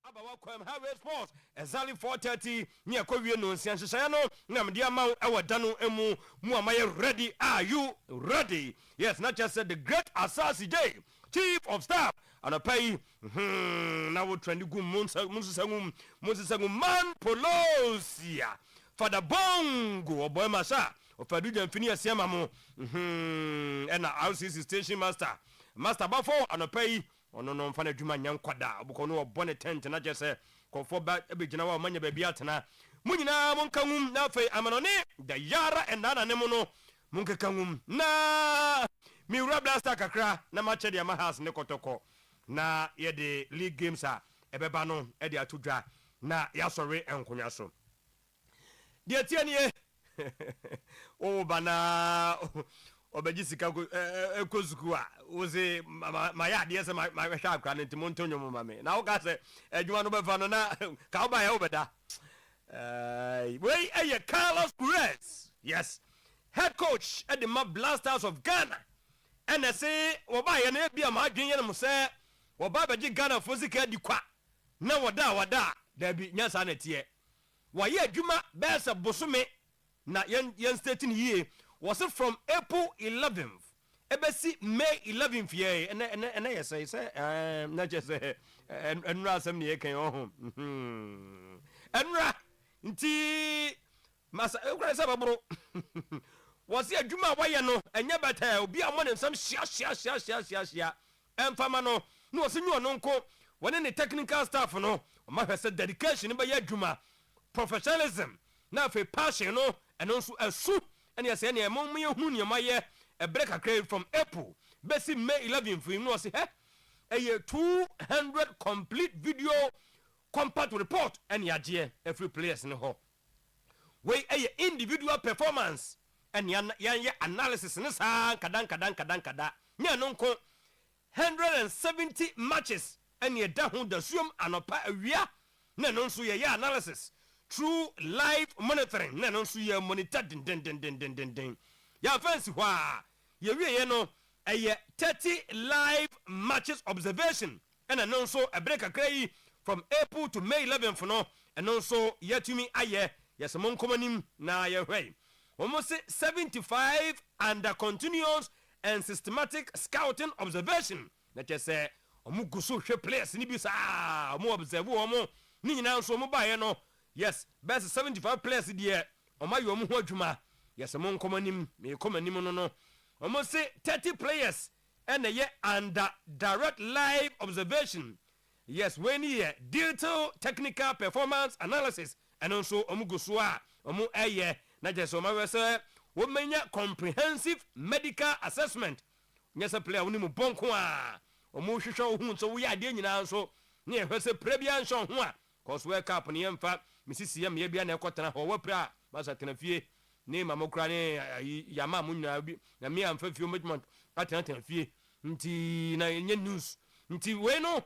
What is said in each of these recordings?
Abawa Kwam Highway Sports exactly 4:30 near Korea no Sianshano nam dear mount our dano emu muamaye ready. Are you ready? Yes, not just the great Asasi Day, Chief of Staff and a pay now trendy good Monsangum man Polosia for the bongo or boy Masha or Fadujan Phineas Yamamo and our RCC station master Buffo and a pay ono no mfa na adwuma nya nkwada obuko no obone tent na je se konfo ba ebegina wa manya ba bia tena munyina monka ngum na afei amanone da yara endana ne mu no monka ngum na mi ura blaster kakra na ma che de ma house ne kotoko na ye de league games a ebeba no e de atodwa na ya sori enkonya so de tie ne o bana obeji sika ekozuku a oze ma ya de se ma hwa akra nti montonyo mo mame na wo ka se adwuma no befa no na ka wo ba ya obeda we Carlos Perez, yes, head coach at the Blasters of Ghana, and I say wo ba ya na bia ma adwen ye no se wo ba beji Ghana fo sika di kwa na wada da bi nyasa na tie wo ye adwuma be se bosome na yen stating here was it from April 11th ebesi May 11th ye and yes say not just enra sam ne kan ho enra nti masa ekura se babro was ye adwuma waye no enye beta obi amon nsam hia emfama no no was nyu no nko wone ne technical staff no ma hwese dedication be ye adwuma professionalism na fe passion no and also asu and yes any mom me hu ne ma ye a break a from April besi May 11 for him no say a 200 complete video compact report and yaje every players in ho we a individual performance and yan analysis ne sa kada nya no nko 170 matches and ye da hu da suom anopa awia na no so ye analysis through live monitoring na no so ye monitor den ya fancy hwa ye wie no 30 live matches observation and also a break a from April to May 11th no and also yet to me aye yes mon komanim na ye hwai almost 75 under continuous and systematic scouting observation na just say omuguso hwe players ni bi sa omu observe omu ni nyina nso omu bae no yes best 75 players there omayo omu ho adwuma yes mon komanim me komanim no almost 30 players and a year under direct live observation. Yes, when ye detailed technical performance analysis and also omuguswa omu eye na just omawese wo menya comprehensive medical assessment. Yes, a player woni mu bonko a omu hwehwe hu so wo ya de nyina so na ehwese prebia nso ho a cause world cup ne yemfa misisi yem ye bia na ekotena ho wo pra masa tena fie ne mamokra ne yama munya bi na me amfa fie omejuma atena fie nti na nye news nti we no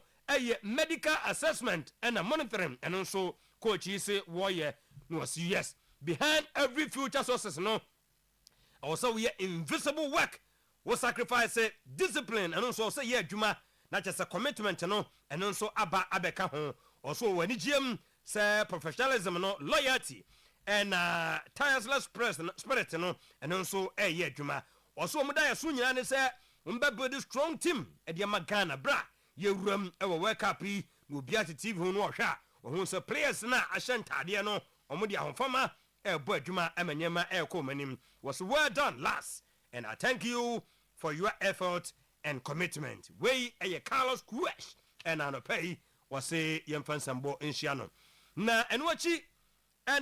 medical assessment and a monitoring and also coach say warrior no see yes behind every future success no also we invisible work we sacrifice discipline and also say yeah juma not just a commitment no and also abeka ho also when gm say professionalism no loyalty and tireless spirit no and also yeah juma also mo da yaso nyina ne say umbe build a strong team e de magana bra ye wuram e wo world cup yi no obi atete ho no ohwa ohun so players na ahentade no omo de ahofama e bo adwuma amanyema e ko manim was well done last and I thank you for your effort and commitment we Carlos Crush and anopay was say yemfansambo nhia no na enwachi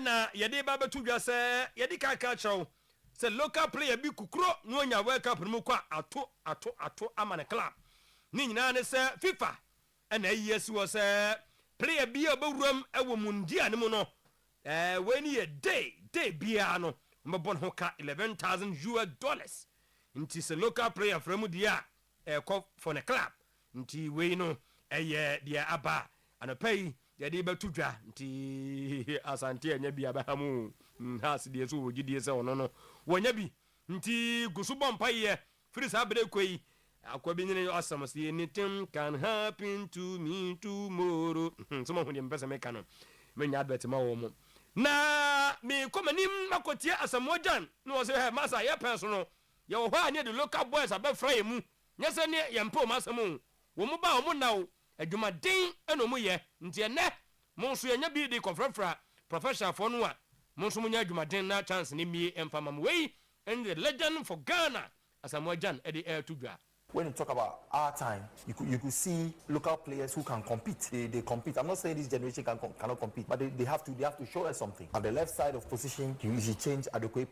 na yede ba betu dwa se yede kaka chow se local player bi kukuro no nya world cup no kwa ato amane club ni nyina ne se FIFA na yes was player bi obawuram ewo mundia ne mu no when ye day bia no mbon ho ka $11,000 nti se local player from dia for the club nti we no dia aba anopay yede betu dwa nti asante anya bia ba hamu has die so wogidie se ono no wonya bi nti gusu bompa ye free sa bere koi Akwabini awesome see anything can happen to me tomorrow. Some of them person make canon. When you advert ma wo mo. Na me come nim makotie asamojan no say hey masa ya personal. Ya wo ha ne the local boys abefra mu. Nya se ne ye mpo masamu. Wo mu ba wo mu na wo adwumaden eno mu ye. Nti ene mo so nya bi di konfrafra professional for no a mo so mu nya adwumaden na chance ne mi emfama mo we and the legend for Ghana asamojan e the air to dwa. When you talk about our time, you could see local players who can compete. They compete. I'm not saying this generation cannot compete, but they have to show us something. At the left side of position, he changed Adekoye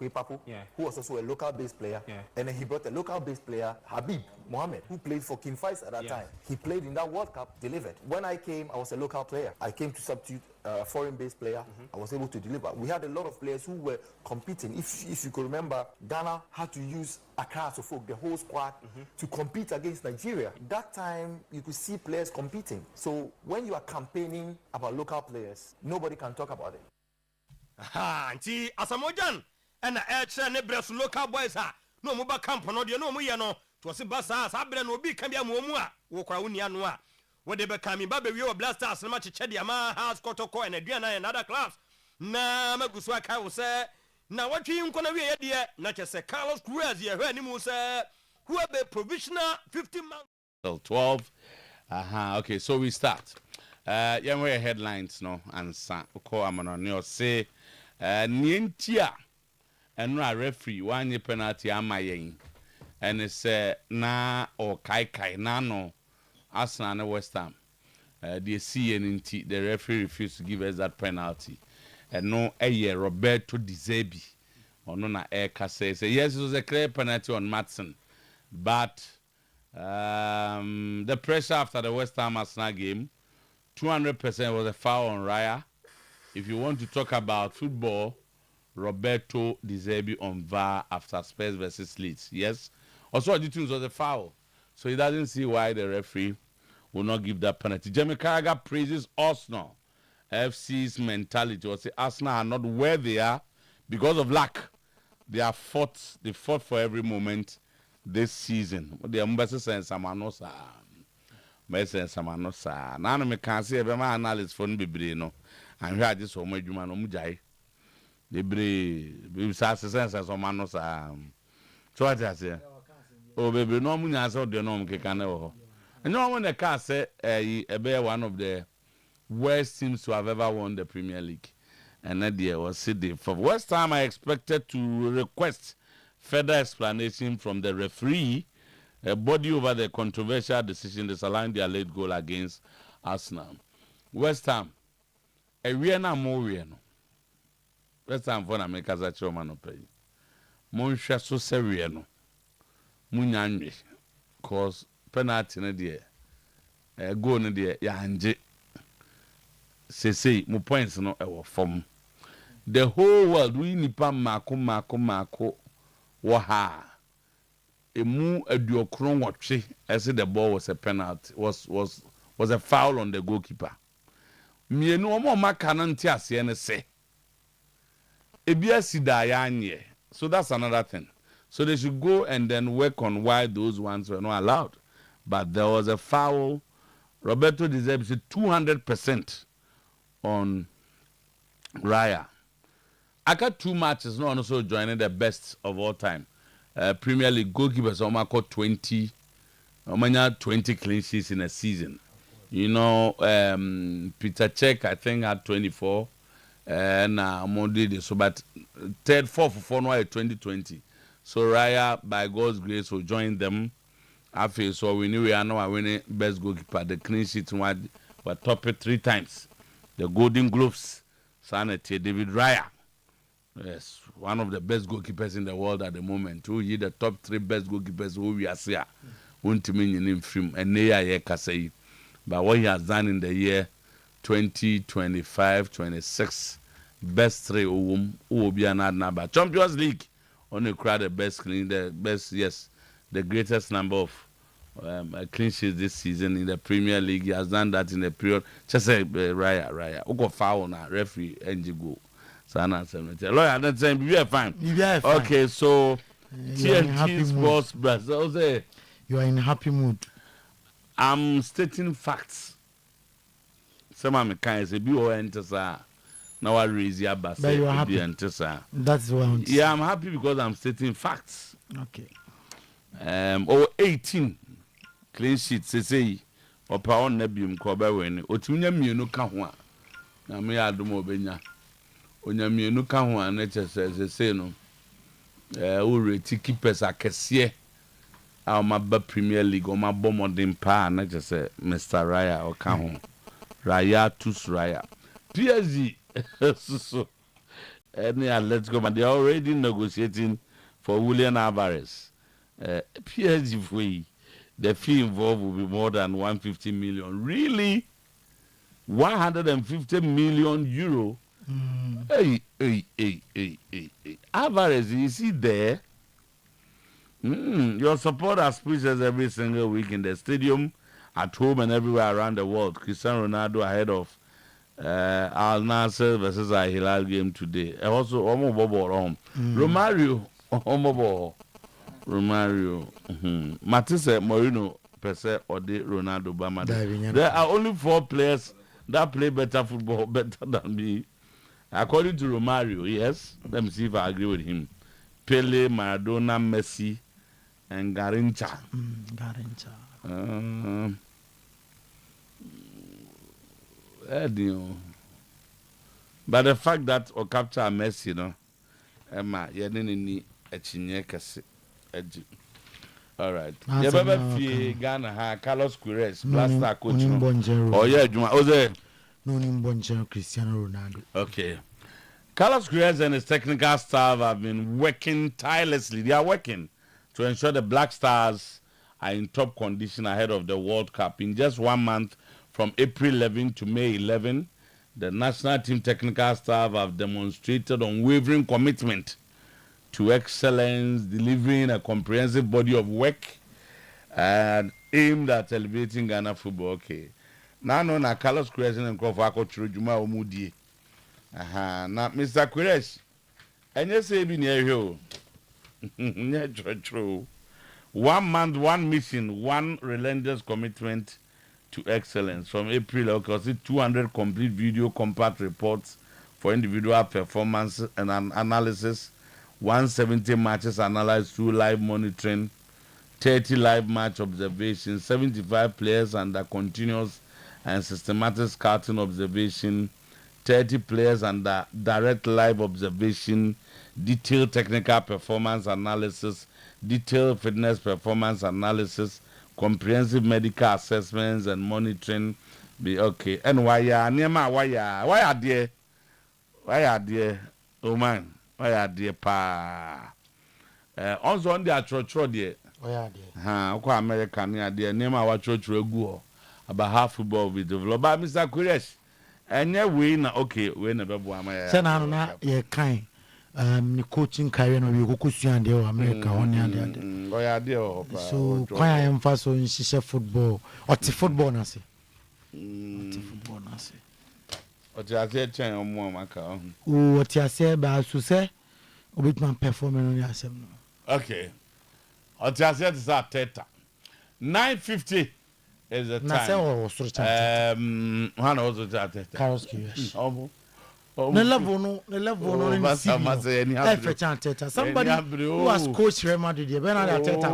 Papo, who was also a local-based player, and then he brought a local-based player, Habib Mohammed, who played for King Faiz at that time. He played in that World Cup, delivered. When I came, I was a local player. I came to substitute a foreign-based player. I was able to deliver. We had a lot of players who were competing. If you could remember, Ghana had to use Accra to folk, the whole squad, to compete against Nigeria. That time, you could see players competing. So when you are campaigning about local players, nobody can talk about it. Aha, nti Asamojan and the ne breast local boys ha no mo ba camp no de no mo ye no to se basa sa bre no obi ka bia mo mu a wo kwa woni anu a wo de be kam ba be wi o blasters na ma cheche de ama house kotoko and aduana and other clubs na magusu aka wo se na watwi nko na wi ye de na chese Carlos Cruz ye hwa ni mu se who be provisional 50 months 12. Okay, so we start. Yeah, we headlines no answer. Ko amano ne o say nientia eno a referee one year penalty amayen. And it's na or kai na no Arsenal and West Ham. The CNNT the referee refused to give us that penalty. And no Roberto Di Zerbi or no na say yes, it was a clear penalty on Matson. But the pressure after the West Ham Arsenal game, 200% was a foul on Raya. If you want to talk about football, Roberto Di Zerbi on VAR after Spurs versus Leeds. Yes. Also, it was a foul. So he doesn't see why the referee will not give that penalty. Jamie Carragher praises Arsenal FC's mentality. Or say Arsenal are not where they are because of luck. They fought for every moment this season. They are saying Samanosa. Now me can see my analysis for no. And here this for my Juma no mujai. The we say Samanosa. So what I say? Oh baby, no munya so de no mke kan ho. And no one the car say be one of the worst teams to have ever won the Premier League. And that there was City. For West Ham, I expected to request further explanation from the referee, a body over the controversial decision disallowing their late goal against Arsenal. West Ham, a Riena Moriano. West Ham for America Zachomano pay. Monsha so seriano. Munyanri. Cause penalty na dear. Go na dear Yanje. Say mo points no e form. The whole world we nipa mako waha. Emu aduokron watwe as the ball was a penalty was a foul on the goalkeeper. Mienu omo maka na nti ase ne se. Ebia sida ya anye. So that's another thing. So they should go and then work on why those ones were not allowed. But there was a foul. Roberto Di Zerbi 200% on Raya. I got 2 matches, no, also joining the best of all time. Premier League goalkeepers almost 20 clean sheets in a season. You know, Peter Cech, I think, had 24. And Mondi, so but third, fourth, 2020. So Raya, by God's grace, will join them. I feel so we knew we are now winning best goalkeeper. The clean sheets were top it 3 times. The Golden Gloves, Sanity, David Raya. Yes, one of the best goalkeepers in the world at the moment. Who are the top 3 best goalkeepers who we are seeing? Won't mean in film and they say. But what he has done in the year 2025, 26, best 3 who will be another number. Champions League only crowd the best clean, the best, yes, the greatest number of clean sheets this season in the Premier League. He has done that in the period. Just say Raya. Ugo foul na referee NG Sana 70. Lawyer, that's saying we are fine. We are fine. Okay, so TNT Sports Brazil say You are in a happy mood. I'm stating facts. Some of my kind say be or enter sir. Now I raise your bass. But you are happy. That's why. Yeah, I'm happy because I'm stating facts. Okay. 18 clean sheets say opa on nebium ko ba weni. Otunya mienu ka ho a. Na me adom obenya. Onya mienu ka ho a na chese say no. O reti keepers akese. Our Maba Premier League or my bomodin pa na just say Mr. Raya or Kahon. Raya Tus Raya. PSG so let's go, but they're already negotiating for William Alvarez. PSG free. The fee involved will be more than 150 million. Really? 150 million euro. Hey. Alvarez, is he there? Your supporters preach us every single week in the stadium, at home, and everywhere around the world. Cristiano Ronaldo ahead of Al Nassr versus Al Hilal game today. Also, Romario. Matisse Moreno per se or the Ronaldo Bama. There are only 4 players that play better football better than me. According to Romario, yes. Let me see if I agree with him. Pele, Maradona, Messi, and Garincha. But the fact that o capture Messi, no, Emma, you didn't need a chinekasi. All right. You better fee Ghana, Carlos Queiroz, Blaster coach. Oh yeah, Juma. Oze. No name Cristiano Ronaldo. Okay. Carlos Queiroz and his technical staff have been working tirelessly. They are working to ensure the Black Stars are in top condition ahead of the World Cup. In just 1 month, from April 11 to May 11, the national team technical staff have demonstrated unwavering commitment to excellence, delivering a comprehensive body of work and aimed at elevating Ghana football. Okay. Now, no, Carlos Queiroz and Crawford Juma Omudi. Now, Mr. Queiroz, and you say, be near you. True. 1 month, 1 mission, 1 relentless commitment to excellence. From April, okay, 200 complete video compact reports for individual performance and analysis, 170 matches analyzed through live monitoring, 30 live match observations, 75 players under continuous and systematic scouting observation, 30 players under direct live observation, detailed technical performance analysis, detailed fitness performance analysis, comprehensive medical assessments and monitoring. Be okay. And why are there? Oh man, why are there pa? Also on the atro there. Why are there? Okay, American there. Name our church go about half football we develop. But Mr. Queiroz, and yeah, we na okay, we never bo amaya. Sana na ye kind. Ni coaching career no we go kusuan there America one and oh yeah there so kwai emphasis on shisha football or football na say football na say o ti ase chen omo amaka o ti ase ba so say obitman perform no asem no okay o ti ase to say teta 9:50 is the time na say o so one also teta Carlos Queiroz omo the level no somebody who has coached Real Madrid the Bernardo Arteta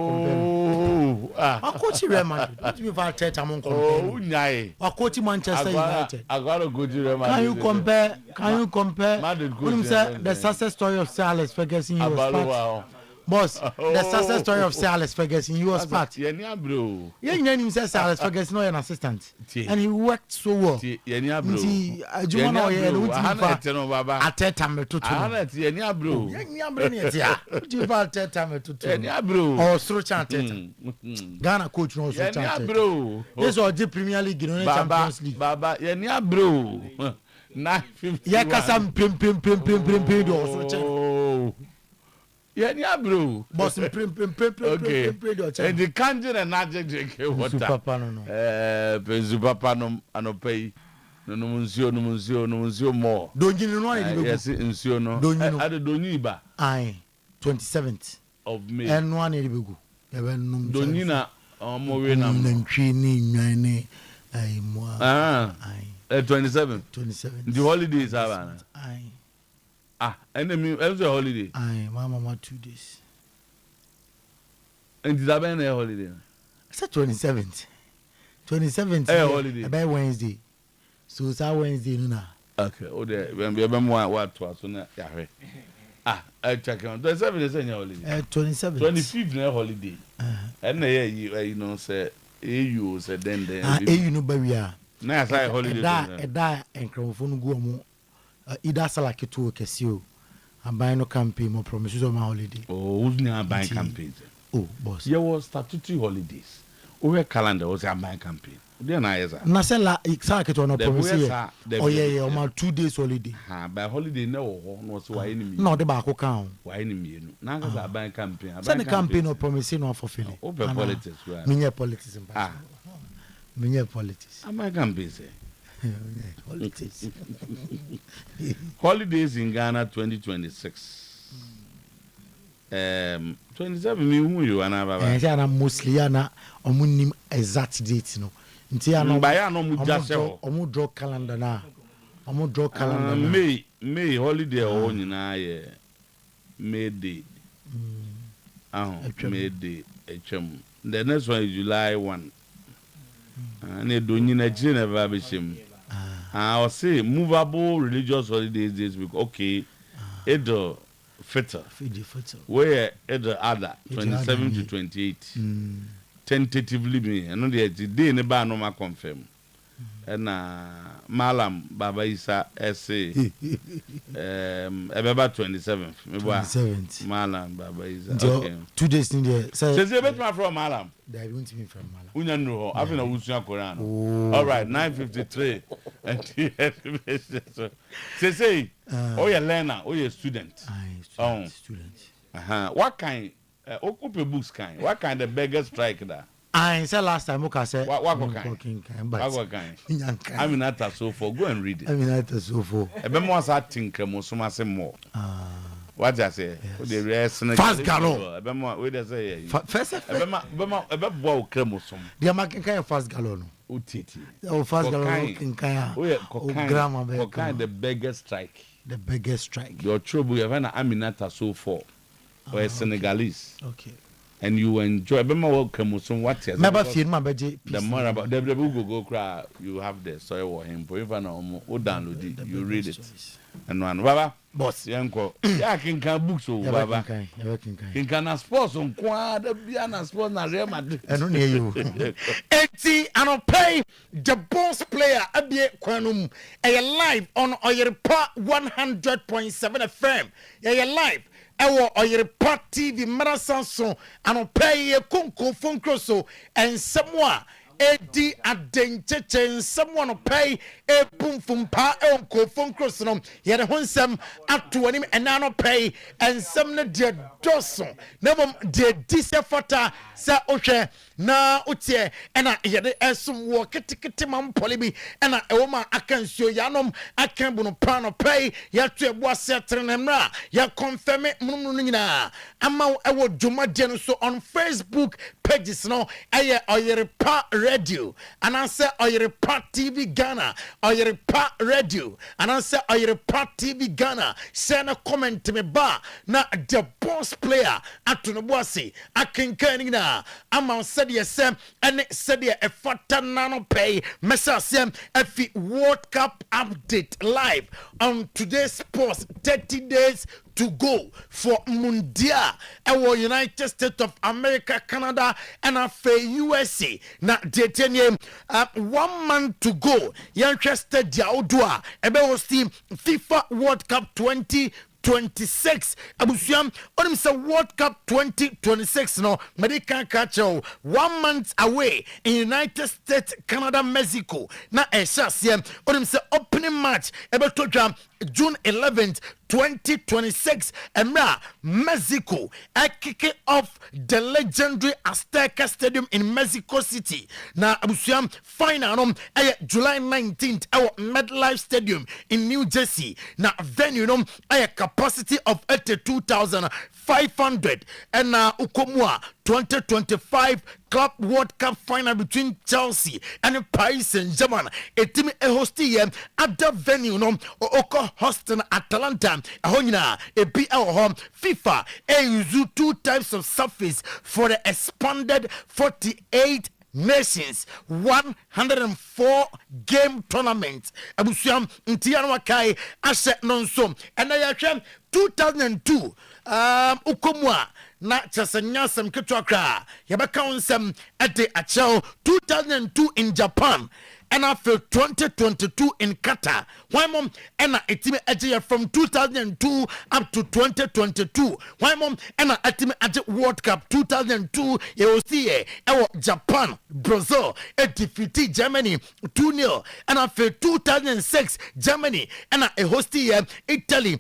coach Real Madrid what do you mean Arteta mon compare coach Manchester United I got to go to Real Madrid can you compare the success story of Sir Alex Ferguson he was part boss the success story of Sir Alex Ferguson he was part yeah bro him say Sir Alex Ferguson an assistant and he worked so well yeah bro adwuma na oyɛ no Arteta metoto yeah bro yeah bro ne ya Arteta metoto yeah bro Soro Arteta Ghana coach no Soro Arteta yeah bro this is the Premier League no Champions League baba yeah bro 9:50 yeah kasa pim do Soro Arteta yeah bro boss pim okay and the kanji and magic drink water papa no penzu papa no anopai no nsuo more donyi no na di yes nsuo no ade donyi ba 27th of May and one na di begu donyi na More than training, 27. 27. The holidays are. Enemy, every holiday. Mama 2 days. And it's a holiday. I said 27th. 27th. Holiday. About Wednesday. So it's our Wednesday, Luna. Okay. Oh, there. When we have what was on that. I check on 27 is any holiday. 27th. 25th na holiday. And you know, say, you said then. You know, baby. Na say holiday. That and Crophone go mo. Ida Salaki to Casio. I'm buying no campaign, more promises on my holiday. Oh, who's near buying campaign? Oh, boss. There was statutory holidays. Over calendar was a buying campaign. Then I say. Nasela, exactly to no promise. Oh, yeah, my 2 days holiday. By holiday, no, so why enemy? No, the back account. Why enemy? Now, I buying campaign. Send the campaign or promising or fulfilling. Open politics. Minya politics. Minya politics. I'm a campaign. Politics. Holidays in Ghana 2026. 27 me who you and I mostly ana omunim exact date no. Nti ana buy no mu just omu draw calendar na. Omu draw calendar. May holiday o nyina ye May day. May day etwam. The next one is July 1. And do nyina gire never be shim. I'll say movable religious holidays this week. Okay. Edo Fitr. Where Edo Ada 27 to 28. Tentatively me. I know the day in the bar no ma confirm. And Malam Baba Isa essay about 27th. 27th. Malam Baba Isa. Okay. 2 days in there. Says a bit from Malam. They won't be from Malam. Unya no, I've been a Wusia Koran. All right, 9:53. And say, oh, you're learner, oh, you're student. Student. What kind? Occupy books kind. What kind of beggar strike that? I said last time, okay, I said, what kind? I mean, that's so for go and read it. I mean, that's so for. I remember I think more. What I say? The rest fast galon. I remember what they say. First, I remember what cremosom. The American kind of fast galon. Utiti. Oh, fast galon in Kaya. Oh, grammar. What kind the beggar strike? The beggar strike. Your trouble, you have an Aminata so for. Or Senegalese. Okay. And you enjoy. Remember what cremosom? What is? Never feel my budget. The more about the go cry. You have the story or him. For even download it, you read it. And one Baba. Boss, Yanko, ya can books over Baba. Can sports on quad, Biana sports, na Real Madrid. I don't hear you. 80 and I'll pay the boss player, Abie Quanum, a live on Oyerepa 100.7 FM. A live. Ewo Oyerepa TV Marasanson and I'll pay a Kunko Funkroso and someone. Edi adencheche someone will pay a boom from pa uncle phone crossum yet a honsam up to him and now pay and some dear doson never did this fata sa oche na utie and I yet as some walk tikitimam polybi and a woman I can show yanom I can't bono pano pay yet to a boss certain ya confirm it munina amount I would do my so on Facebook pages no I Oyerepa Radio and I say Oyerepa TV Ghana Oyerepa Radio and I say Oyerepa TV Ghana send a comment to me ba na the boss player atunobuasi akinkaning na ama said yes and said a fata nano pay message efi World Cup update live on today's sports 30 days to go for Mundia our United States of America, Canada, and USA. Now, detaining 1 month to go. Yanchester Jaudua, Ebeo team FIFA World Cup 2026. Abusiam, on say World Cup 2026. No, Medican Cacho 1 month away in United States, Canada, Mexico. Now, Esasiam, on say opening match. Ebeo June 11th. 2026 and Mexico I kick it off the legendary Azteca Stadium in Mexico City. Now Abusiam final July 19th our MetLife Stadium in New Jersey. Now venue a capacity of 82,500 and Ukomua 2025 Club World Cup final between Chelsea and Paris Saint-Germain. A team a hosting at the venue no Oko Hosting Atalanta. Ahonina a BL home FIFA use 2 types of surface for the expanded 48 nations 104 game tournament. Abusiam Ntianwa Kai Ashe Nonsom and I 2002 Ukomwa na chasanya sam ketwakra yabaka onsam ade achao 2002 in Japan and after 2022 in Qatar. Why mom and a team from 2002 up to 2022. Why mom and a team at World Cup 2002 you see Japan, Brazil, a defeated Germany 2-0 and after 2006 Germany and a hostie Italy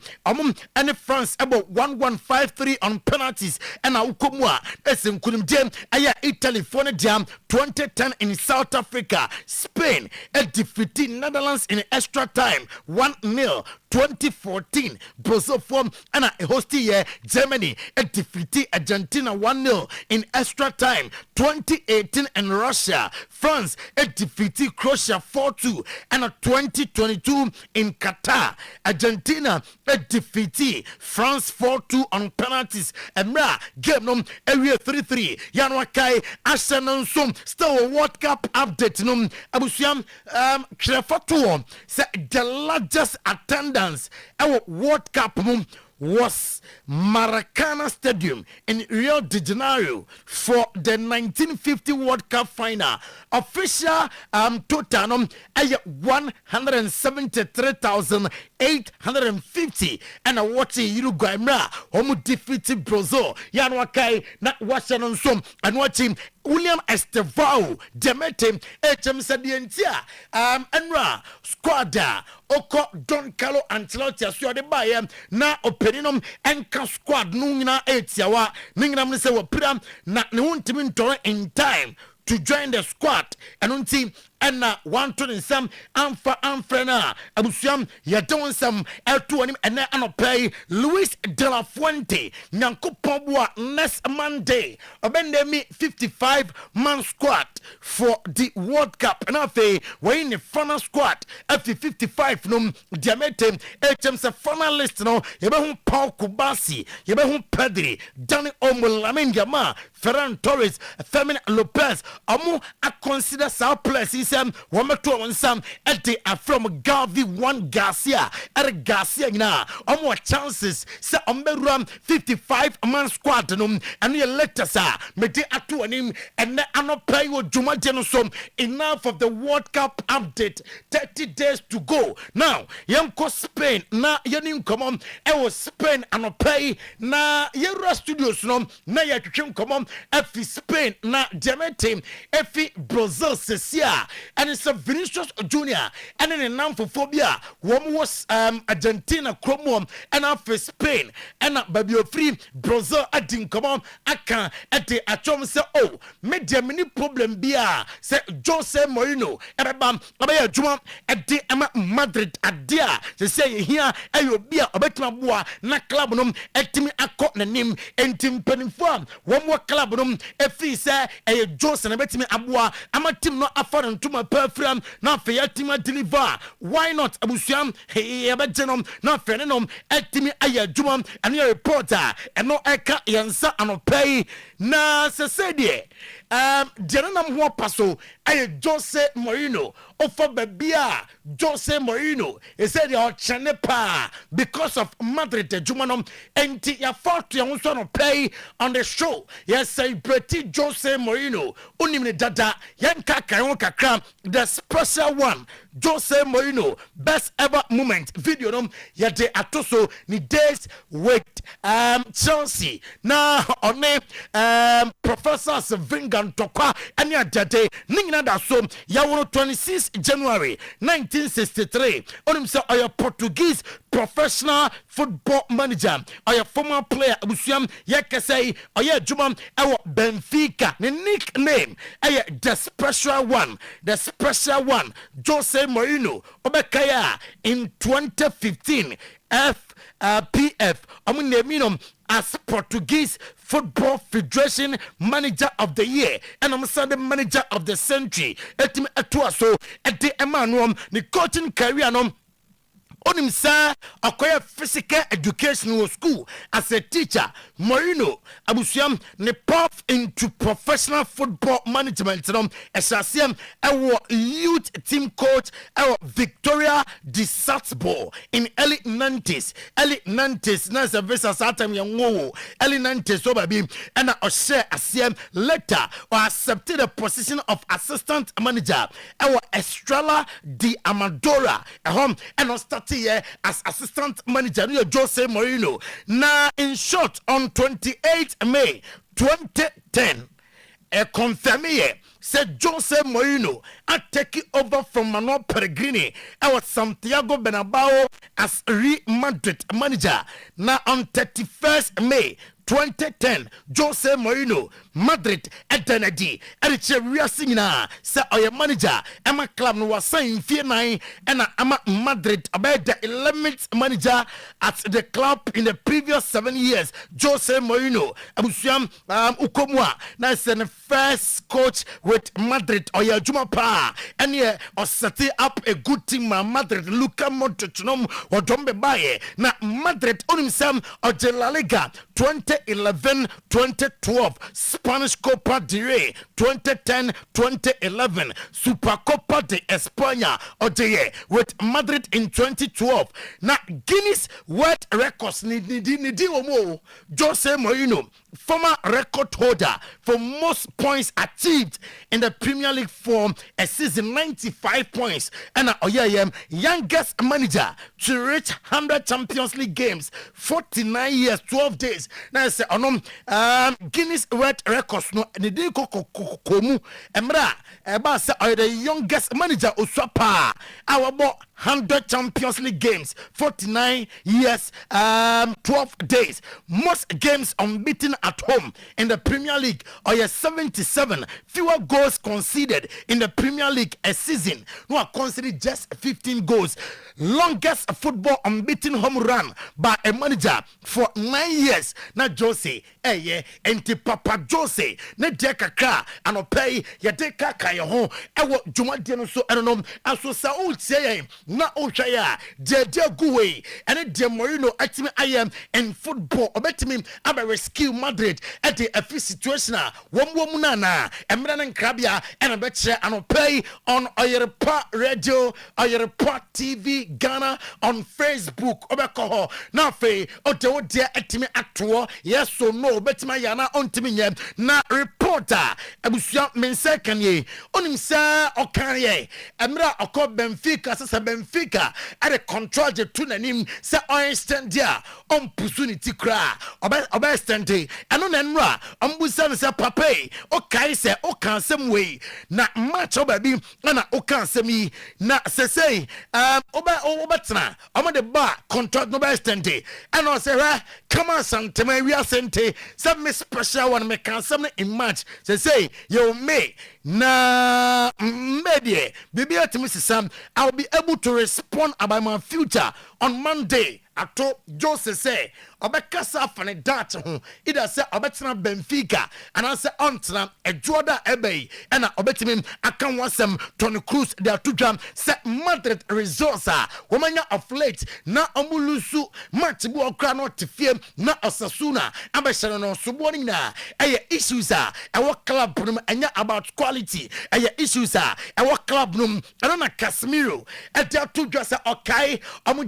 and France about 1-1-5-3 on penalties and a ukomwa esim kunim jam aya Italy for jam 2010 in South Africa, Spain a defeated Netherlands in extra time 1-0. 2014 Brazil form and a hostie Germany a defeated Argentina 1-0 in extra time. 2018 in Russia, France a defeated Croatia 4-2 and a 2022 in Qatar, Argentina a defeated France 4-2 on penalties. And game num area 3-3 Yanwakai Arsenal still a World Cup update num Abusiam Krefatu say the largest attendance our World Cup was Maracana Stadium in Rio de Janeiro for the 1950 World Cup final. Official total 173,850 and a watch Uruguay home defeated Brazil. Yanwakai na Washington and watching William Estevao Demete HM Sadientia Enra Squadra Oko Don Carlo Ancelotti asua de baye na openinum enka squad nungina etiawa ninginam ne se wopira na ne wontimi ntore in time to join the squad and unti and 127 amfrena abusiam yadon some L2 and anopay Luis de la Fuente Nyankopon boa next Monday obende me 55 man squad for the World Cup and afi we in the final squad after 55 num diamete HM se finalist no yebe Paul Kubasi yebe Pedri Dani Omolamin Yama Ferran Torres Fermin Lopez amu a consider South places Womato on some at the from Gavi 1 Garcia at Garcia na more chances sa omberum 55 man squad and you let us mete atu anim and anopay wo Jumajeno som enough of the World Cup update 30 days to go now yanko Spain na yanim come on I was Spain anopay na Euro Studios no na yatwem come on efi Spain na Jamaica efi Brazil sesia and it's a Vinicius Junior and in a Namphobia one was Argentina Chromom and after Spain and Babio free Brazil adin come on aka at the achom say oh media mini problem bia say Jose Mourinho ebam abaya juma at the Madrid adia they say here ayo bia obetima boa na club no etimi akọ na nim entim penifom one more club no efi say ayo Jose na betimi aboa ama team no afọ ntuma perfram na fe yatima deliver why not abusuam ebejenom na fe nenom etimi aya juma and your reporter and no eka yansa anopay na se sedie Janam ho paso aye Jose Mourinho offer babia Jose Mourinho he said your chanepa because of Madrid jumanom enti ya fought ya unso no pay on the show yes celebrate Jose Mourinho unimne dada yanka kan kakra the special one Jose Mourinho best ever moment video no ya de atoso ni days with Chelsea na one Professor Vingan Tokwa anya dade ningina da so ya 26 January 1963 onim say oya Portuguese professional football manager oya former player abusuam yakesai oya juma ewo Benfica ne nickname the special one Jose Mourinho obekaya in 2015 PF name as Portuguese Football Federation Manager of the Year, and I'm Sunday Manager of the Century. Etim Otuo-Acheampong at the Emmanuel, the coaching career onim sa akoya physical educational school as a teacher. Morino abusuam ne path into professional football management esasiam ewo youth team coach ewo Victoria de Salzburg in early 90s na service asatam yanwo early 90s so baby and a share asiem later or accepted the position of assistant manager ewo Estrella de Amadora home and started as assistant manager Jose Mourinho. Now, in short, on 28 May 2010, a confirmé said Jose Mourinho had taken over from Manuel Pellegrini and was Santiago Bernabeu as Real Madrid manager. Now, on 31st May 2010, Jose Mourinho, Madrid, Edenedi, Ericheria Singina, say Oye manager, Emma Club no was saying fear 9, and Emma Madrid about the 11th manager at the club in the previous 7 years. Jose Mourinho, Abusiam Ukomwa, that's the first coach with Madrid, Oye Jumapa, and yeah, or setting up a good team, Madrid, Luka Modric, or Dombe Baye, na Madrid, on himself, or La Liga, 2011-2012 Spanish Copa del Rey 2010-2011 Supercopa de España Oye with Madrid in 2012. Now Guinness World Records nidi omo Jose Mourinho, former record holder for most points achieved in the Premier League for a season, 95 points, and youngest manager to reach 100 Champions League games, 49 years 12 days. Now I say Guinness World Records no nidi komu emra eba say the youngest manager Oswapa our 100 Champions League games, 49 years, 12 days. Most games unbeaten at home in the Premier League, or 77 fewer goals conceded in the Premier League a season. No, I consider just 15 goals. Longest football unbeaten home run by a manager for 9 years. Na Jose, enti Papa Jose, ne dekaka, and pay ya dekaka ya home. Ewo Jumadiano so I don't know. Aso sa old say na Oshaya, de Guwe, and it de Mourinho atimi I am in football. Obetimi abe rescue Madrid at the FI situation. Womunana, Emran and Krabia, and a betcha and pay on Oyerepa Radio, Oyerepa TV, Ghana on Facebook. Obekoho, na fe, ote dia etimi atwo, yes so no, betima yana on timi na reporter, Abusia Mensekanye, on himself Okanye, Emra Oko Benfica, Sasa Benfica, at a control the tunanim, Sa Oyen dia, on Pusunity cra, Obestante, and on Enra, on Busan sa Pape, okay, say, Okan some way, na match obabi, na Okan semi, na say, Obatna, I'm the bar, contract no bestante, and I say, come on, Sometymer Sente, some special one make some in match, say, you may. Na media, baby, to Mrs. Sam, I'll be able to respond about my future on Monday. I told Jose say, Obekasa fane dat either say Obetina Benfica and I say Ontna a Jordan Ebe and Obetimim I can want some Tony Cruz their two jam set Madrid results woman of late na omulusu match bu okra no tifiem na Osasuna abeshano no suboni na issues what club enya about quality issues what club num na Casemiro and their two just okay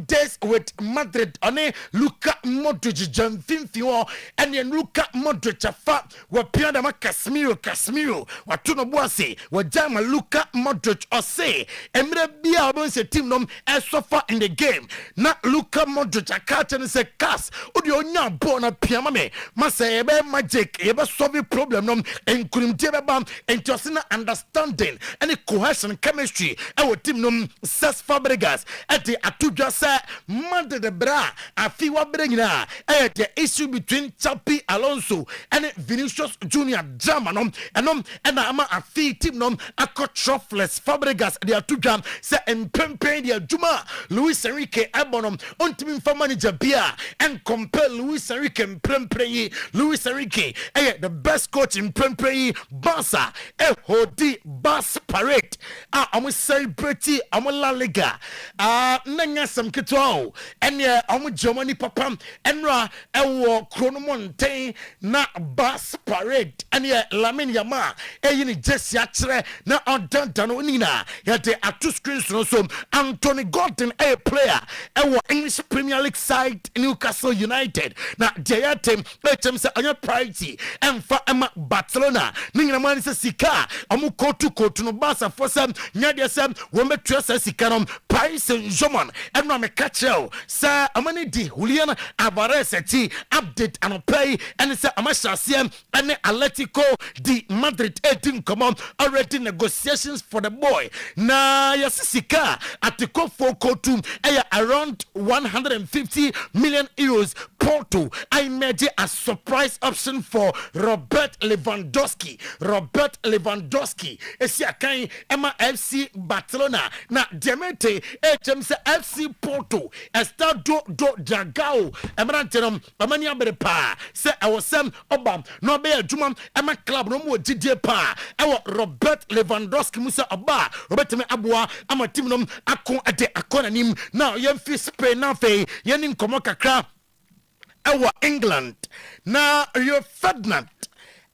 days with Madrid on Luka Modric Jamfinfio and then Luka Modric afa wa piada ma Casemiro wa tuno boase wa jama Luka Modric or say emre bia obon se team nom e suffer in the game na Luka Modric akata se cast odi onya ball na piama me masa ebe magic ebe solve problem nom enkurimtie be bam entosina understanding and cohesion chemistry e wo team nom Cesc Fabregas at the atudwa say Madrid bra afi wa bra nyina the issue between Chappie Alonso and Vinicius Junior drama no enom na ama afi team no akọ Truffles Fabregas they are two jam say empempen dia juma Luis Enrique Ebonom ontimi mfa manager bia and compare Luis Enrique empempen Luis Enrique the best coach in Prempre Barca hodi Bas Parade I'm celebrate I'm La Liga nanya sam kitwa ene I'm Germany papa enra ewo chronomontain na Bas Parade ene Lamine Yamal yini Jesse akyere na odandano nina yade atu screens no so Anthony Gordon a player ewo English Premier League side Newcastle United na Jayatem say anya priority emfa ema Barcelona ningina man se sika amu kotu no Barca for some nyade sem wo metua sa sika no Paris Saint-Germain eno me catchel sa amani di Julian Alvarez ti update and pay and say amashasiem and Atletico di Madrid 18 come on already negotiations for the boy na yasika atiko for kotu around 150 million euros. Porto I made a surprise option for Robert Lewandowski Esiakai Emma FC Barcelona na Demente HMC FC Porto Estado do Dragao Emrantenom Amania Berepa say I was some Obam no be adwuma Emma club no mo gidie pa ewo Robert Lewandowski Musa Aba Robert me aboa ama team no akon ade akonanim now yemfi Spain na fe yenin komo kakra ewa England na Rio Ferdinand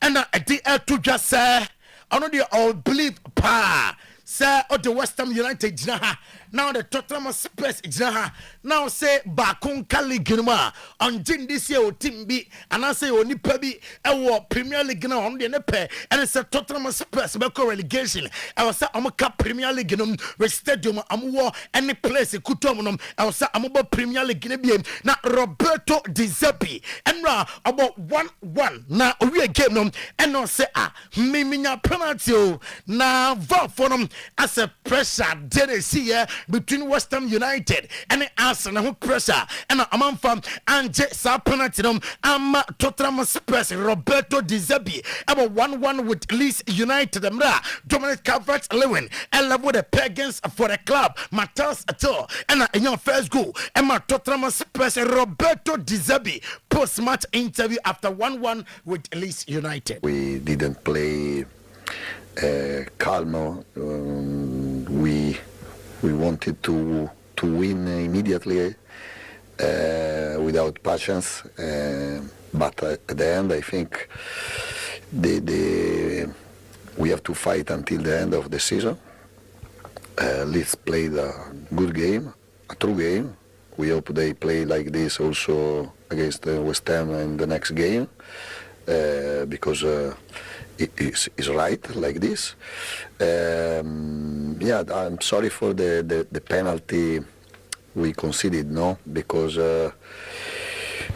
and to just say I know they all believe pa say the West Ham United jina now the Tottenham Spurs jina now say Bakun Kali Ginuma on Jin this year team B and I say oni pebi ewo Premier League na on the nepe and it's a Tottenham Spurs be relegation I was say amaka Premier League no stadium amwo any place kutom no I was say amoba Premier League ne biem na Roberto Di Zerbi enra about 1-1 na owie game no and no say miminya penalty na va for them as a pressure did see here between West Ham United and Arsenal who pressure and a man from Anje sa penalty them Tottenham Spurs Roberto Di Zerbi about 1-1 with Leeds United Dominic Calvert-Lewin and level the pagans for the club Matthias Ato and in your first goal and Tottenham Spurs Roberto Di Zerbi post-match interview after 1-1 with Leeds United. We didn't play calm. We wanted to win immediately without patience, but at the end I think we have to fight until the end of the season. Leeds played a good game, a true game. We hope they play like this also against West Ham in the next game, because it is right like this. Yeah, I'm sorry for the penalty we conceded, no, because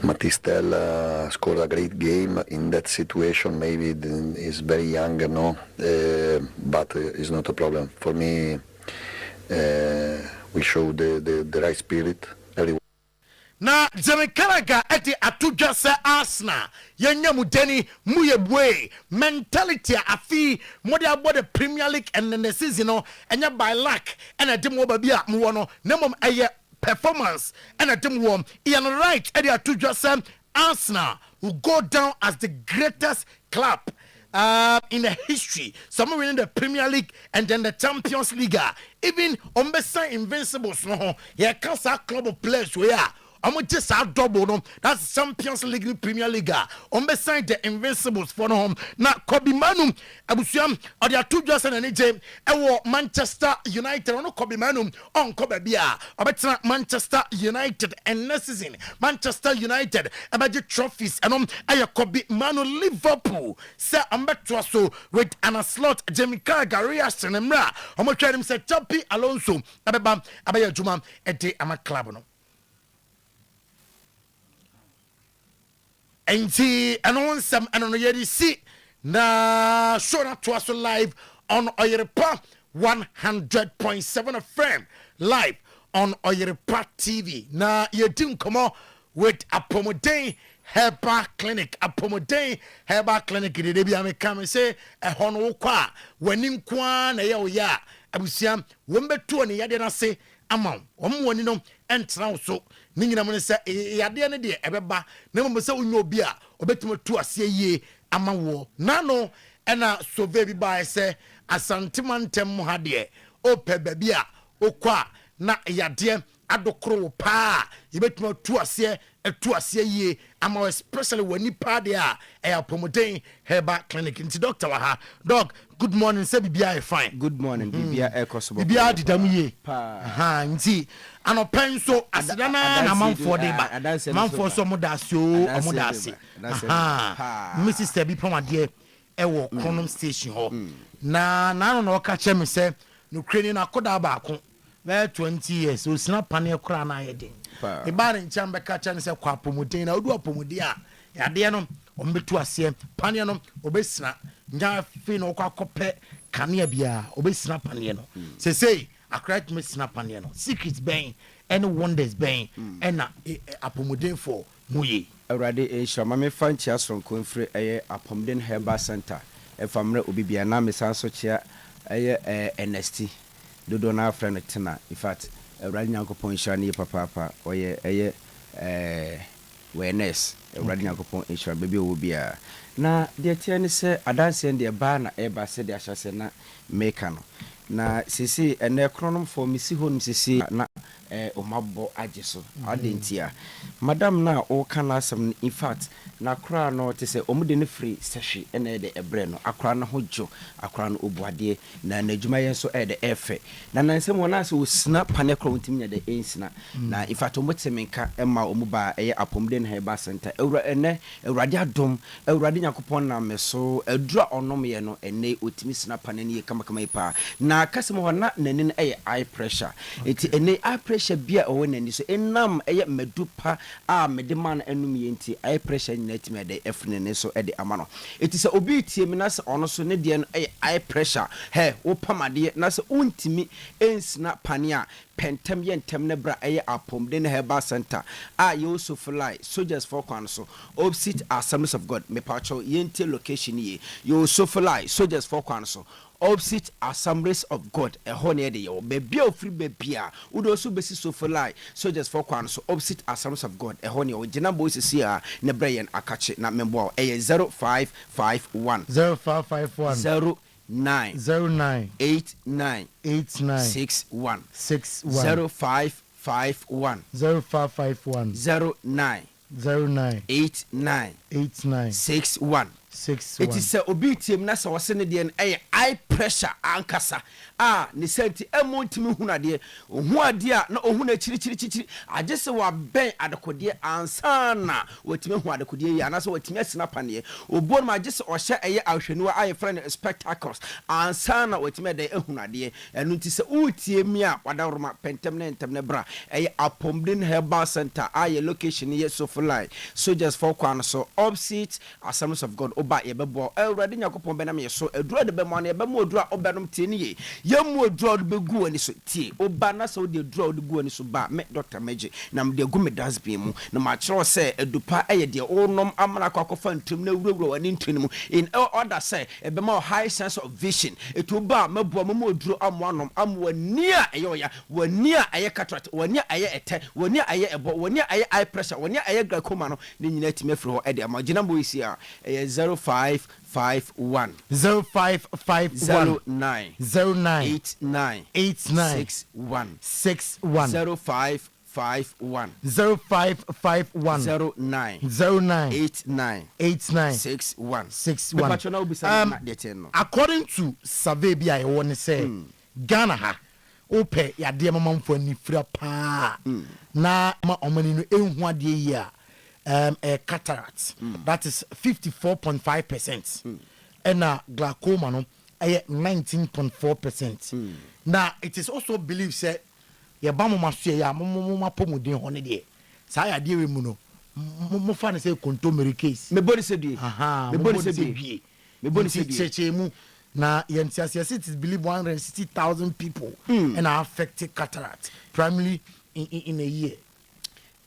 Matistel scored a great game in that situation. Maybe he's very young, no, but it's not a problem for me. We show the right spirit. Na Zemekaraga eti atuja se Arsenal yenya mudeni muyebwe mentality afi mode about the Premier League and the season no enya by luck and a demo baby a mo no nemom eye performance and a demo Ian right eti atuja se Arsenal will go down as the greatest club in the history, some winning the Premier League and then the Champions League. Even on the side invincibles, no, yeah, can't a club of players we are. I'm just a double no. That's Champions League Premier League. On the side the invincibles for home. Now Kobe Manu, Abusiam, or the two just and AJ, Manchester United, no Kobe Manu, on Kobe Bia, or Manchester United and next season, Manchester United, about the trophies and I Kobe Manu Liverpool. Sir, I'm back to us with an slot, Jamie Carragher, Rias and Emra. I'm going to try him say Chappie Alonso, Abaya Juma, at the Ama Club. Enti anonsam anono yedi si na show na to us live on Oyerepa 100.7 FM live on Oyerepa TV. Na yedim komo with Apomodane Herbal Clinic. Apomodane Herbal Clinic. De bi ame come say e hono kwa wani kwa na ye oya abusia wombetu ne yade na se ama woni no entra so ni nyina mo ne se yade ne de ebeba na mo se onyo obi a obetimo tu ase yie ama wo nano ena sove bi ba se asantimantem ha de ope baby a okwa na yade adokro pa yebetimo tu ase yie ama especially wani pa de a Apomodane Herbal Clinic. Nti doctor wa ha dog good morning say bibia fine. Good morning bibia ekosobo bibia didamuye ha nti anopen so asidana na manfo de ba manfo so modasio omodase ha Mrs. Tebi pomade ewo Kronom station ho na no ka che me se no kreni na koda ba ko be 20 years o sina pane kra na yede e ba ne nchamba ka che ne se kwa Apomodane na odu Apomodane a yade no ombetu ase pane no obesina nya fi no kwa kope kanea bia obesina pane no say akrat me sina pane no secret ben any wonders ben na Apomodane for muye awrade shama me fanchi asron konfre Apomodane Herbal Center e famre obibia na me sanso chia NST dodo na friend tena in fact awrade nyankopon shani papa oye awareness awrade nyankopon insure baby obia na de tie ne se adanse de ba na e ba se de ahyase na meka no na sisi ene Kronom for misi ho sisi na omabo ajeso adentia madam na o kana asem in fact na kra no te se omude ne free sehwe ene de ebre no akra na hojo akra no obuade na nadwuma yen so de efe na nansem wona se osina pane kra wontimi nya de ensina na in fact omutemenka ema omuba Apomodane Herbal Center ewrade adom ewrade nyakopon na meso adura onom ye no ene otimi sina pane ne kama ipa na kasem wona nanin eye pressure eti ene eye pressure bia owo nani so enam eye medupa a medeman enum ye nti eye pressure net me de efne ne so de amano eti se obi tie mi na se ono so ne de no eye pressure he wo pamade na se untimi ensina pane a pentem yentem ne bra Apomodane Herbal Center you so fly soldiers for kwan so opposite Assemblies of God me pacho yente location ye you so fly soldiers for kwan so opposite Assemblies of God ehone de yo baby ofri baby a udo so besi so fly soldiers for kwan so opposite Assemblies of God ehone o gina boys see a ne bra yen akache na membo 0551 09 89 61 0551 09 89 61 it is obi tiem na se wose ne de no eye pressure ankasa ne senti emontimi hunade ohu ade a na ohu na chiri agese wa ben adekode ansana watime hu adekode ya na so watime asina pane obo no agese ohye ahweniwa aye friend spectacles ansana watime de ehunade enu ti se utiem a wadaroma pentem ne ntem ne bra Apomodane Herbal Center aye location ye so fly soldiers for kwan so opposite Assemblies of God ba yebebo awrade nyakopon benam ye so adura de be mo na yebemo adura obenom tie ne ye yemu adura de begu ani so tie oba na so de adura de gu ani so ba me Dr. Meji na me de gu me dasbin mu na ma kiro se edupa eye de onom amana kwakofa ntum na wurawura ani ntwenimu in order say ebema high sense of vision etuba mabo mo adura amoanom amwani a eyoya wani a eye cataract wani a eye ete wani a eye ebo wani a eye eye pressure wani a eye glaucoma no ne nyina timefri ho e de amagina boyisi a 0551 0551 09 09 89 61 0551 0551 09 61 according to survey bi I want to say Ghana ha ope yade mamamfo ani fira pa na ma omani no enhu ade yi a cataract that is 54.5% and glaucoma no 19.4%. Now it is also believed say ya ba mo maso ya mo pomuden ho ne de sa ya de we mu no mo fa ne say contomere case me body se die me body se die me body se cheche mu Now, cities believe 160,000 people and are affected cataract, primarily in a year.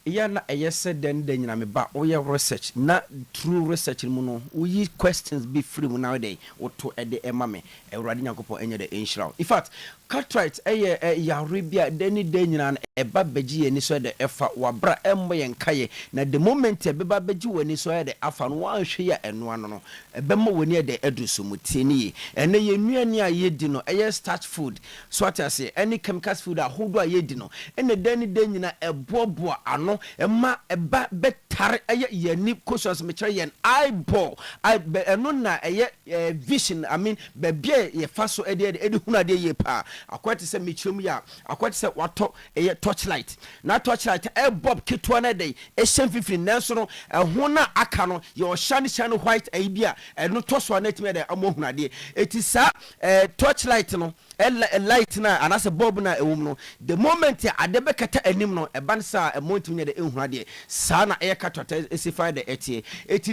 Na said then na me ba oya research na true research mu no we questions be free mu nowadays to ede emame ewrade nyankopon enye de insurance. In fact, cataract ya Arabia deni de nyina na eba beji ani so de efa wabra emmo yen kaye na the moment e beba beji wani so de afa no wan hwe ya eno ano no ebema wani de eduso mutieni ene ye nuani a ye di no starch food so atase any chemicals food a hodo a ye di no ene deni de nyina ebobo ano ema eba betare yani kosos me kire yen eyeball eno na vision, I mean bebie ye faso ede hunade ye pa akwati se michum ya akwati se wato torchlight na torchlight bob kitwa na dey ehyen fifiri nanso no ho na aka no ye shine white idea eno toso na etime de amohunade etisa torchlight no light na anase bulb na ewum no the moment adebe kata anim no ebansa emontum ne de ehunade sa na katota esify de eti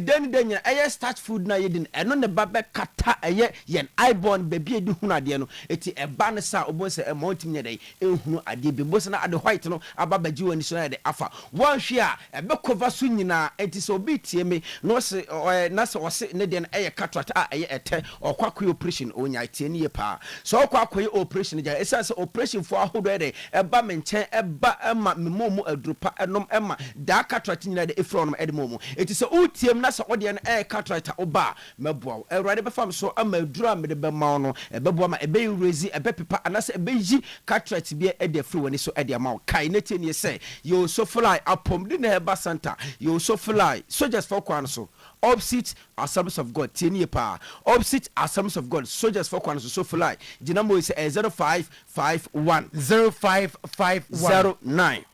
den nya starch food na yedin eno ne babe kata yen eyeball baby edi hunade no eti eba sa obonse emontum ne de ehunu ade bi bosa na ade white no ababaji wani so na de afa wan hwe a ebe cover so nyina enti so bi tie me no se na se wose ne de katota a ete okwakoy operation onya tie ne pa so okwakoy operation ja esa operation for ahodo de eba menchen eba ema memomu adrupa enom ema da katota nyina de efro no edmomu eti se utiem na se ode ne katota oba meboa ewrade be fam so ama adura me de be ma no ebeboa ma ebe rezi ebe pepa anase ebe yi katota bi ede free woni so ede ma kai ne tie ne se you so fly apom di na eba center you so fly soldiers for kwan so opposite Assemblies of God tienie pa opposite Assemblies of God soldiers for kwan so fly dinamo is 0551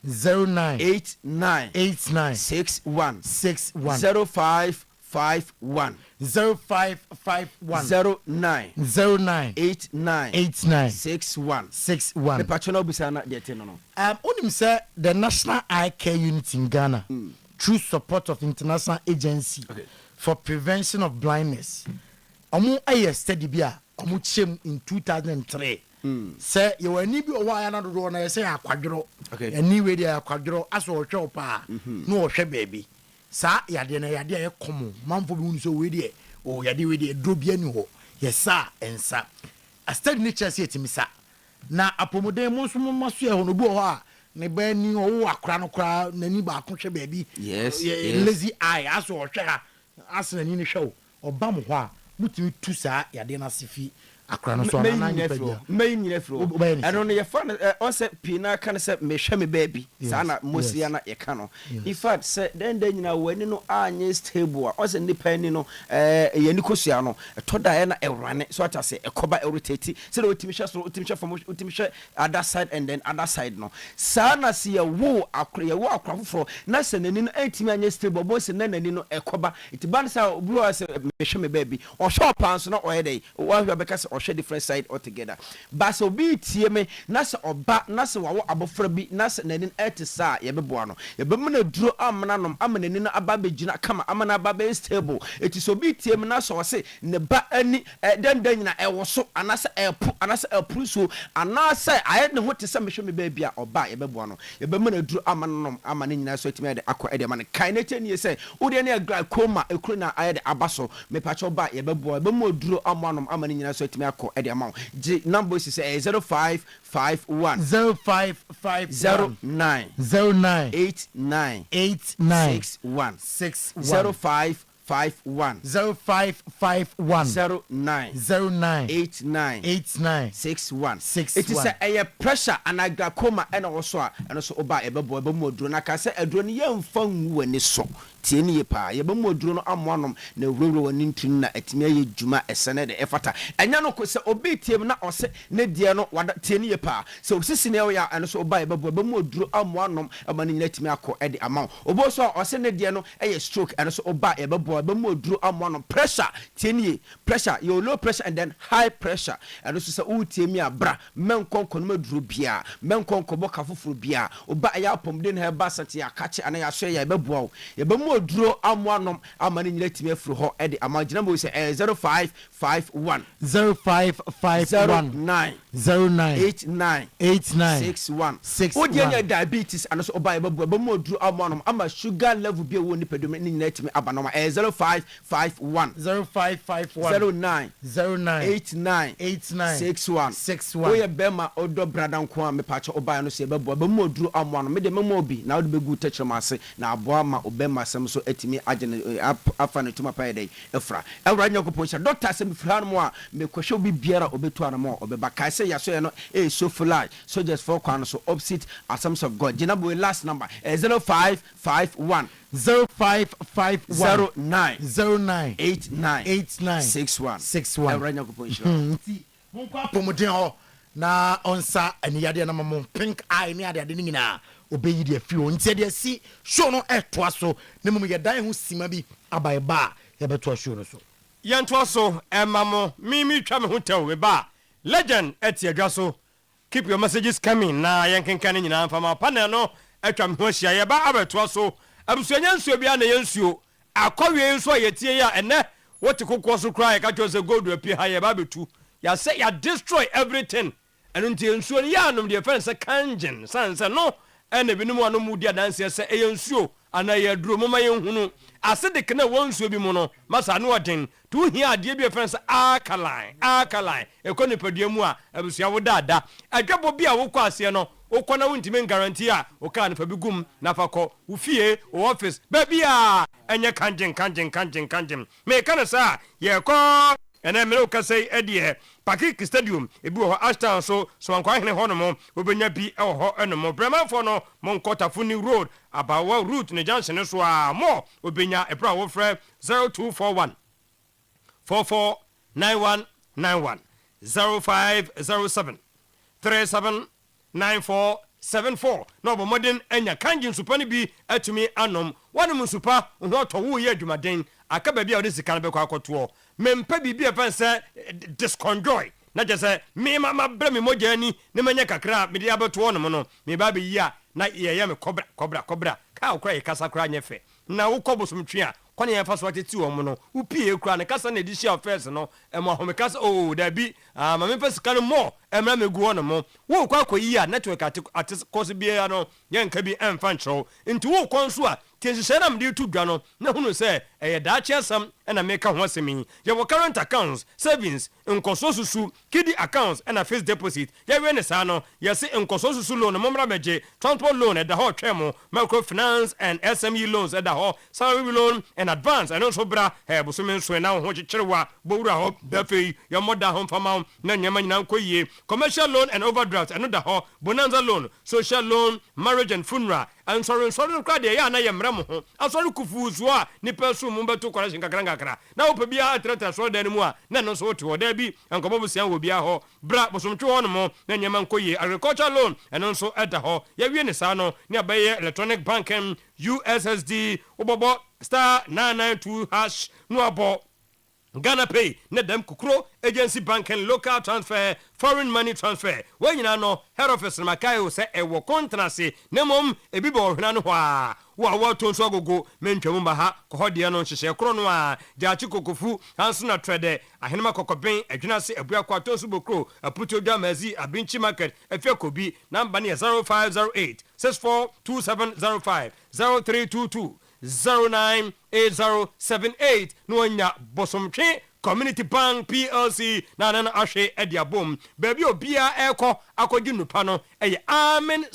09 89 61 0551 09 89 61 the patronal busana de teno no onim say the National Eye Care Unit in Ghana through support of International Agency for Prevention of Blindness omo aye study bia omo chem in 2003 say you ani bi owa ya na do na say akwadworo ani we dia akwadworo aso ohwe pa no ohwe baby sa yade na yade e komo manfo bi unu so we dia o yade we dia do bia ni ho yesa ensa a study nature say etimisa na apomoden mo so mo maso e ho no bi ho a ne ba ni o akra no kra nani ba ko hwe baby yes lazy eye aso ohwe ha asena ni hwe o ba mo ho a mutumi tu sa yade na sifi akra no so na nyina fro eno no ye fa on se pina kan se me hwe me baby sa na mosia na ye ka no in fact se den nyina wani no anye stable a on se nipa ni no ye ni kosua no to da ye na ewrane so ata se ekoba irritate se otimi hwe so otimi hwe from otimi hwe other side and then other side no sa na se ye wo akra foforo na se nani no etimi anye stable bo se nani no ekoba itiban sa obuo se me hwe me baby o shop pants no o ye dey wa hwe beka se different side altogether but so be tie me na se oba na se wawo abofra bi na se nanin etisa ye beboa no ye be na duro amana nom amana ni na aba begina kama amana aba be stable eti so be tie me na so se ne ba ani den nyina ewo so anase epu so anase aye ne ho te se me hwe me ba bia oba ye beboa no ye be na duro amana nom amana nyina so etime de akọ ede man kan na teni se ode ne glaucoma ekru na aye de abaso me pacho ba ye beboa be mo duro amana nom amana nyina so etime akọ ede amount number is 0551 09 89 61 0551 09 89 61 it is a pressure and glaucoma and also oba ebebo moduro na ka se aduro ne yemfa nwu ani so tieni ye pa ye bemo duro no amoanom na wurowuro wani ntun na atimi aye djuma esene de efata enya no ko se obi tiem na ose ne die no wada tieni ye pa se osisi ne ya eno so oba ye bemo duro amoanom amani nyina atimi akọ ede ama obo so ose ne die no eye stroke eno so oba ye bemo duro amoanom pressure tieni ye pressure your low pressure and then high pressure eno so se utiemi abra menkonko no maduro bia menkonko boka foforo bia oba ya pomden he ba sante ya kache ana ya so ya beboa ye bemo mo duro amwanom amani nyina timi afuru ho e de amagina mo say 0551 0551 09 89 61 odianya diabetes and so oba ba mo duro amwanom ama sugar level bi e wo ni pedome ni nyina timi abanoma 0551 09 61 oye bema odo brada nko a me pacho oba no se bebo ba mo duro amwanom me de memo bi na wo de begu techemase na aboa ma obema sem so atimi agene afa ne tuma pa dey efra ewra nyakopon sha doctor sem fra no a me kwehwe obi biara obetu anamo obeba kai se yaso ye no so fly so just for kwan so opposite Assemblies of God jina boy last number 0551 0551 09 89 61 ewra nyakopon sha Monkwa promoting ho na onsa aniyade na mamo pink eye ni ade ni nyina obeyi de afio nti de si show no etoa so na mum ye dan ho sima bi abai ba ye beto show no so yentoa so emamo mimi twa me ho taw we ba legend etiadwa so keep your messages coming na yenkenkan nyina mfama panel no etwa me ho hia ye ba abetoa so abusuanya nsuo bia na yensuo akọwe nsuo yetie ya ene wote kokko so cry ka chose gold apie ha ye ba betu ya say ya destroy everything and until nsuo ya anom de friends kangen sanse no ene binom anom mu dia danse se eyensuo ana ye duro mama ye hunu asede kana wonsuo bi mu no masa no odin tu hia ade bi friends alkaline ekoni padua mu a abusua wo dada adwabo bi a wo kwa ase no okona wuntime guarantee a oka na fa bigum na fa ko wo fie wo office ba bia enye kangen me kana sa ye ko ene mere okasai edie Pakik Stadium ebi ho Ashton so ankwa hene ho no mo obenya bi e ho enomo Bremanfo no Monkotafuni Road abawa route ne junction so a mo obenya e bra wo frɛ 0241 449191 0507 379474 no bo modern enya kanjin supani bi atumi anom wanum supa ho to wo ye adwumaden akaba bia odi sika na be kwa akoto mempa bibia fansa disconjoy na je se me mama bra me mogya ni ne manya kakra me dia beto no no me ba be yi a na ye me kobra ka okra ye kasa kra nyefe na wo kobosum twe a kwane ye fa so ateti wo mo no wo pie kra ne kasa na di share first no e mo ho me kasa oh da bi ma me fa sika no mo emra megu wo no mo wo kwa koyi a network at course bia no ye nka bi emfa nchro nti wo konso a tienshyɛ nam de tu dwa no na hunu sɛ ɛyɛ daakye asam ɛna meka ho asɛmi yɛwɔ current accounts savings nkɔso susu kidi accounts ɛna fixed deposit yɛwe ne saa no yɛse nkɔso susu loan momra megye transport loan ɛda hɔ twɛ mo microfinance and SME loans ɛda hɔ salary loan and advance ɛno nso bra bosome nso na ho kyekyerewa bowura hɔ dafei yɛmmɔda ho mfama na nyama nyina nkɔ yie commercial loan and overdraft ɛno da hɔ bonanza loan social loan marriage and funeral and sorry kwa de ya na ye mra mo ho asori kufuzu a ni pesu mu beto kwara shinkakra na wo pebia atratra so dan mu a na no so wote wo da bi ankobo busia wo bia ho bra bosomtwe ho no mo na nyama nkoye agriculture loan and nso eda ho ya wie ne sa no ne abaye electronic banking USSD obobo *992# no abo Ghana Pay, Nedem Kukro, Agency Banking, Local Transfer, Foreign Money Transfer. When you know, head office Makayo say a wo contrase, Nemom, a bibo Nanwa, wa Tonso go, Menchumbaha, Kohodiano, Share Cronoa, Jachiko Kufu, Hansuna Trade, a Henma Cocobain, a Junasi, a Buaquato Subocro, a Puto Damazi, a Binchi Market, a Fekobi, number 0508 642705 0322 098078 no nya bosomtwe Community Bank PLC na ahwe ediabom baby obia eko akogi nupa no Amen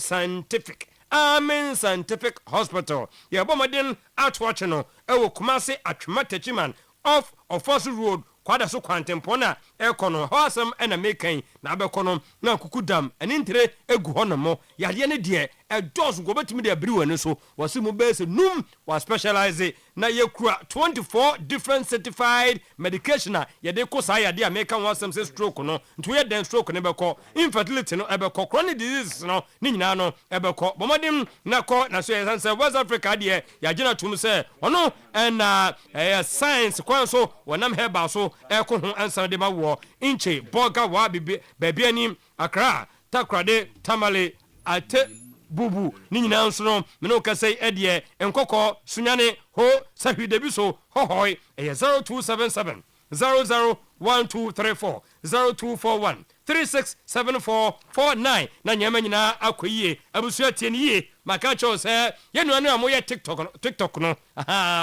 Scientific Hospital ye bomodin atwatch no ewo Kumasi Atwematachiman off of Fossil Road kwada so kwantempona ekono hosam ena mekan na abekono na kukudam anintre egu honomo yade ne de dos go betimi de abriwane so wasimu base num was specialize na yekura 24 different certified medication yade ko sa yade American wasam say stroke no nto ye den stroke ne beko infertility no ebeko chronic diseases no ni nyina no ebeko bomodin na ko na so yesanse West Africa de yagina tum say ono na science kwanso wonam heba so eko ho ansan de ma wo inche boga wa baby ani Accra Takrade Tamale ate bubu ni nyina nso no me no ka say edie enkoko sunyane ho sahwidabi so hohoi 0277 001234 0241 367449 na nyama nyina akoyie abusua tie ne yie maka cho se yenu anu amoye tiktok no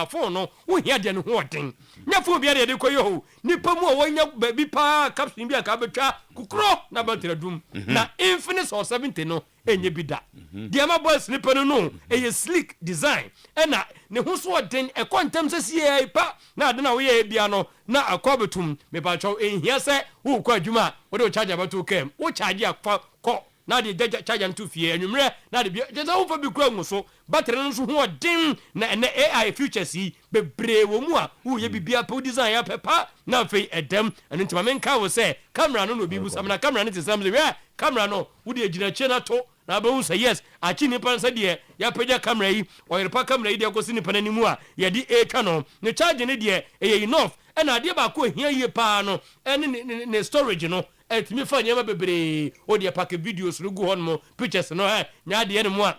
phone no wo hia de ne ho odin nya phone bia de koyo nipa mu wo nya baby pa caption bia ka betwa kukuro na batira dum na Infinix or 70 no enye bida de ma boys nipa no eye sleek design na ne ho so odin e kontem se sie pa na ade na wo ye bia no na akobetum me pa cho ehia se wo kwa adwuma wo de charge abato kem wo charge akwa ko na de charge nto fie anwumre na de je za wo fa bi kura nguso battery no so ho odin na AI futures yi bebre wo mu a wo ye bibia pa design ya pepa na fe edem eno ntima men ka wo se camera no bi bu sam na camera no te sam we camera no wo de agina che na to na ba hu say yes achi ni pan sa de ya pagya camera yi Oyerepa camera yi de akosi ni pan animu a ye di twa no ne charge ne de enough na ade ba ko hia yie pa no ne storage no etimi fa nyama bebre o de pack videos no go on mo pictures no nya de ne mo a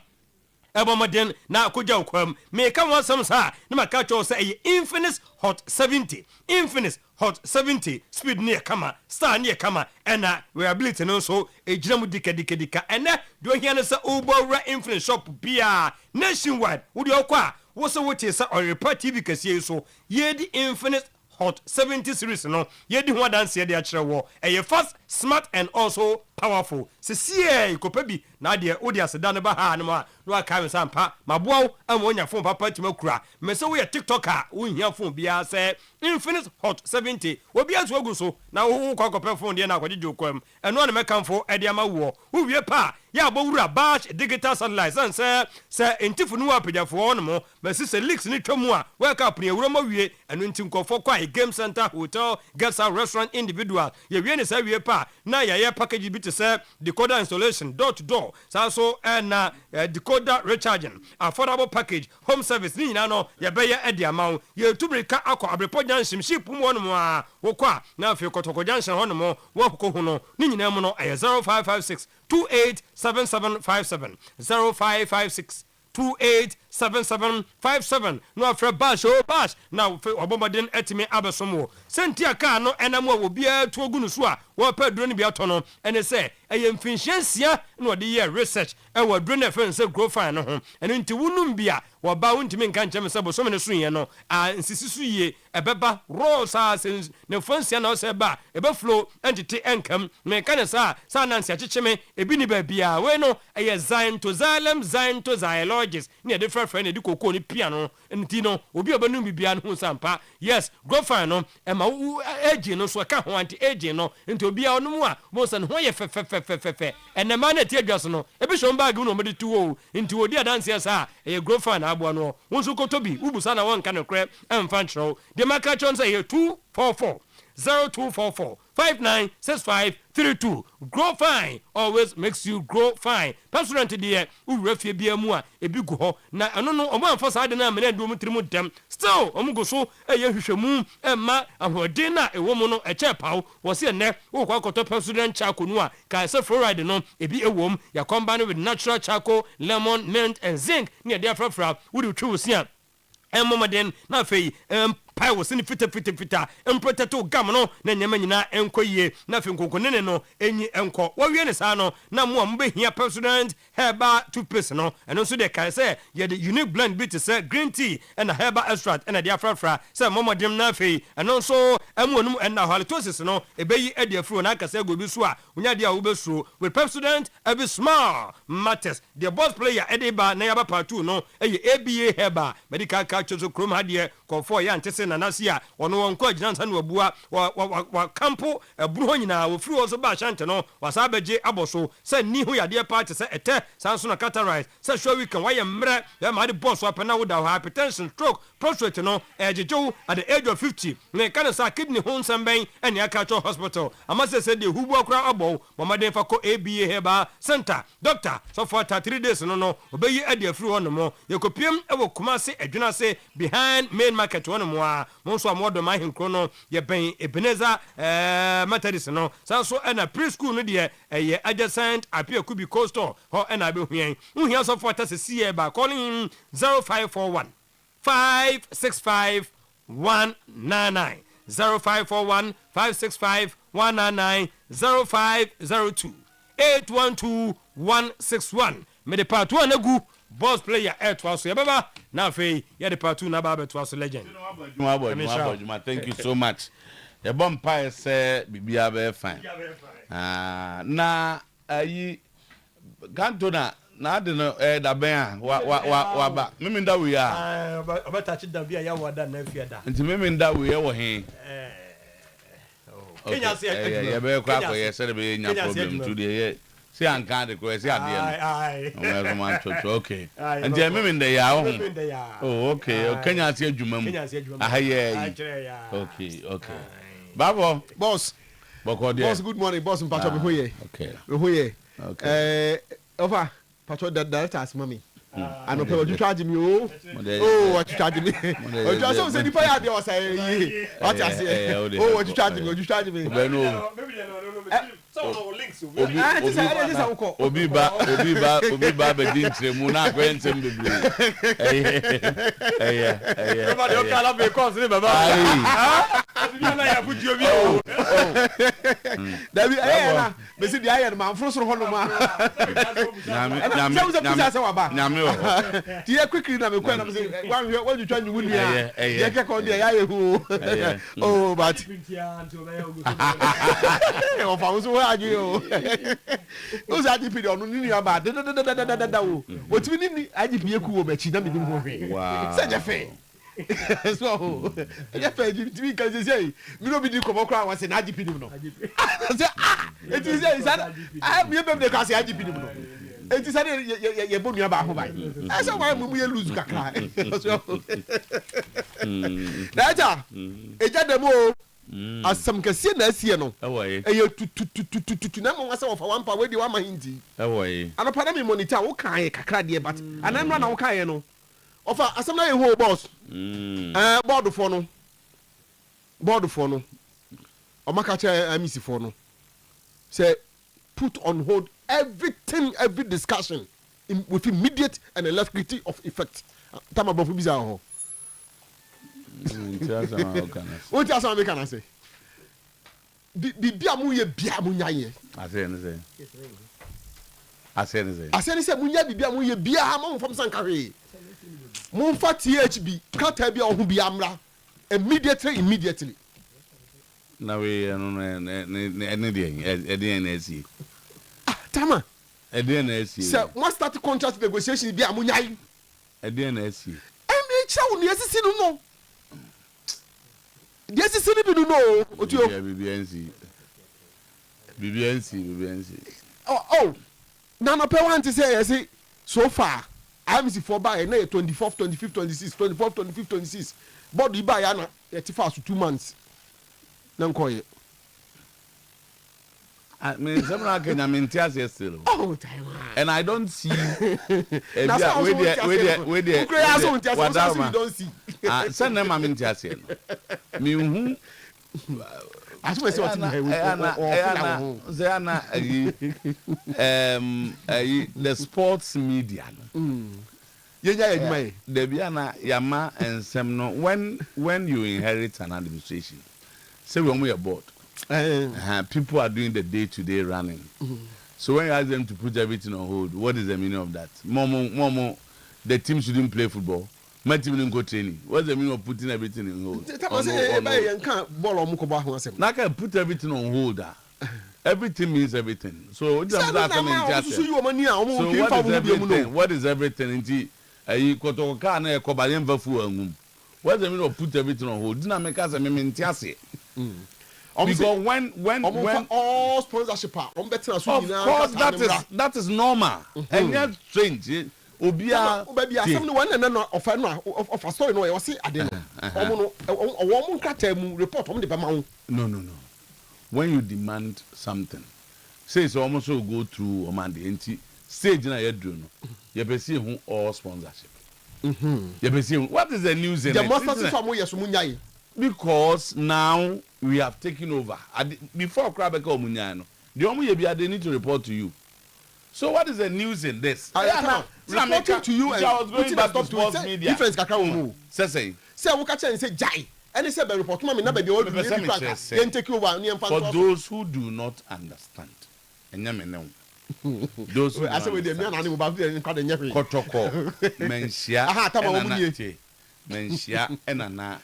ebomoden na akogya okwam me ka won sam sa na maka cho say Infinix Hot 70 Infinix Hot 70 speed near kama star near kama ena reliability no so ejina mu dika ena do hia ne sa obowra Infinix shop bia nationwide wo de okwa wo so wo te sa Oyerepa TV kase so ye di Infinix Hot 70 series no ye di ho dance ye de a kire wo fast smart and also powerful se sie kopabi na de odi aseda ne ba ha ne ma no aka me sampa maboa am onya phone papa timakura me se wo ye tiktoker wo hia phone bia se Infinix Hot 70 obi aso agu so na wo kwakope phone de na akwaje okwam eno na mekamfo e de ama wo wie pa ya abowura bash digital satellite se entifu no apejafo no mo me se leaks ni twamu a wake up ne ewuro ma wie eno ntinkofo kwa game center hotel guest house restaurant individual ye wie ne sa wie pa na ye package bi to say decoder installation door to door so na decoder recharging affordable package home service ni nyina no ye be ye edi amaw ye tubrika akọ abrepo junction ship mu no a wo kwa na afi kotoko junction ho no mo wo ko hu no ni nyina mu no 0556 287757 0556 287757 no afra bash na obomaden etimi abesomo sentia ka no enam a obia to ogunu so a wo pa duro ni bia to no ene se eye mfinhyansia na ode ye research e wo duro na fe nse grow fine no ho ene nti wunum bia wo ba wuntimi nka nkyem se boso me ne so ye no a nsisi so ye ebeba raw sa ne fansia na o se ba ebe flow entity enkam me ka ne sa na nsia checheme ebi ni ba bia we no eye zain to zylogist ni de frɛ ne de kokko ni piano nti no obi obanum bibia no ho sampa yes grow fine no e ma age no so ka ho anti age no nti obi a onum a mo san ho ye fe ene ma na tie adwaso no ebi shon bag no mo de tuwo nti odi adanse sa e grow fine abo no wonso kotobi ubusa na won ka no kre emfa nchro de maka chon say 244 0244 596532 grow fine always makes you grow fine personal de urefie bia mu a ebi go ho na eno no omo amfa sa de na amene do mu trimu dem still omo go so eye hwehwemu emma ahodin na ewo mu no eche paw wo se ne wo kwa koto personal charcoal no a ka se fluoride no ebi ewom ya combine with natural charcoal lemon mint and zinc ne de afrafra wo de twu se a emmomaden na fei pai wo sini fita emproteto gam no na nyama nyina enkoyie na fe nkonkonene no enyi enko wo wie ne sa no na mo am behia president herbal toothpaste no eno so de kai say ye the unique blend bit say green tea and herbal extract and the afrafra say momodem na fe eno so amonum and halitosis no ebeyi ade afro na aka say go bi so a onya de a wo besuro with president abi small matters the boss player edeba na yaba part 2 no eye ABA herbal medical culture so krom hade konfo ya ntese na nasia ono wonko aginansa no abua wa campo eburo nyina wo free also ba shante no wasabeje aboso se ni hu yade party se ete sanso na cataract se show weekend why mre ya ma de boss apena wo da hypertension stroke prostate no ejejo at the age of 50 na kan sa kidney ho nsambɛn ɛne aka cho hospital amase se de hubu akra abɔ mamaden fa ko ABA heba center doctor so for 3 days no obeyi ade afiri ho no mo yekopiem ɛwɔ Kumase adwuna se behind main market one mo a mo so amodo ma henkro no ye ben Ebenezer Methodist no sanso ɛna preschool no de ɛyɛ adjacent apia kubi coastal ho ɛna be huan uhia so for se ba calling him 0541 565 199 0541 565 199 0502 812 161 me de part 1 agu boss player airtwa so yebaba na fe ye de part 2 na ba betwa so legend thank you so much e bom pa say bibia be fine na ayi Cantona na de no da ben wa ba mimi nda we a obata chi da bia ya wada na afia da nti mimi nda we wo he Kenya say ya be kwa ko ye say be nya problem to the see an kan de ko say ade no ma okay nti mimi nda ya wo oh okay Kenya say adwuma mu okay babo boss boss good morning boss mpacho be hoye okay over patrol that directors mommy I know people you charge me what you charge me you just say the fire there was what I say what you charge me no so links obi ba be din tremu na kwensem bebre everybody okay ala be cause ni baba asibia na ya fuji obi David na be see the iron man fro soro hono ma nyame o tie quickly na me kwa na say wan you try you win ya ye ke ko dia ya hu oh but o fa so wa agi o za IGP onu ni ya ba da o otimi ni IGP eku wo machi na me nim ho hwe se je fe so je fe IGP kan say mi no bi di komo kra wan say na IGP nim no say it is say me be dey ka say IGP nim no it is say ye bonu ya ba ho ba say why mu ye lose kakra so daja eja dem o asam kese na asie no eye tututututu na mo asa ofa wampa we di wa ma hindi anopa na me monitor wo kan kakra de but anamra na wo kan no ofa asam na ye ho boss board for no o maka cha amisi for no say put on hold every discussion with immediate and electricity of effect tama bofu biza ho what else am I can say bibia mu ye bia mu nyaye ase ne say mu nya bibia mu ye bia ha mo fam sankare mu fa THB kata bia ohu bia amra immediately na we no ne de na esi tama de na esi say one start contract negotiation bia mu nyaye de na esi cha woni asisi no yes is ni no Otuo BBNC oh na no pe want to say yes so far I'm see for by na 24th 25th 26th 24th 25th 26th but you buy na 31st 2 months na nkoye I mean someone Kenya mentias still oh time and I don't see we don't see send them mentias me hu as we say what the sports media the biana yama and some no when you inherit an administration say when we are bored people are doing the day-to-day running. So when you ask them to put everything on hold, what is the meaning of that? Momo, the team shouldn't play football. My team didn't go training. What's the meaning of putting everything on hold? Now can put everything on hold. Everything means everything. So what is everything? What is everything? What's the meaning of put everything on hold? Didn't make us a mentiasi. Because when all sponsorship of course that is normal and yet strange obia baby asem no one na offer no of story no e say ade no omo nkata mu report omo de ba ma wo. No. When you demand something, say it's almost so go through Omande enti stage na yedru no. You be see who all sponsorship. You be see what is the news in the it? masters so mo yeso munyai. Because now we have taken over. Before Krabeka Omunyai no, the omo ye bia they need to report to you. So what is the news in this? Reporting to you and I was going back to sports media. Difference kakra wo mu. Say wo ka say jai. Any say be report ma me na be o do you take over ni for those who do not understand. Those who I say we dey me na ni mo ba fi kwa de nyefe. Kotoko mensia. Aha ta ma wo mu nie. Mensia enana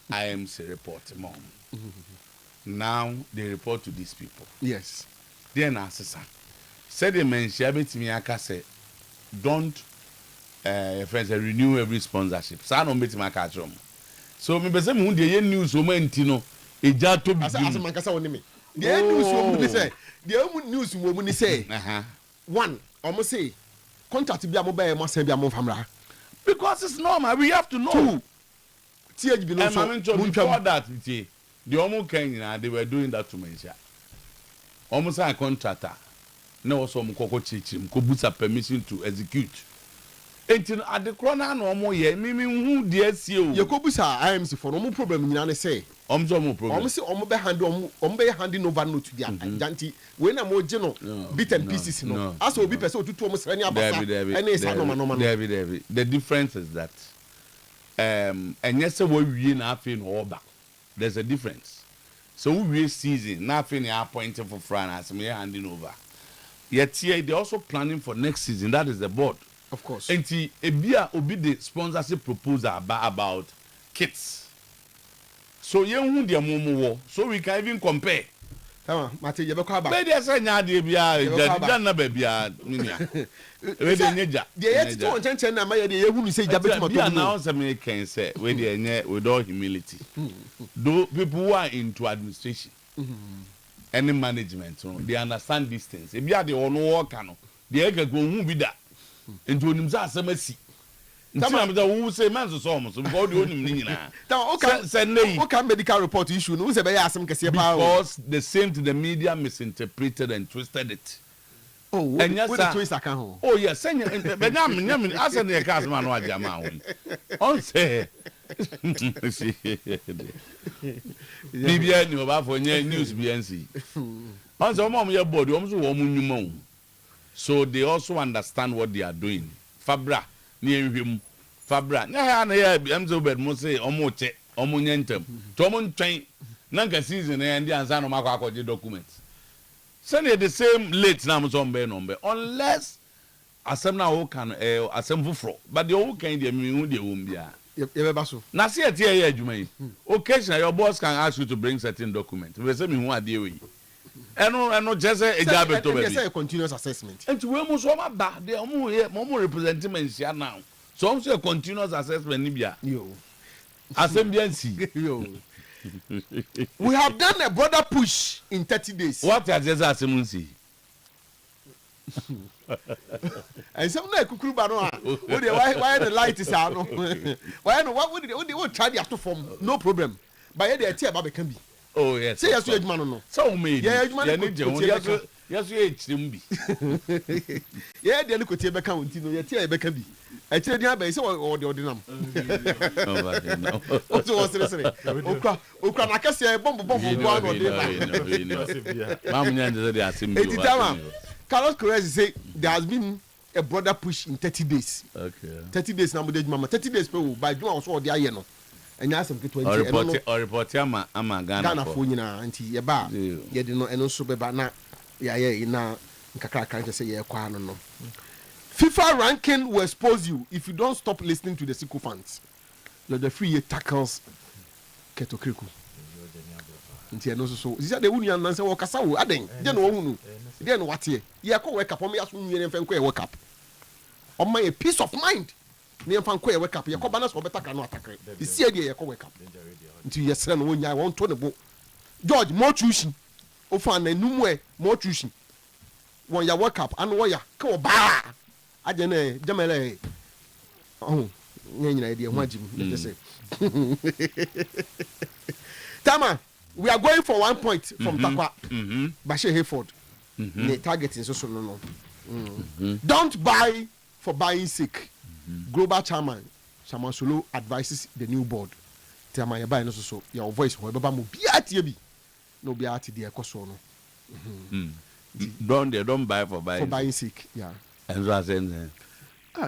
IMC report mom. Now they report to these people. Yes. Then assessor. Said the mensia betimi aka say don't friends renew every sponsorship. Sa no betimi aka trom. So me pese me hu de news o manti no eja to bi. Asa man kasa woni me. The news wo mu ni say, the news wo mu ni say. One, almost say contract bi amoba e mo san bi amofamra. Because it's normal, we have to know. Two. THB no so before that the omo kan they were doing that to mention. Almost a contractor. No so mo kokko chichim ko busa permission to execute. Enti at the corner no omo ye me hu de asie o. Ye ko busa IMC for no problem nyina ne say. Omo problem. Omo say omo be handing over no to their janti. We na mo je no bit and pieces no. As obi person otutu omo sra ni abasa. Ene say no. David. The difference is that enye se wo wie na afi no oba. There's a difference. So we season na afi na appointing for France me handing over. Yet here they also planning for next season. That is the board. Of course. And ebia obi the sponsorship proposal about kits. So you hu de momo so we can even compare. Tama, Mate ye be kwa ba. Be dey say nya de bia ja na ba bia minia. We dey nyeja. De ye tito on chen na ma ye de ye hu ni say ja betima to. Bia na on say me can say we dey nye with all humility. Though people who are into administration. Any management, they understand these things. Ebia de ono work no. De ga go hu bi da. Into onim za asemasi. Ntina me da wo say man so so because the onim ni nyina. Okay, medical report issue no say be ya asem kese pa. Because the same to the media misinterpreted and twisted it. Oh, what the twist account ho. Oh yes, senya be nyam asa na ka asem anu aja ma ho. On say Bibia ni oba for news BNC. On say mom ye board, o so wo mu nwuma. So they also understand what they are doing. Fabra, near him. Fabra, na ya emzo bed mo say omo nyentem. To omo ntwen nanka season and the answer no makwa akọ documents. Send the same late na mo so mbe no mbe unless asem na wo kan asem fufro. But the wo kan dey me hu dey wo mbia. Ye be baso. Na see tie here adwuma yi. Occasionally your boss can ask you to bring certain documents. We say me hu ade we. Eno just say ejabe to be. Say a continuous assessment. And we mo so ma ba de omo here mo representing here now. So I'm say a continuous assessment ni bia. Yo. Assembly. Yo. We have done a broader push in 30 days. What has this assembly? And some na kukuru ba no why the light is out no. Why no what would try the to form no problem. But here they tell about can be. Oh yes. Say yes you man no. So me. Yeah, you man. Yes you HMB. Yeah, they look at you back on Tino, you tell you back be. I tell you about or the ordinam. What was listening? Okra na kase bomb one or the Mam nya dey asim. Carlos Correa say there has been a broader push in 30 days. Okay. 30 days na mo dey mama 30 days pe by Juma also dey aye no. Enya asem ke 20 or report ama Ghana for nyina anti ye ba ye de no eno so be ba na ye na nkakra kan say ye kwa no. FIFA ranking will expose you if you don't stop listening to the sycophants. The free tackles Ketokriku. Nti eno so sisa de wunu nan say wo kasa wo aden de no wunu de no wate ye ko wake up o me aso nwie ne mfa wake up o ma a peace of mind ne mfa ko wake up ye ko bana so beta ka no atakre isi de ye ko wake up nti ye sere no wonya won to ne bo George mo chushi o fa na numu e mo chushi won ya wake up an wo ya ko ba Ajene Jamele. Oh, nyina idea wajim. Let's say. Tama, we are going for 1 point from Takwa. Bashir Hayford. The target is also no. Don't buy for buying sake. Global chairman Shaman Solo advises the new board. Tama ya buy no so your voice ho baba mo bia tie bi. No bia tie de ekoso no. Don't buy for buying sake. Yeah. And so I said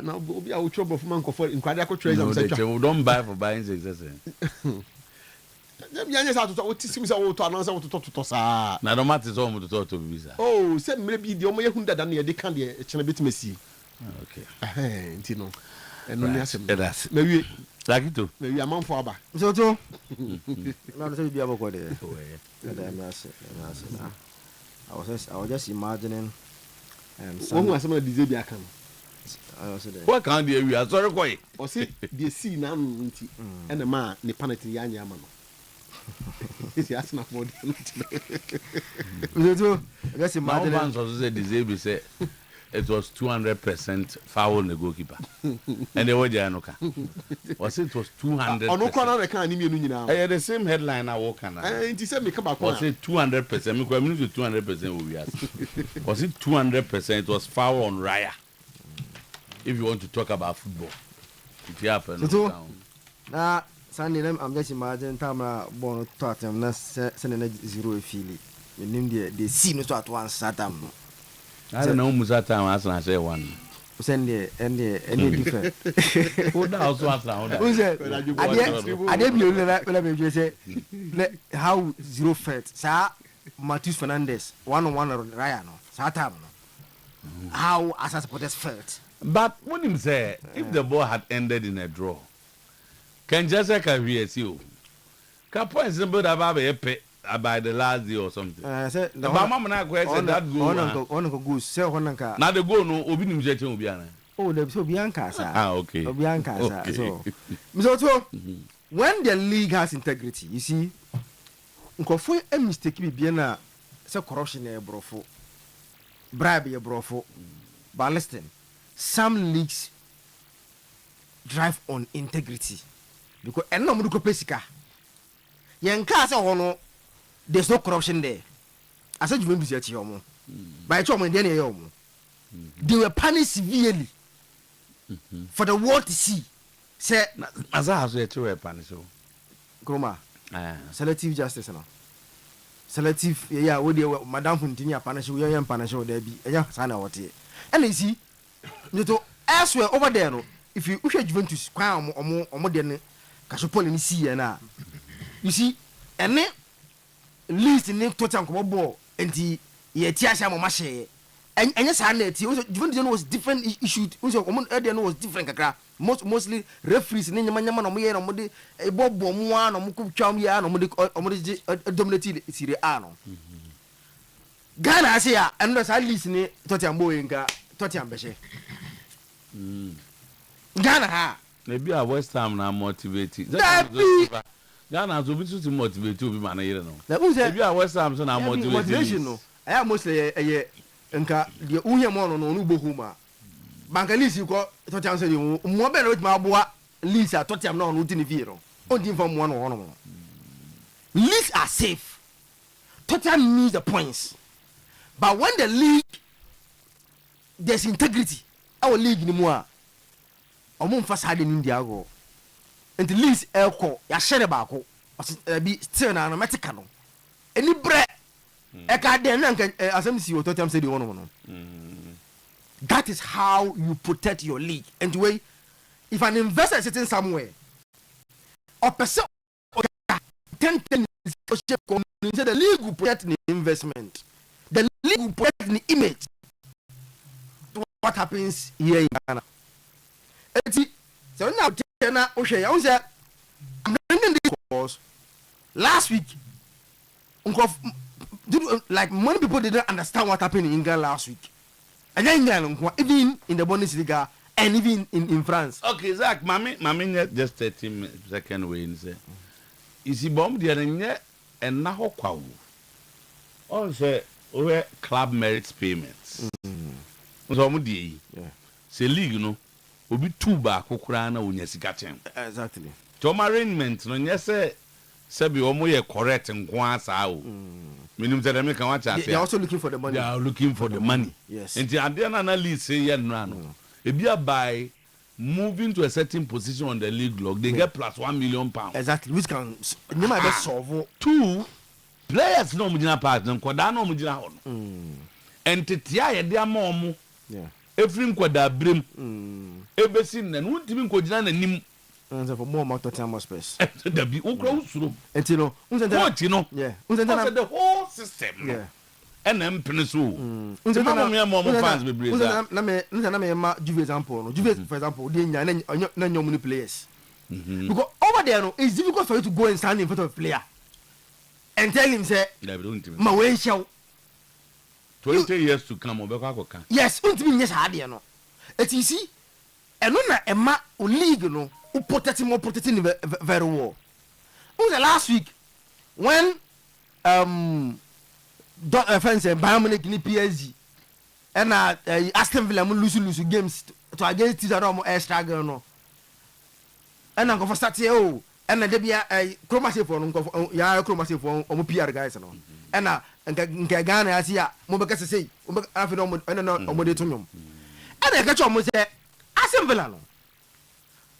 no obi a wo trouble for man for inquire ko treasure say don't buy for buying sake say. Yanya sa to sim say wo to announce wo to sa. Na no matter so mo to visa. Oh, say me bi de omo ye hunda da na ye de kan de chene betimesi. Okay. Nti no. Eno ni asem. That's. Na wie. Like to. Na wie amanfo aba. So to. Na so bi aboko de. I was just imagining One who has some of the Zabia can. What can't be we are sorry quite. Or say the sea now and the man the panity yanya man. He asked my body. Just imagine once also said the say it was 200% foul on the goalkeeper. And they were Janoka. Was it was 200%? On no corner can now. I had the same headline I walk on. And he said me come back. Was it 200%? Me come to 200% we asked. Was it 200%? It was foul on Raya. If you want to talk about football. It happened. Nah, Sunday I'm just imagining time born Tottenham na sending 0 feeling. We name the scene to at once Satam. I don't know much time as I say one. Send the any different. Who also has now? Who said I didn't be say how 0 felt. Sir Matheus Fernandes 1-on-1 Ryan Satam. How as supporters felt. But when him say if the ball had ended in a draw, can just say can we see you? Can point simple about by the last day or something. I said the mama na question that go on go say honanka. Now the go no obi nim jeche obi ana. Oh, the so Bianca sir. Okay. Bianca sir. So Mr. When the league has integrity, you see, nkofo a mistake be na say corruption e brofo. Bribe e brofo. But listen, some leagues drive on integrity because eno mo ko pesika. Yen ka say hono there's no corruption there. I said Juventus at Yomo. By Chom and Denny Yomo. They were punished severely for the world to see. Say, as I have said, to a punish. Groma, selective justice. Selective, yeah, what you, Madame Fontinia punish you, young punish you, there be a young son or what. And you see, you to elsewhere over there, if you wish Juventus, crown or more than Casopol in sea and you see, and then. Least in the total ball and the Yetiasha Mamashe. And yes, I let you. Juventus was different issue. Also, was different. Mostly referees in the Manyaman or Mia or Modi, a Bob Bomuan or Muku Chamia or Modi dominated Siriano. Ghana say, and that's at least in the Totiam Boinga, Totiam Beshe. Ghana, maybe a West Ham now motivated. Ghana to be to motivate to be man here no. If you are West Ham so now motivation no. I am mostly a nka the uye mo no no bohuma. Banka lisi ko to chance you mo be no ma boa lisi a totiam na no tini vie no. Odi fam mo no no. Leagues are safe. Tottenham needs the points. But when the league there's integrity, our league ni mo a omo mfa sade ni ndia go. And the least elko ya share baako be still na automatic no any bre e ka den na asem si Tottenham say the one no. That is how you protect your league. And the way if an investor is sitting somewhere or person 10 the league will protect the investment, the league will protect the image. What happens here in Ghana? So now last week, like many people didn't understand what happened in England last week. And then even in the Bundesliga and even in France. Okay, Zach, mommy, just 30 seconds away and say, is he bomb the and now quo? Also, club merits payments. So, say league no obi two ba kokura na wonya sika chen Exactly. to arrangement no nyese sebi omo ye correct nko asa o minimum say dem kan wa cha They are also looking for the money. they are looking for the money. Yes. And the analyst say yeah no. If by moving to a certain position on the league log, they get plus £1 million. Exactly. Which can solve. Two players no mujina part no kwada no mujina ho. Entity aye dia mo. Yeah. Every kwada brim. Ebesi na ntimi nkojina na nim. And for more amount of time space. There be ukra usuro. And you know, yeah. The whole system. Yeah. And them penesu. Fans be brave. Na Juve example no. Juve for example, they na many players. Because over there no, it's difficult for you to go and stand in front of a player and tell him say, "Ma we show 20 years to come obekwa." Yes, untimi nyes ha de no. Et you see, eno na ema o league no, o protecting very well. The last week when fans Bayern Munich ni PSG and Aston Villa lose games to against this around extra girl no and go for start here oh and there be chromacy for ya chromacy for PR guys no and nka Ghana asia mo be kase sei mo afi no mo de to nyom and I catch mo say Aston Villa no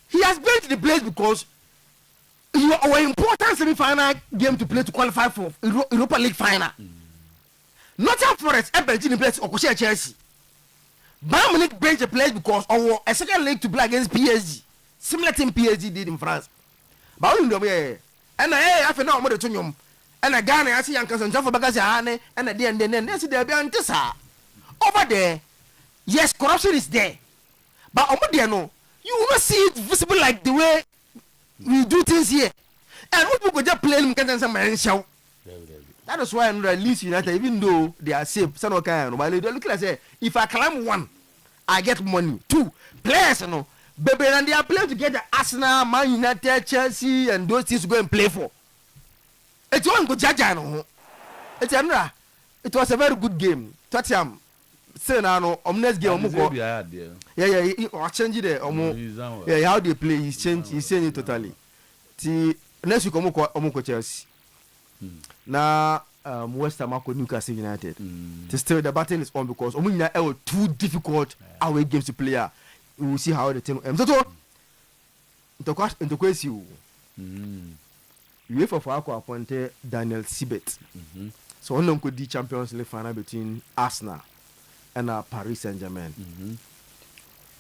he has built the place because you are an important semi-final game to play to qualify for Europa League final. Nottingham Forest and Belgium place or Chelsea. Bayern Munich bench a place because of a second leg to play against PSG. Similar thing PSG did in France. But only the way and I know more to you. And a Ghana I see Uncle and Jaffa Bagazane and then they see there be Antissa. Over there, yes, corruption is there. But over there, no, you will not see it visible like the way we do things here. And what people just play them can some show. That is why I'm at least United, even though they are safe, some kind of they look like say, if I climb one, I get money. Two players, you know, baby, and they are playing together. Arsenal, Man United, Chelsea, and those teams to go and play for. It's one good judge, no. It's another. It was a very good game. Tottenham. Say now, next game, yeah, change it. Yeah, how they play, he's changed it totally. See, next week, Omoko Chelsea. Now, West Ham Newcastle United. Still, the battle is on because Omunya are too difficult away games to play. We will see how the team. Into question, UEFA for Aqua appointed Daniel Sibet. So, only could the Champions League final between Arsenal and Paris Saint-Germain.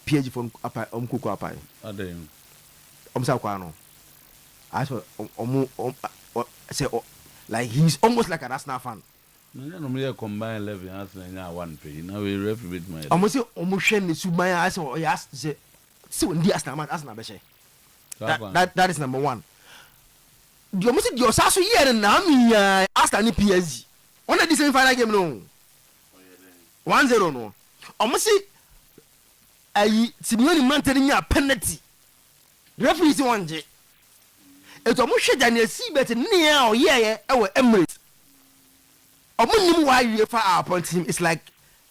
PSG from Omkuko Apai. Omsakwano. I saw say like he's almost like an Arsenal fan. No, combine 11 Arsenal one page. Now we referee with my. Almost say Omushen the Subaya. I saw yes say so the Arsenal Beshe. That is number one. The almost the Osasu here na me Arsenal PSG. On the same final game no. 1-0 no. Almost see Simeone Mantelin a penalty. Referee is one J. It's almost Daniel Seabet near or our Emirates. Omunim why you far appoint him. It's like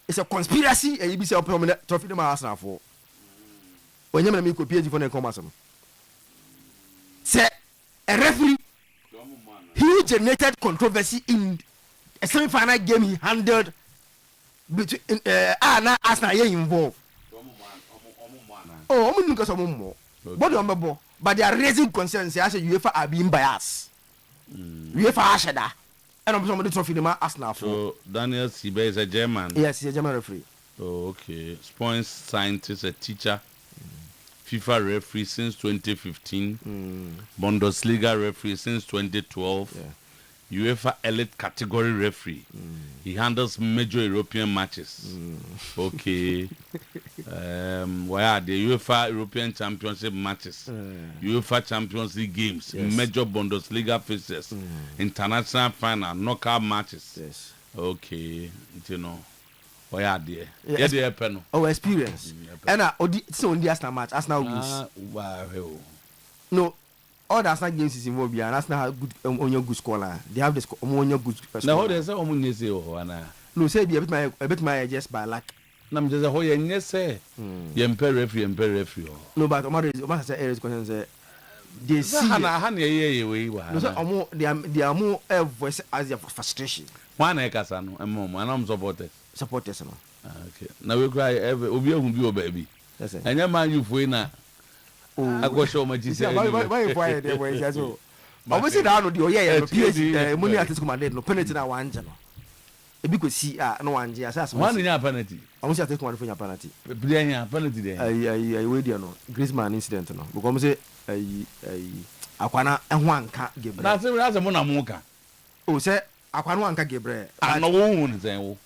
it's a conspiracy and you be so prominent trophy the Arsenal for. When you make a PSG for the commerce. Say a referee he generated controversy in a semi-final game he handled between Arsenal involved. Oh, I'm because of more. But they are raising concerns. They say UEFA are being biased. UEFA Ashada. And I'm somebody trophy the Arsenal. So Daniel Sibe is a German. Yes, he's a German referee. Oh, okay. Sports scientist, a teacher, FIFA referee since 2015, Bundesliga referee since 2012. Yeah. UEFA elite category referee. He handles major European matches. Okay. Where are the UEFA European Championship matches? UEFA Champions League games, yes. Major Bundesliga fixtures, international final, knockout matches. Yes. Okay. You know. Where are they? Yeah, they happen. Oh, experience. And it's on the Arsenal match. Arsenal wins. Wow. No. All the Arsenal games is involved here, and Arsenal have good on your good scorer. They have the on your good. Now, what is it? No, say be a bit my just by luck. nam je say ho ye nye say ye mpe referee no but o say areas question say they see hana ye we wa no say omo they are more voice as their frustration why na e kasa no emo anam supporters no okay na we cry obi ehun bi o ba bi enya man you foi na agosho ma ji say why there were so obviously that no the oye PhD money artist command no penalty na wan je no ebi ko si no wan je asase wan nya penalty almost artist command for nya penalty bi nya penalty there ai we there no Griezmann incident no because say akwana eho anka Gebre na say mo na mo ka o say akwana anka Gebre no wo hu ni say wo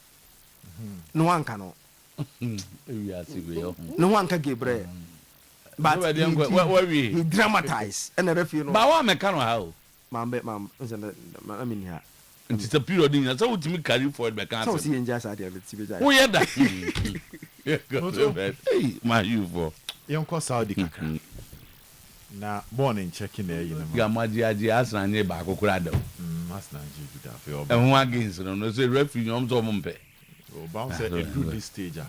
no anka no we are see we no anka Gebre but he dramatized and the referee no ba wa me kan how mam I mean here it's a period in so ultimate carry forward be kan so see in just idea with TB who hear that hey my you for yonko Saudi kakra na morning checking there you know gamaji aji asna nye ba kokura da asna ji bi da fe e ho against no say referee nyom so mpe o bounce a through this stage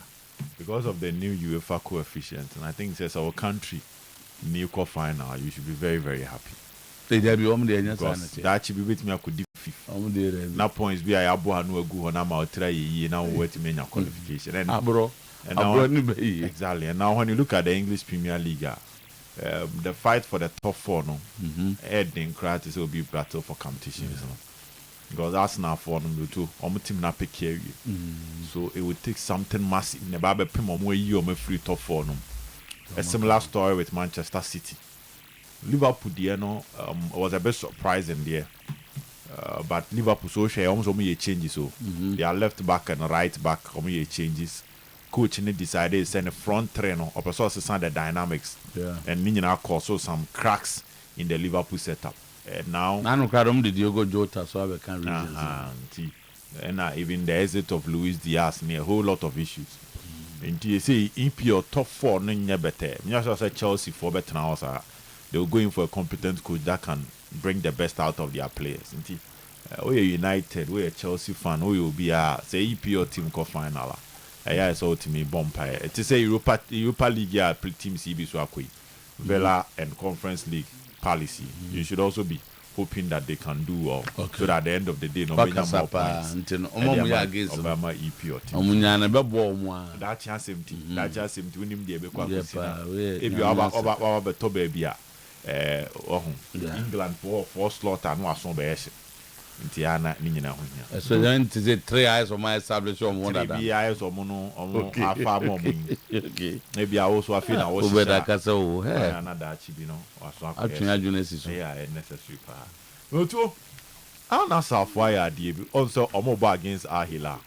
because of the new UEFA coefficient, and I think it says our country new final, you should be very, very happy. They be that should be with me. I could defeat. Now points be I abo anu egu hona ma try ye now wait me na qualification. And now, exactly. And now when you look at the English Premier League, the fight for the top four, no, heading crowds will be battle for competition, you know. Because that's now for them to team na pick here. So it would take something massive. Never pay more you or free top for them. A similar story with Manchester City. Liverpool, was a bit surprising there. But Liverpool so share almost only changes. So they are left back and right back only changes. Coach decided to send a front trainer or also send the dynamics. And Nina caused some cracks in the Liverpool setup. And now Nanu Kradom did Diogo Jota, so I can't read and even the exit of Luis Diaz near a whole lot of issues. And you say if your top four no better, you say Chelsea for better now, they will go in for a competent coach that can bring the best out of their players. We are United, we are Chelsea fan, we will be say if your team go final. Yeah, it's all to me bumpire. It is a Europa League team CB so Vela and Conference League policy. You should also be hoping that they can do well, so that at the end of the day, no matter more points. That chance empty. That chance empty. We need to be if you have a top baby, England for slaughter no aso be ese. Ntiana ni nyina ho nya. So then to say 3 eyes on my establishment one that. 3 eyes on no afa mo mo. Okay. Maybe I also feel na wo. Obeda kasa o. Hey. Na da chi bi no. Aso akọ. Atwenya Jonas so. Yeah, necessary pa. Otuo. Ana Safwaya de bi also omoba against Al Hilal.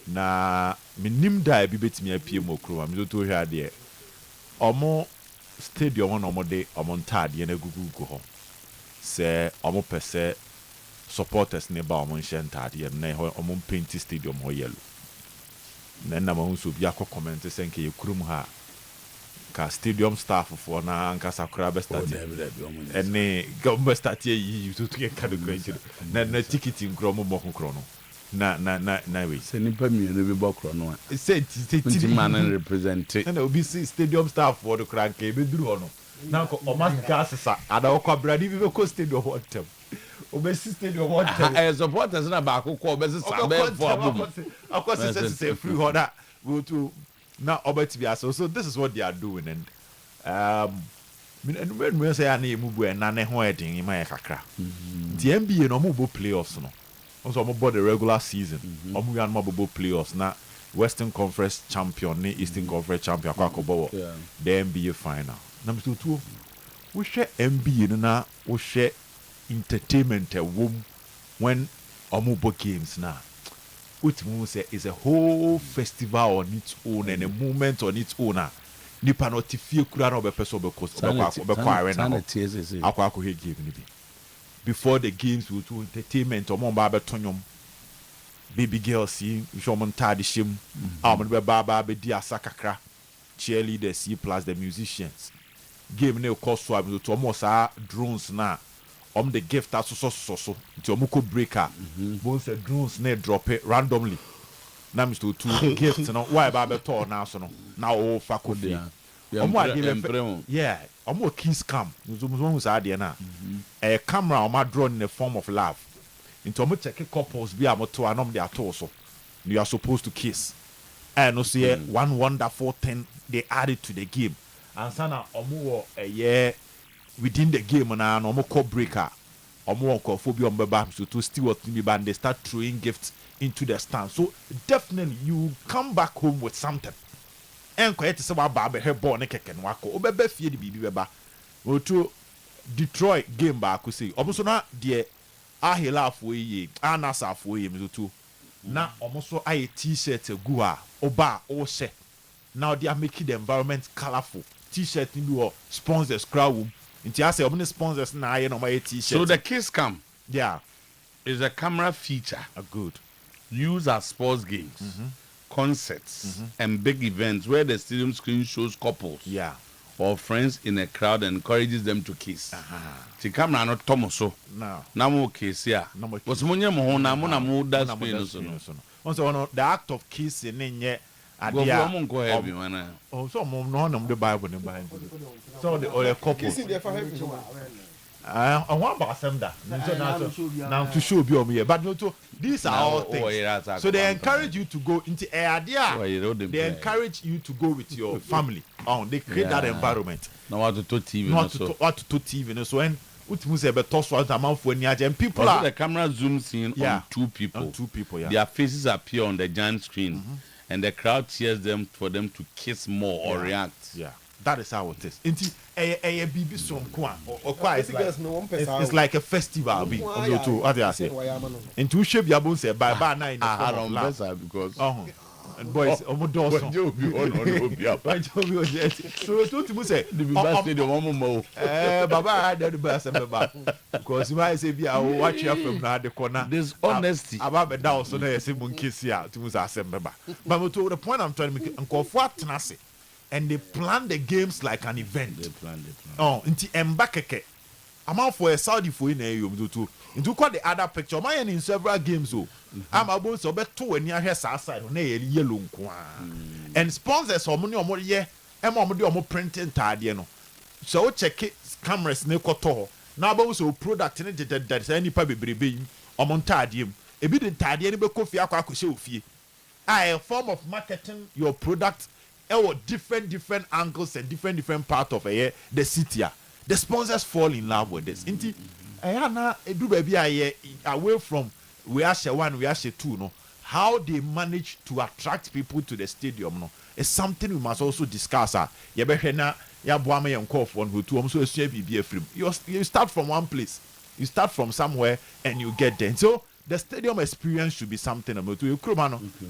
Na minim da bi betimi apie mo kro. Mi to hwa de. Omo stadium on omo de omo ntade na gugu ho. Se omo pese supporters nearby on Shantadi and on painted stadium or yellow. Then I'm also be a comment saying you krum ha ka stadium staff for na anka sakura best and ne gomba start you to get category na ticketing chromo chrono na we say nipa mi no be bokro no it said man represent and obi see stadium staff for the crank e be duru ono na ko o mas gas sa ada o kwabra di be ko stadium hotel obesi stadium hotel supporters na ba akoko obesi sabe for abum of course it's say free order go to now obeti bi so this is what they are doing and when we say na emu bu na ne ho edin ima ya kakra the NBA no mo bo playoffs no also mo bo the regular season omo yan mo bo playoffs na Western Conference champion ni Eastern Conference champion akwakobo the NBA final na mso tuo we share NBA na we share entertainment when omubo games now which means say is a whole festival on its own and a movement on its own nipa no tifie kura na obepeso obekwa arena akwa he game ni bi before the games we do entertainment omo ba betonyom baby girls see shomon tadi shim amon be baba be di asakakra cheerleaders see plus the musicians game ne ko so abi to omo sa drones na the gift so nti omo ko breaker bon say drones na drop it randomly na Mr. Otuo gift no why ba beto na so no na o fa kofi omo ade yeah omo kiss cam so say ade na camera omo draw in the form of love into omo check couples bi amoto anom de ato so you are supposed to kiss and no say one wonderful thing they added to the game and sana omo wo within the game na omo call breaker omo ko phobia ombeba so to still what me band they start throwing gifts into the stand. So definitely you come back home with something. And quiet to say about her born a keken wako. Obebe fie di bibi beba. To Detroit game back we say. Almost not the ahila for ye, anasa for ye to na almost a t-shirt gua oba or she. Now they are making the environment colorful. T-shirt in your sponsors crowd room. Into I say many sponsors na I know my t-shirt. So the kiss cam, yeah, is a camera feature. Good. Used as sports games, concerts, and big events where the stadium screen shows couples or friends in a crowd and encourages them to kiss. The camera not Tomoso. Now more kiss, yeah. Was Munya Mohona Mona does the act of kissing in yet. Oh, so none the Bible in the Bible. So the couple. I want about them that now to show you me, but no, these are all things. So they encourage you to go into a idea. They encourage you to go with your family. Oh, they create that environment. Now what to TV? Not to TV. So when and people are the camera zooms in on two people. Their faces appear on the giant screen, and the crowd cheers them for them to kiss more or react. Yeah. That is how it is. It's like a festival. What do I say? Into shape your bones say bye na in the because and boys almost so to say the best stadium baba had the best because you might say be I will watch you from now the corner. This honesty about the down so there say monkey here to must assemble. But to the point I'm trying to make and call for tenacity. And they plan the games like an event. They plan. Oh, into Mbakeke. I'm out for a Saudi for in a too. Into quite the other picture. My in several games. I'm about to bet 2 and near her side on a yellow. And sponsors or money or more year. And more printing tadiano. So check it cameras ne koto. Now also product in it that's any public being or montadium. A bit in tadian be coffee aqua. A form of marketing your product. Different angles and different part of the city. The sponsors fall in love with this. Inti, do baby away from we are 1, we are 2. No, how they manage to attract people to the stadium. No, is something we must also discuss. You start from one place, you start from somewhere, and you get there. So the stadium experience should be something about you.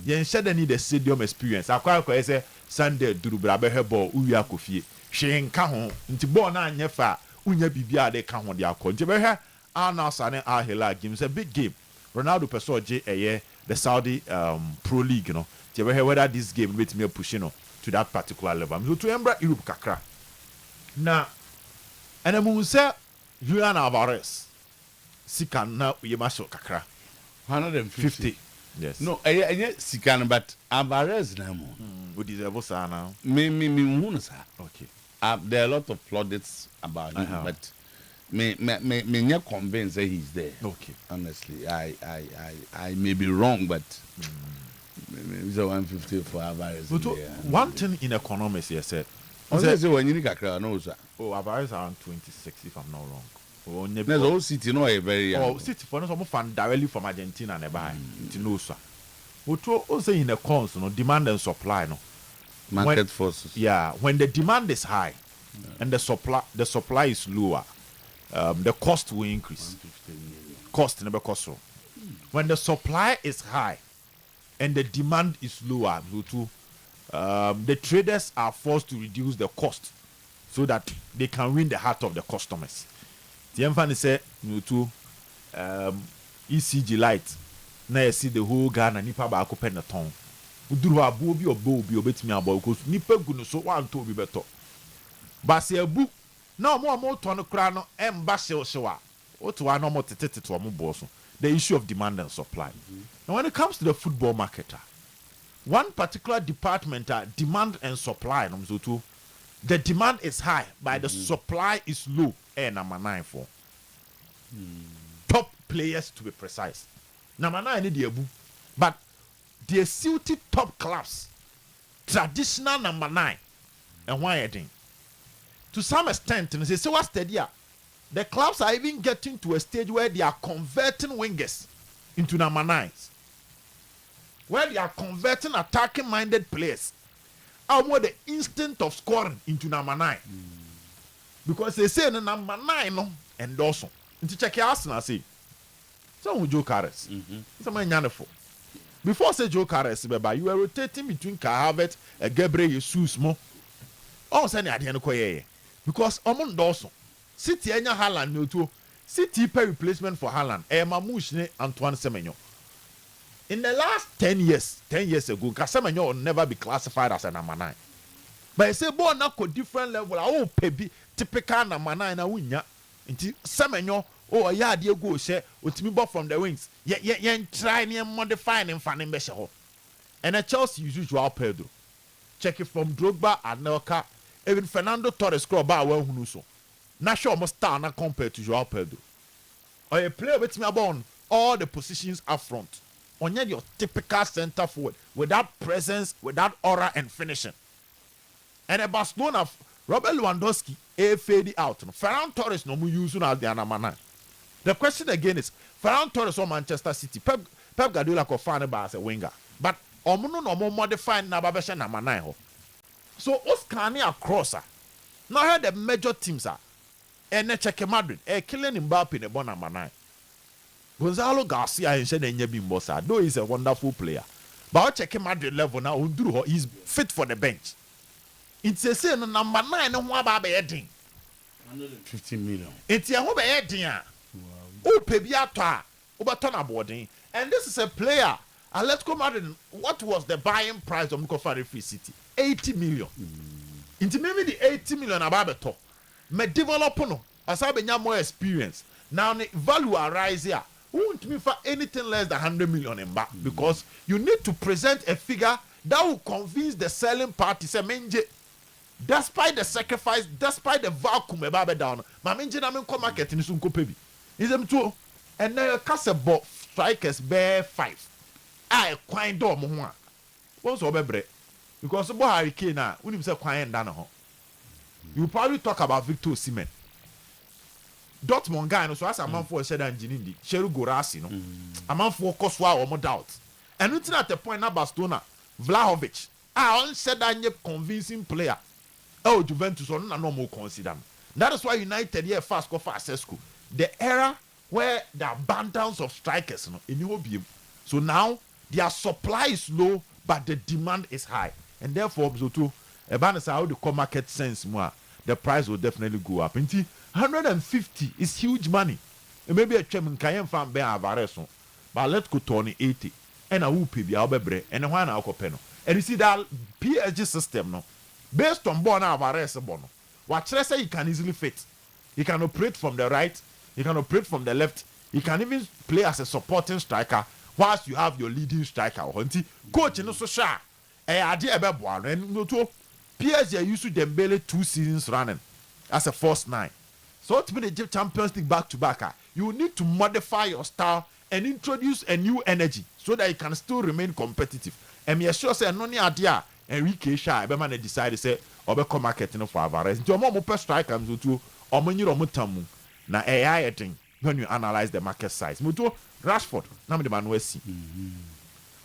You should need the stadium experience. I say Sunday Durubra Hebo Uya Kofi. Shane Kahon, into Bona Nefa, Unya Bibia de Kahon de Akon. Jebeha, Anna Sane Ahela game is a big game. Ronaldo Peso J. The Saudi Pro League, you know. Jebeha, whether this game with me pushing to that particular level. So to Embra Europe Kakra. Now, and a moon say, Julian Alvarez. Sikan na Uyemasho Kakra. 150. Yes. No, I Sikan, but Alvarez now. What is the bossa now? Me, okay. There are a lot of plaudits about him, but me not convinced that he's there. Okay. Honestly, I may be wrong, but it's a 150 for Alvarez. One thing in economics, yes, sir. When you need no, sir. Oh, Alvarez around 26, if I'm not wrong. There's all city, no, a very young. Oh, city for some fan directly from Argentina and buy. No, sir. Also in the cons, no demand and supply, no market forces. Yeah, when the demand is high and the supply is lower, the cost will increase. Cost never cost. When the supply is high and the demand is lower, the traders are forced to reduce the cost so that they can win the heart of the customers. The emphasis said, ECG light. Now you see the whole Ghana nipa ba ko pen ton. Uduru abo bi obetimi abo ko nipa gu no so wan to bi beto. Ba se abu na mo ton kra no emba hyewa. Oto wa no mo tetete to mo bo so. The issue of demand and supply. Now when it comes to the football market, one particular department, demand and supply. The demand is high, but the supply is low. Number 9 for top players, to be precise. Number 9 need the abu, but the suited top clubs, traditional number 9, and why I think to some extent, and say so what's the clubs are even getting to a stage where they are converting wingers into number 9s, where they are converting attacking minded players. I want the instinct of scoring into number 9. Because they say the number 9 no endorse. Into check your Arsenal say. So Joe Carres. Someone yanefo. Before say Joe Carres, you were rotating between Kai Havertz and Gabriel Jesus mo. Oh, say na no koye. Because omon dorso. City enya Haaland no to. City pay replacement for Haaland. Mamouche ne Antoine Semenyo. In the last 10 years ago, Casemiro will never be classified as a number 9. But I say, boy, now go different level. Oh, baby, typical number 9 na winya. Inti Semenyo, oh, yeah, dear go share with me from the wings. Yeah, try and modify and fanning besho. And a Chelsea use Joao Pedro. Check it from Drogba and Nelka. Even Fernando Torres scroll by well who so. Not sure must start not compared to Joao Pedro. Or a player with me about all the positions up front. On your typical center forward without presence, without aura and finishing. And a Barcelona, Robert Lewandowski, faded out. Ferran Torres no more using as the number 9. The question again is Ferran Torres or Manchester City. Pep Guardiola could find as a winger, but Omuno no more modifying Nababesha number 9. So Oscar across. Now here the major teams are. And check Madrid, killing Mbappe in the bon number 9. Gonzalo Garcia and Shane Bimbosa, though he's a wonderful player. But I'll check him Madrid level now. He's fit for the bench. It's a say number 9 and what about 150 million. It's a home heading. Oh, Pebiata, Oberton boarding. And this is a player. And let's go Madrid. What was the buying price of Mukofari Free City? 80 million. Into maybe the 80 million about the top. Me develop no. As I have more experience. Now the value arise here. Won't me for anything less than 100 million in back because you need to present a figure that will convince the selling party. Say, Menje, despite the sacrifice, despite the vacuum, down, my Menje na men come market in Sunko Pebi. Is them too? And then cast a bot strikers bear 5. I quite door more. What's over break? Because the boy Hurricane now, when you say quiet down, you probably talk about Victor Osimhen. Dortmund guy no so as a man for said engineer Sheru Gorasi no a man for Koswa or more doubt and until at the point na Barcelona Vlahovic on said that convincing player Juventus on no more consider that is why United here fast go for Sesco the era where the abundance of strikers no in Obium so now their supply is low but the demand is high and therefore so too a ban is how the market sense more the price will definitely go up. 150 is huge money. And maybe a chairman can fan bear Avareso, but let's go to 80 and a whoopee be albebre and a one alcopeno. And you see that PSG system no based on Bona Avareso Bono. What I say you can easily fit. You can operate from the right, you can operate from the left, you can even play as a supporting striker whilst you have your leading striker. Coach no so sharp. Idea about and no to PSG used to Dembele 2 seasons running as a first 9. So to be the Champions League back to back, you need to modify your style and introduce a new energy so that you can still remain competitive. And me sure say no idea Enrique Sha be man decide say obeko marketing for Alvarez. Nti omo per strike am so to omo nyiro mutamu na AI thing when you analyze the market size. Muto Rashford na me the man we see.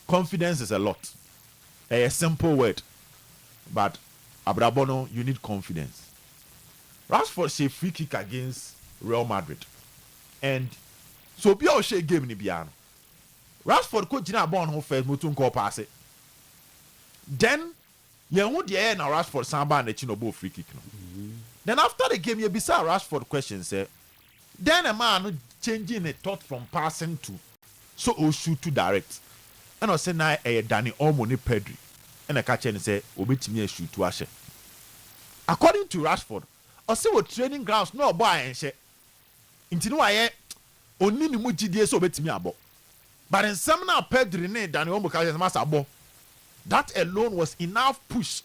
Confidence is a lot. A simple word. But Abrabono, you need confidence. Rashford say free kick against Real Madrid. And so be all share game ni biano. Rashford could jina born who first mutun ko pass it. Then you would the na Rashford samba and chinobo free kick no. Then after the game you bisa Rashford question say then a man changing a thought from passing to so o shoot to direct. And I say na Danny Olmo ni Pedri. And I catch and say obetimi shoot to ashe. According to Rashford, I say what training grounds no boy and she. Inti no aye oni ni mu gidie so obetimi abo. But in some now Pedri ne Danny Olmo catch master abo. that alone was enough push.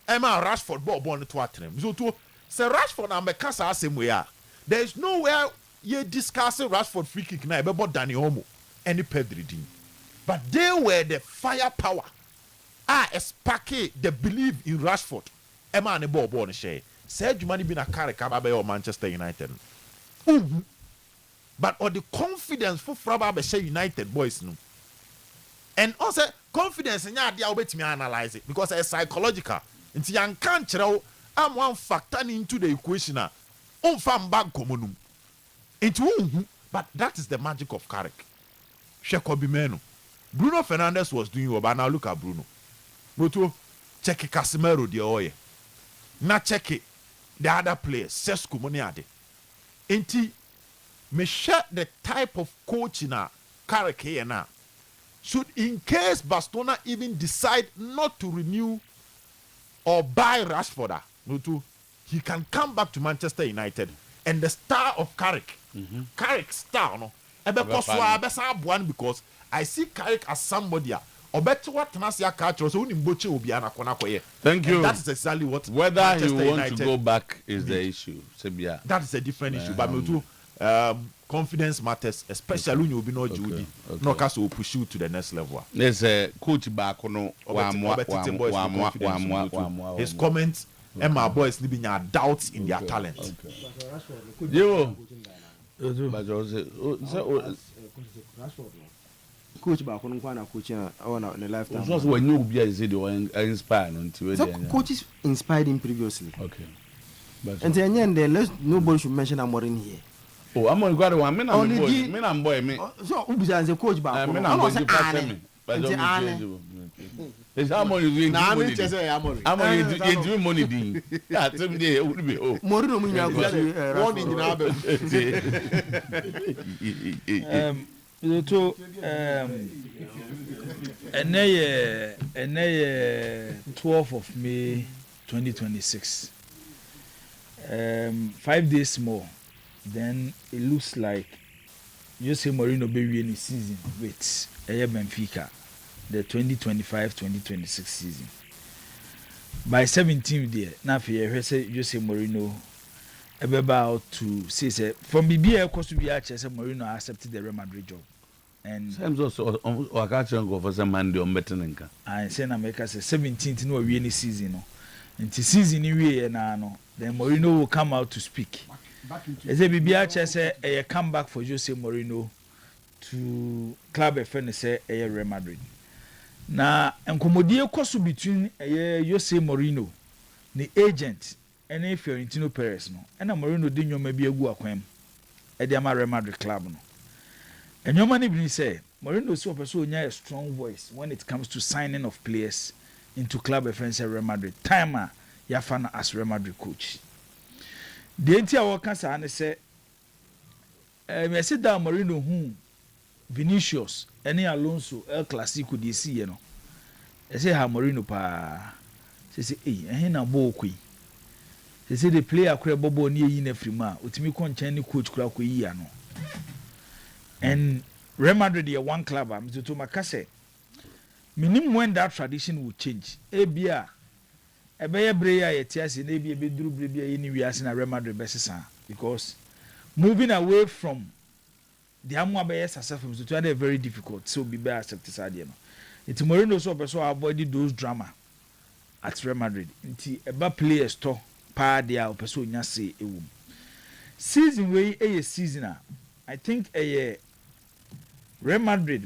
Emma Rashford ball born to atrem. So to say Rashford and Mekasa same way. There is nowhere you discussing Rashford free kick now about Danny Olmo any Pedri team. But they were the firepower. Espake the belief in Rashford. Emma and the ball born share. Said you might be a character or Manchester United. But or the confidence for Fraba United boys no. And also confidence in your idea me analyze it because it's psychological. Into young can't I'm one factor into the equation. Fam bag communum. Into but that is the magic of Carrick. Shekobi Menu. Bruno Fernandes was doing well, but now look at Bruno. Moto check Casemiro the oye. Na check it. The other players, Sesku Moniade. Inti me share the type of coach in a Carrick here now. Should in case Barcelona even decide not to renew or buy Rashford, he can come back to Manchester United and the star of Carrick, Carrick star, no, because I see Carrick as somebody. Thank you. That is exactly what. Whether Manchester he wants United to go back is the issue. That is a different issue. But confidence matters, especially when you be no Judy. No case will push you to the next level. There's a coach back on his comments and my boys living our doubts in their talent. Coach back on coach on the lifetime. Just when you be inspired until coaches inspired him previously. Okay. And then nobody should mention Amorim here. Oh, I'm going to go one. I'm boy. So, who is a coach back? I'm going to it's how much you doing? I'm going to do money. Yeah, someday it would be. Oh, Morino, one in to and 12th of May 2026. 5 days more, then it looks like Jose Mourinho will be in the season with Benfica, the 2025-2026 season. By 17th day, now Jose Mourinho about to say from BBA cost to be Jose Mourinho accepted the Real Madrid job. And also I can't go for some Monday on betting. I say America say 17th no we any season no. Until season we no. Then Mourinho will come out to speak. As a BBA say a comeback for Jose Mourinho to club a friend say a Real Madrid. Na enkomodie koso between Jose Mourinho, the agent, and Fiorentino Perez no. And Mourinho di nyoma bi egu akwam. E di ama Real Madrid club no. And your money be say Mourinho so person a strong voice when it comes to signing of players into club offense Real Madrid. Timer Yafana as Real Madrid coach. The entire workers are say me say that Mourinho who Vinicius any Alonso El Clasico dey see you know. I say ha Mourinho pa say eh na ball kwi. Say the player kura bobo ni yi na frima otimi ko nchen ni coach kura ko yi ano. And Real Madrid is one club. I'm to Makase. Minimum when that tradition will change. Ebia, ebeye breya yetiasi na ebia beduru brebia yini wiase na Real Madrid besisa because moving away from the amu abeye successful to are very difficult. So be better accept this idea. It's Mourinho so person avoid those drama at Real Madrid. Nti eba players to pa dia person nya say ewum. Season wey a season I think a Real Madrid,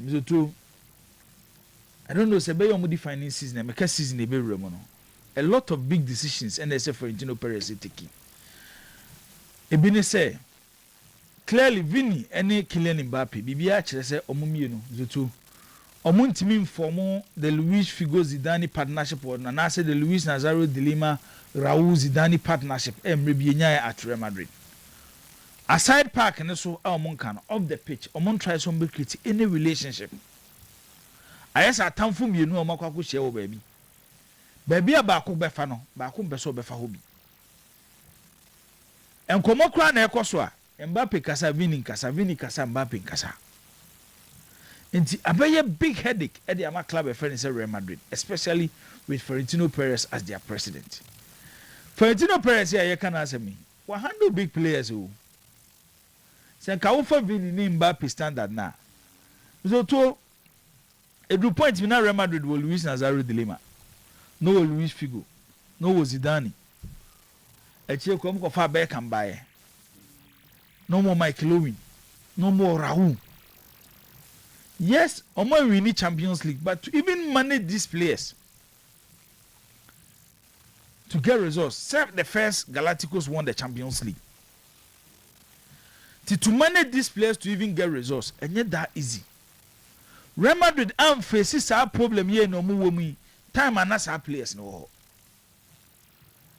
I don't know, say be your defining season, make season e be remono. A lot of big decisions and say Fiorentino Perez taking. Ebini say clearly Vini any Kylian Mbappe, Bibia chere say omumienu zutu. Omuntimi inform the Luis Figo Zidane partnership or na say the Luis Nazario de Lima Raul Zidane partnership emre nya at Real Madrid. Aside park and so among can off the pitch, among try some be create any relationship. I yes a time from you know makwa share baby. Baby abako befa no, baako beso befa hobi. En komo kra na ekoso a, Mbappe kasa Vini kasa Mbappe kasa. Nti abeye big headache at the ama club of friends Real Madrid, especially with Florentino Perez as their president. Florentino Perez here you can answer me. What handle big players who? Say ka wo fa Vini ni Mbappe standard na. So to a do point me na Real Madrid will Luis Nazario de Lima. No Luis Figo. No Zidane. Eche ko mo fa back and buy. No more Michael Owen. No more Raul. Yes, Omo we need Champions League, but to even manage these players to get results. Say the first Galacticos won the Champions League. To manage these players to even get results, and yet that easy. Real Madrid am faces our problem here no more me time and as our players no.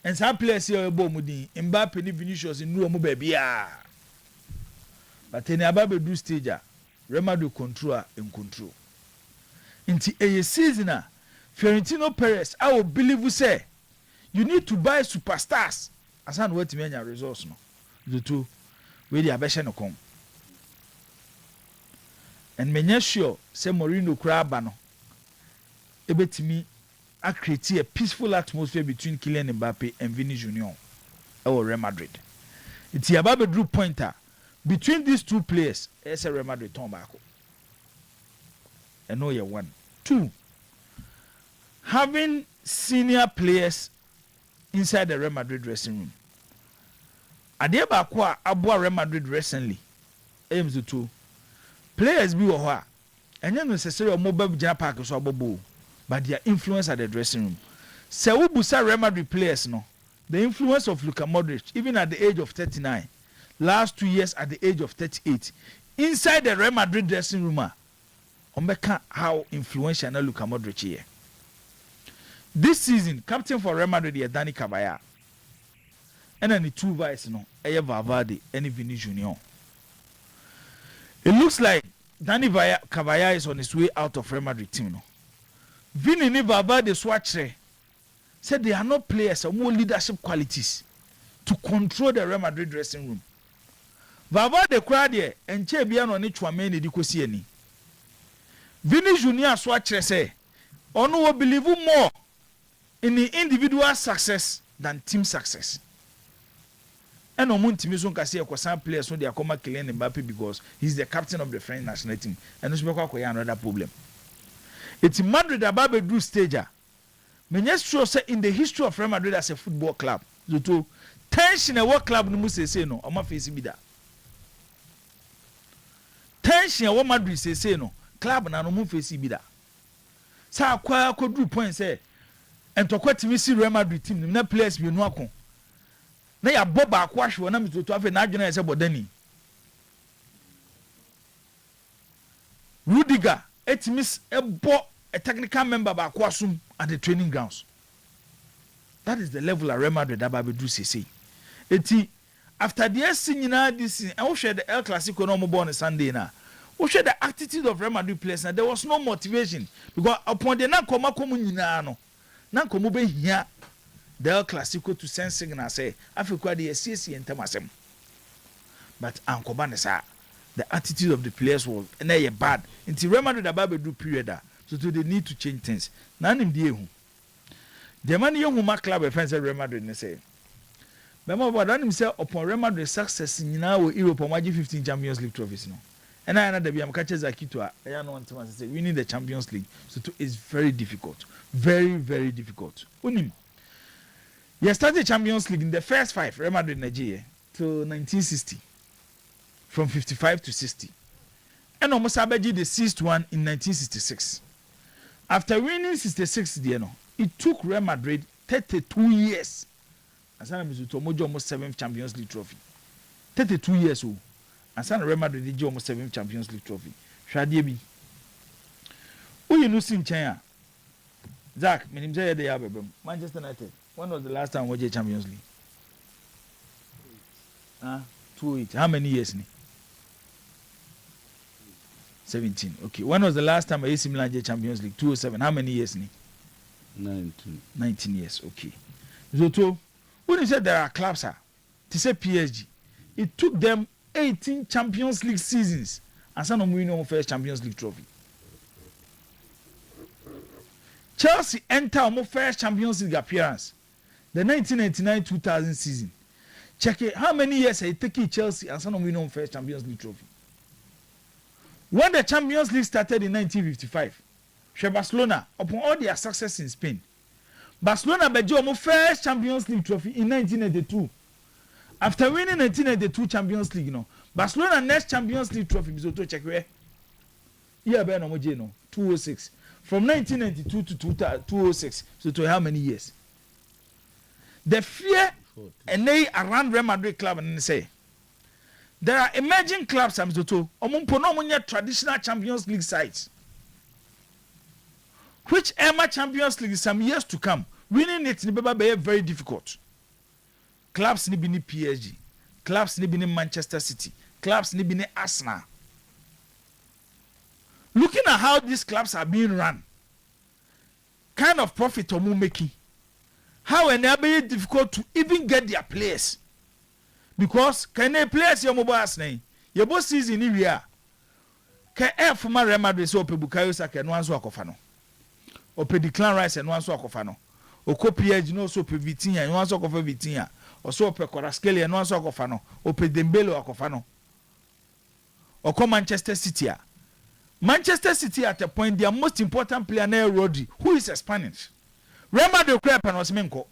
And some players here Bomudi, Mbappe ni Vinicius in no baby. But in Ababe do stage, Real Madrid control and control. Into a season, Florentino Perez, I will believe you say you need to buy superstars. As I know what to mean your results no. The two where the abesha no come. And menya sure say Mourinho kraba no. Ebetimi a create a peaceful atmosphere between Kylian Mbappe and Vini Junior or Real Madrid. It's a Ababe Drew pointer between these two players. It's a Real Madrid turn back. And no you one. Two, having senior players inside the Real Madrid dressing room. Adeɛ baako a aboa Real Madrid recently aims to two players bi wɔ hɔ a ɛnyɛ necessary ɔmo ba gyina park so abɔbɔ but their influence at the dressing room. Sɛ wobusa Real Madrid players no, the influence of Luka Modric even at the age of 39, last 2 years at the age of 38, inside the Real Madrid dressing room ɔmbɛka how influential na Luka Modric here. This season, captain for Real Madrid is Dani Cabaya. And then the two vice, Eye Valverde and Vini Junior. It looks like Dani Cabaya is on his way out of Real Madrid team. No? Vini and Valverde swatch said they are not players or more leadership qualities to control the Real Madrid dressing room. Valverde cried there and Chebian on each one many Dikosieni. Vini Junior swatch say, Ono will believe more in the individual success than team success. And on Montimi so can say some players so they are coming Kylian Mbappe because he's the captain of the French national team. And this is another problem. It's Madrid Ababe Drew stager. Menyes sure say in the history of Real Madrid as a football club, the two tension a work club no must say no, Oma face bida. Tension a what Madrid say no, club na no mu face bida. Sa kwa ko drew point say and to kwati mi si Real Madrid team na players bi no akon. Na ya boba akwahwe na mitoto afa na adwena ese bodani. Rudiger etimis ebo a technical member ba akwasum at the training grounds. That is the level of Real Madrid that Babe do say. Eti after the nyina this and we share the El Clasico no mo born Sunday na. We share the attitude of Real Madrid players and there was no motivation because upon the na koma nyina no. Na komo be hia the El Clasico to send signal say Africa the CC entamasem. But ankoba ne sa the attitude of the players was bad. Until Real Madrid Babe do period so they need to change things. Na nim die hu. The man young Huma club defense Real Madrid ne say. Bema boy dan say upon Real Madrid success nyina wo Europe on 15 Champions League trophies no. And I know am catch Zakito I know want say winning the Champions League so is very difficult. Very, very difficult. Unim. You started Champions League in the first 5, Real Madrid Nigeria, till 1960. From 55 to 60. And almost Abeji the 6th one in 1966. After winning 66, it took Real Madrid 32 years. As I was almost 7th Champions League trophy. 32 years old. As I Real Madrid did almost 7th Champions League trophy. Shadiebi. Who you losing China? Zach, my name is Manchester United. When was the last time we won Champions League? 2-8. How many years? 17. Okay. When was the last time AC Milan won Champions League? 2007. How many years? 19. 19 years. Okay. So, when you said there are clubs, to say PSG, it took them 18 Champions League seasons and some of them win first Champions League trophy. Chelsea enter our first Champions League appearance, the 1999-2000 season. Check it. How many years I take Chelsea and some win on first Champions League trophy? When the Champions League started in 1955, Barcelona, upon all their success in Spain, Barcelona bejo first Champions League trophy in 1992. After winning 1992 Champions League, Barcelona next Champions League trophy is to check where. Yeah, Ben Omojeno, 206. From 1992 to 2006, so to how many years? The fear and they around Real Madrid club and say there are emerging clubs. I'm to traditional Champions League sides, which Emma Champions League some years to come, winning it be very difficult. Clubs ni bini PSG, clubs ni bini Manchester City, clubs ni bini Arsenal. Looking at how these clubs are being run, kind of profit or making, how enable it difficult to even get their players. Because can they players your mobile name? Your boss season in here. Can F for my Real Madrid so pe Bukayo Saka and one so akofano. O pe Declan Rice and one so akofano. O ko PSG no so pe Vitinha and one so akofa Vitinha. O so pe Kvaratskhelia and one so akofano. O pe Dembele akofano. O ko Manchester City. Manchester City at a point their most important player now Rodri, who is a Spanish. Real Madrid crap and was menko.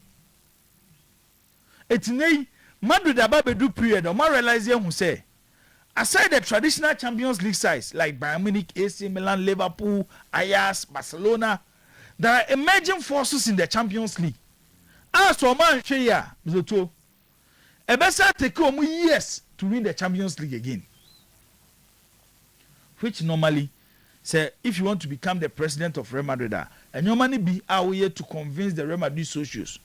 It's nay Madrid about do period or more realize who say aside the traditional Champions League sides like Bayern Munich, AC Milan, Liverpool, Ajax, Barcelona, there are emerging forces in the Champions League. As for man share Zoto, a better take years to win the Champions League again. Which normally say if you want to become the president of Real Madrid, and your money be our way to convince the Real Madrid socios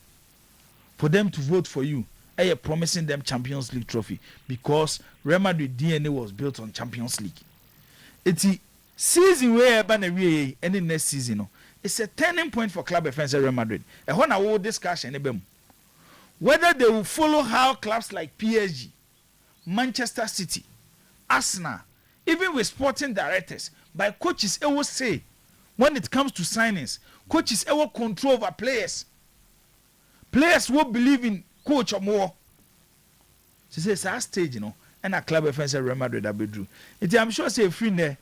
for them to vote for you, and you're promising them Champions League trophy because Real Madrid DNA was built on Champions League. It's a season where and the next season, it's a turning point for club defense Real Madrid. And when I will discuss whether they will follow how clubs like PSG, Manchester City, Arsenal, even with sporting directors, by coaches, it will say, when it comes to signings, coaches will control over players. Players will believe in coach or more. She says, our stage, and a club offense Real Madrid that be drew. I'm sure say free there.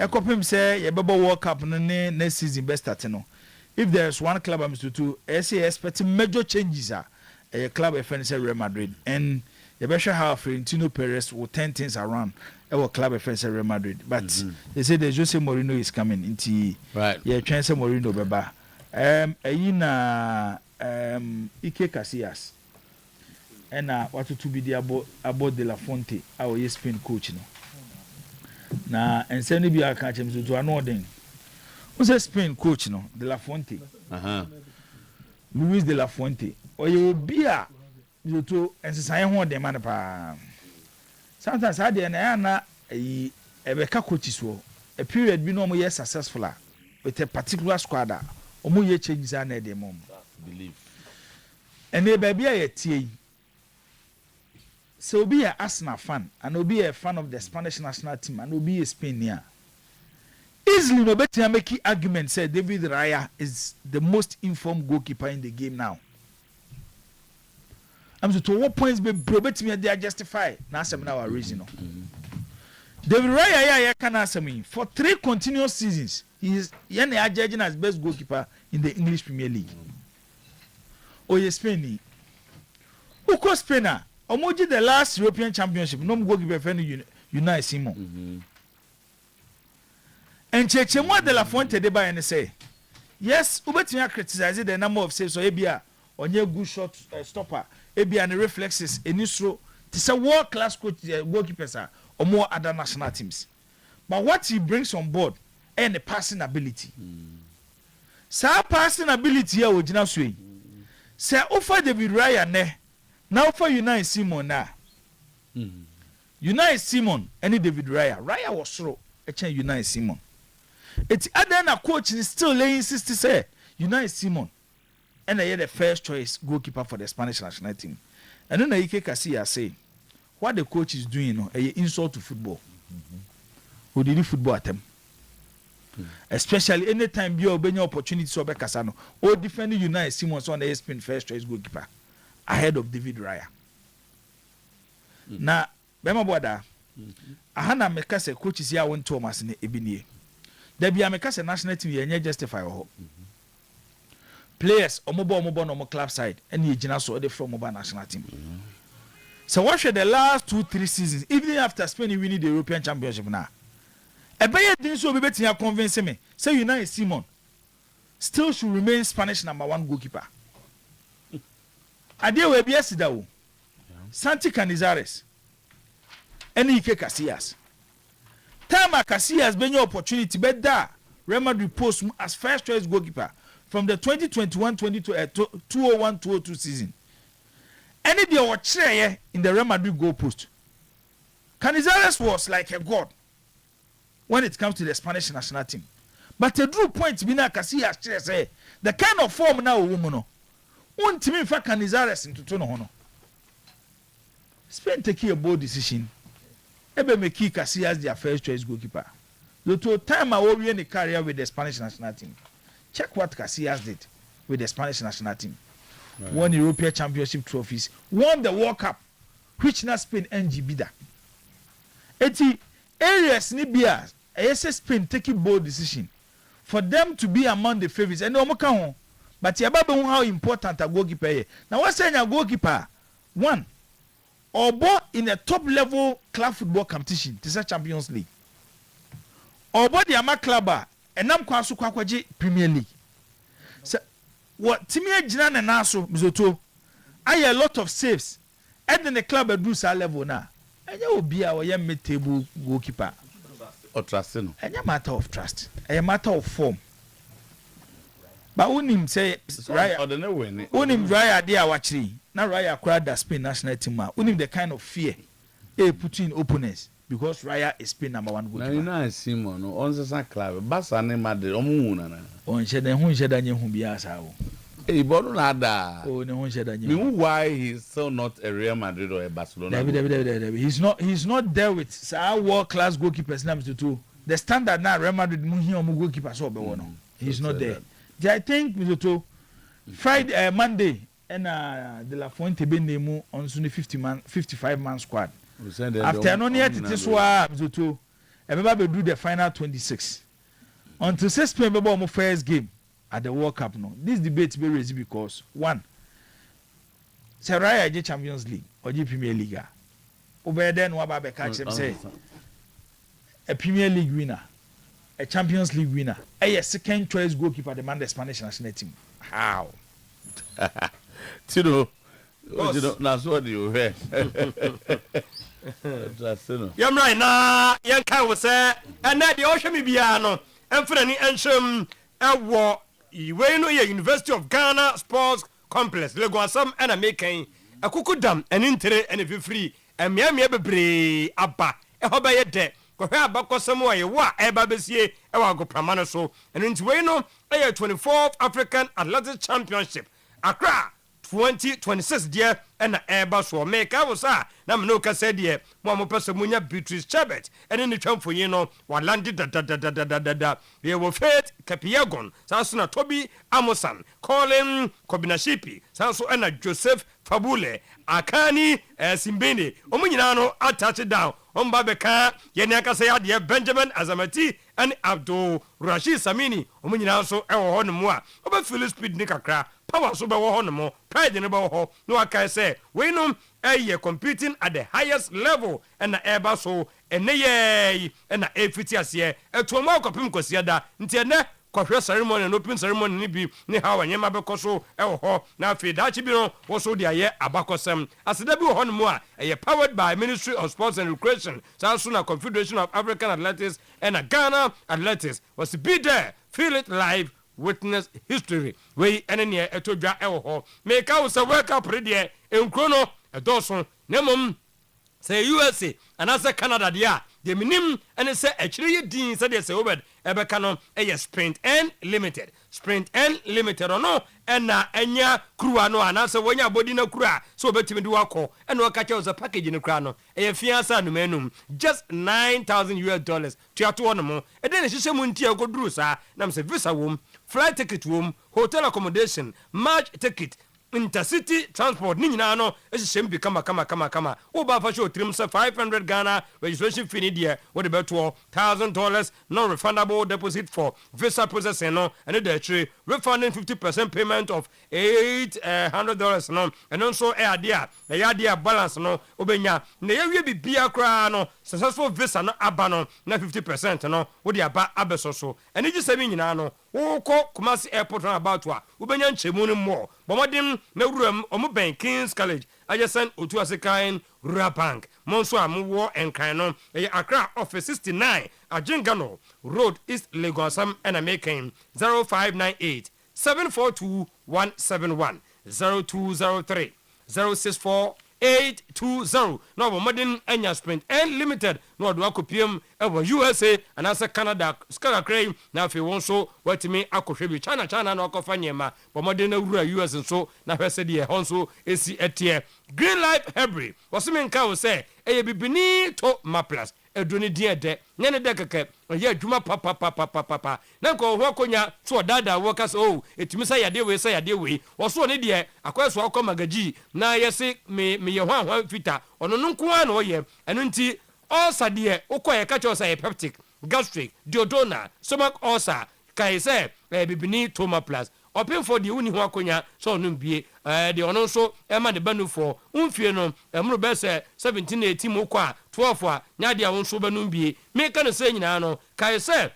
I copy him say, you better World Cup next season best at If there's one club I'm to I say expecting major changes a club offense Real Madrid. And you better how Florentino Perez will turn things around. Our club offense Real Madrid, but they say the Jose Mourinho is coming into right. Yeah, Chance Mourinho beba. Ike Casillas. And what to be the about De La Fonte, our Spain coach na and send be a catch him to another. Who's a Spain coach De La Fonte? Luis De La Fonte. Or you will be a to and say I want them man pa. Sometimes I did a beka coaches a period be no more successful with a particular squad or more changes and a mom. Believe. And they baby a tea. So be a Arsenal fan and be a fan of the Spanish national team and be a Spaniard. Easily no better make argument say David Raya is the most informed goalkeeper in the game now. I'm to what points be probate me they are justify now some now reason. David Raya can answer me for 3 continuous seasons. He is judging as best goalkeeper in the English Premier League. Oye Spain. Who could Spain? Omoji the last European Championship. No goalkeeper friend Unai Simon. And Chechemwa de la Fonte de and say, yes, Ubetia criticized the number of saves or Abia on your good shot stopper. Ebi and the reflexes in Israel to say world class coach goalkeepers or more other national teams. But what he brings on board and the passing ability. Sa passing ability here original swing. Say offer David Raya ne now for Unai Simon na. Unai Simon and David Raya. Raya was slow. A change Unai Simon. It's other na coach is still laying 60 say Unai Simon. And I had the first choice goalkeeper for the Spanish national team. And then Ike Casillas say, what the coach is doing, insult to football. Who did football at him? especially anytime you obey your opportunity so be kasano or defending United Simmons on the spin first choice goalkeeper ahead of David Raya. Na bema boda ahana meka se coaches ya won Thomas ne ebinie da bia meka se national team ye justify ho players omobo no club side and ye gina so dey from mobile national team. So what should the last 2-3 seasons even after Spain winning the European Championship now ebeye din so be betia convince me say United Simon still should remain Spanish number 1 goalkeeper. Ade we bia sida wo Santi Canizares and Ike Casillas. Time Casillas been your opportunity but that Real Madrid post as first choice goalkeeper from the 2021-2022 season. Any day or chair in the Real Madrid goal post. Canizares was like a god when it comes to the Spanish national team. But the drew points bina Casillas say the kind of form now woman won't team in fact Canizares into Tono Hono. Spain taking a bold decision. Ebe make Casillas their first choice goalkeeper. The time I will in the career with the Spanish national team. Check what Casillas did with the Spanish national team. Right. Won European Championship trophies, won the World Cup, which na Spain NGB da. Eti areas ni bia, Spain taking bold decision for them to be among the favorites. And no more but yababe how important a goalkeeper is. Now what's saying a goalkeeper? One, or in a top level club football competition, this is Champions League. Or the ama club and I'm kwasu kwakwaji Premier League. So what Timmy Jinan and Naso Mizoto, I a lot of saves. And then the club at Bruce level now. And you will be our young mid table goalkeeper. Or trust, no. And a matter of trust, a matter of form. But unim say Raya or the no win. Unim Raya dear watching. Now Raya crowd the Spain national team. Unim the kind of fear they put in opponents because Raya is Spain number 1 goalkeeper. Now you know Simon on the club. Basa ne made omuna. On sheda hu sheda nye hu bia sa wo. Hey, bono nada. Oh, ne hu sheda nye. Me why he's still not a Real Madrid or a Barcelona. David. He's not there with world class goalkeepers names to the standard now Real Madrid mu hi omu goalkeeper so be wono. He's not there. I think Mizoto Friday Monday and De La Fuente be name on Sunday 55 man squad. After no near to this one Mizoto everybody do the final 26. Until 6 p.m. about my first game at the World Cup no. This debate be raised because one Seraya Champions League or Premier League. Over then what about catch them say a Premier League winner. A Champions League winner, a second choice goalkeeper demand the Spanish national team. How? Tino, that's what you hear. You're right now. Young Kai was say, and that the ocean may be ano, and for any ancient war, you know, University of Ghana Sports Complex, Leguasam and a making a cuckoo dam, an inter and if you free, and me be abba, a hobby debt. Ko hwa abakọ samwa ye wa eba besie e wa go pramano so and into we no 24th African Athletics Championship Accra 2026 there and eba so make I was na me no ka said there mo person munya Beatrice Chebet and in the twamfo ye no wa landed da we were Faith Kapiagon sanso na Toby Amosan Colin Kobinashipi sanso na Joseph Fabule Akani Simbene omunyina no attach down on Babeka Yenaka say Benjamin Azamati and Abdul Rashid Samini omunyina so e wo hono mu a oba feel speed ni kakra power so be wo hono mo pride ni be wo ho no aka say we no competing at the highest level and na eba so ene ye and na efiti ase eto mo akopim kosiada nti ene kɔhwɛ ceremony no open ceremony ni bi ni ha wanyema bɛkɔ so ɛwɔ hɔ na afei daakye bi no wɔ so de ayɛ abakɔsɛm aseda bi wɔ hɔ no mu a ɛyɛ powered by Ministry of Sports and Recreation saa so na Confederation of African Athletics and Ghana Athletics was to be there feel it live witness history wei ɛne nea ɛtɔ dwa ɛwɔ hɔ meka wo sɛ World Cup deɛ nkuro no ɛdɔɔso na mmom say USA and as Canada there the minim and say actually din said yes obed ebeka no Sprint N Limited or no na enya kruwa no ana se wonya body na kruwa so obetimi di wako and waka cha was package ni kruwa no fiansa no menum just $9,000 to ato no mo e den hihye mu ntia goduru sa na me se visa wom flight ticket wom hotel accommodation march ticket intercity transport ni nyina no ehye mbi kama wo ba fa show trim se 500 Ghana registration fee ni de wo de beto $1,000 non refundable deposit for visa processing no and the actually refunding 50% payment of $800 no and also dia balance no obenya na ye bibia kra no successful visa no aba no na 50% no wo de aba abeso so and ji sabi nyina no wo ko Kumasi airport na about wa obenya nchemu no mo bomodim na wuram omo Kings College adjacent Otuo-Acheampong Rural Bank monso amwo enkan no Accra office 69 Ajingano Road East Lagos and American 0598 742 171 0203 064 820 no modern enya Sprint N Limited no do akopiem ewo USA and as Canada skala crane na fe won so watimi akohwe bi China no akofa nyema bo modern awura US nso na hwese de hon so esi etie Green Life Hebrew wasime nka wo se eye bibini to maplas edoni die de nyene de keke oye adwuma papa na ko ho akonya so dada workers oh etimi sa yade we wo so ne de akwaso akọ magaji na yesi me ye hwan fita ono nko an oye eno nti ulcer de ukoye ka cho say peptic gastric duodenal stomach ulcer kai say bibini toma plus open for the uni ho akonya so no bie de ono so ema de banu for umfie no emro be say 17 18 mo kwa 12 a nya de won so banu bie me ka no say nyina no kai say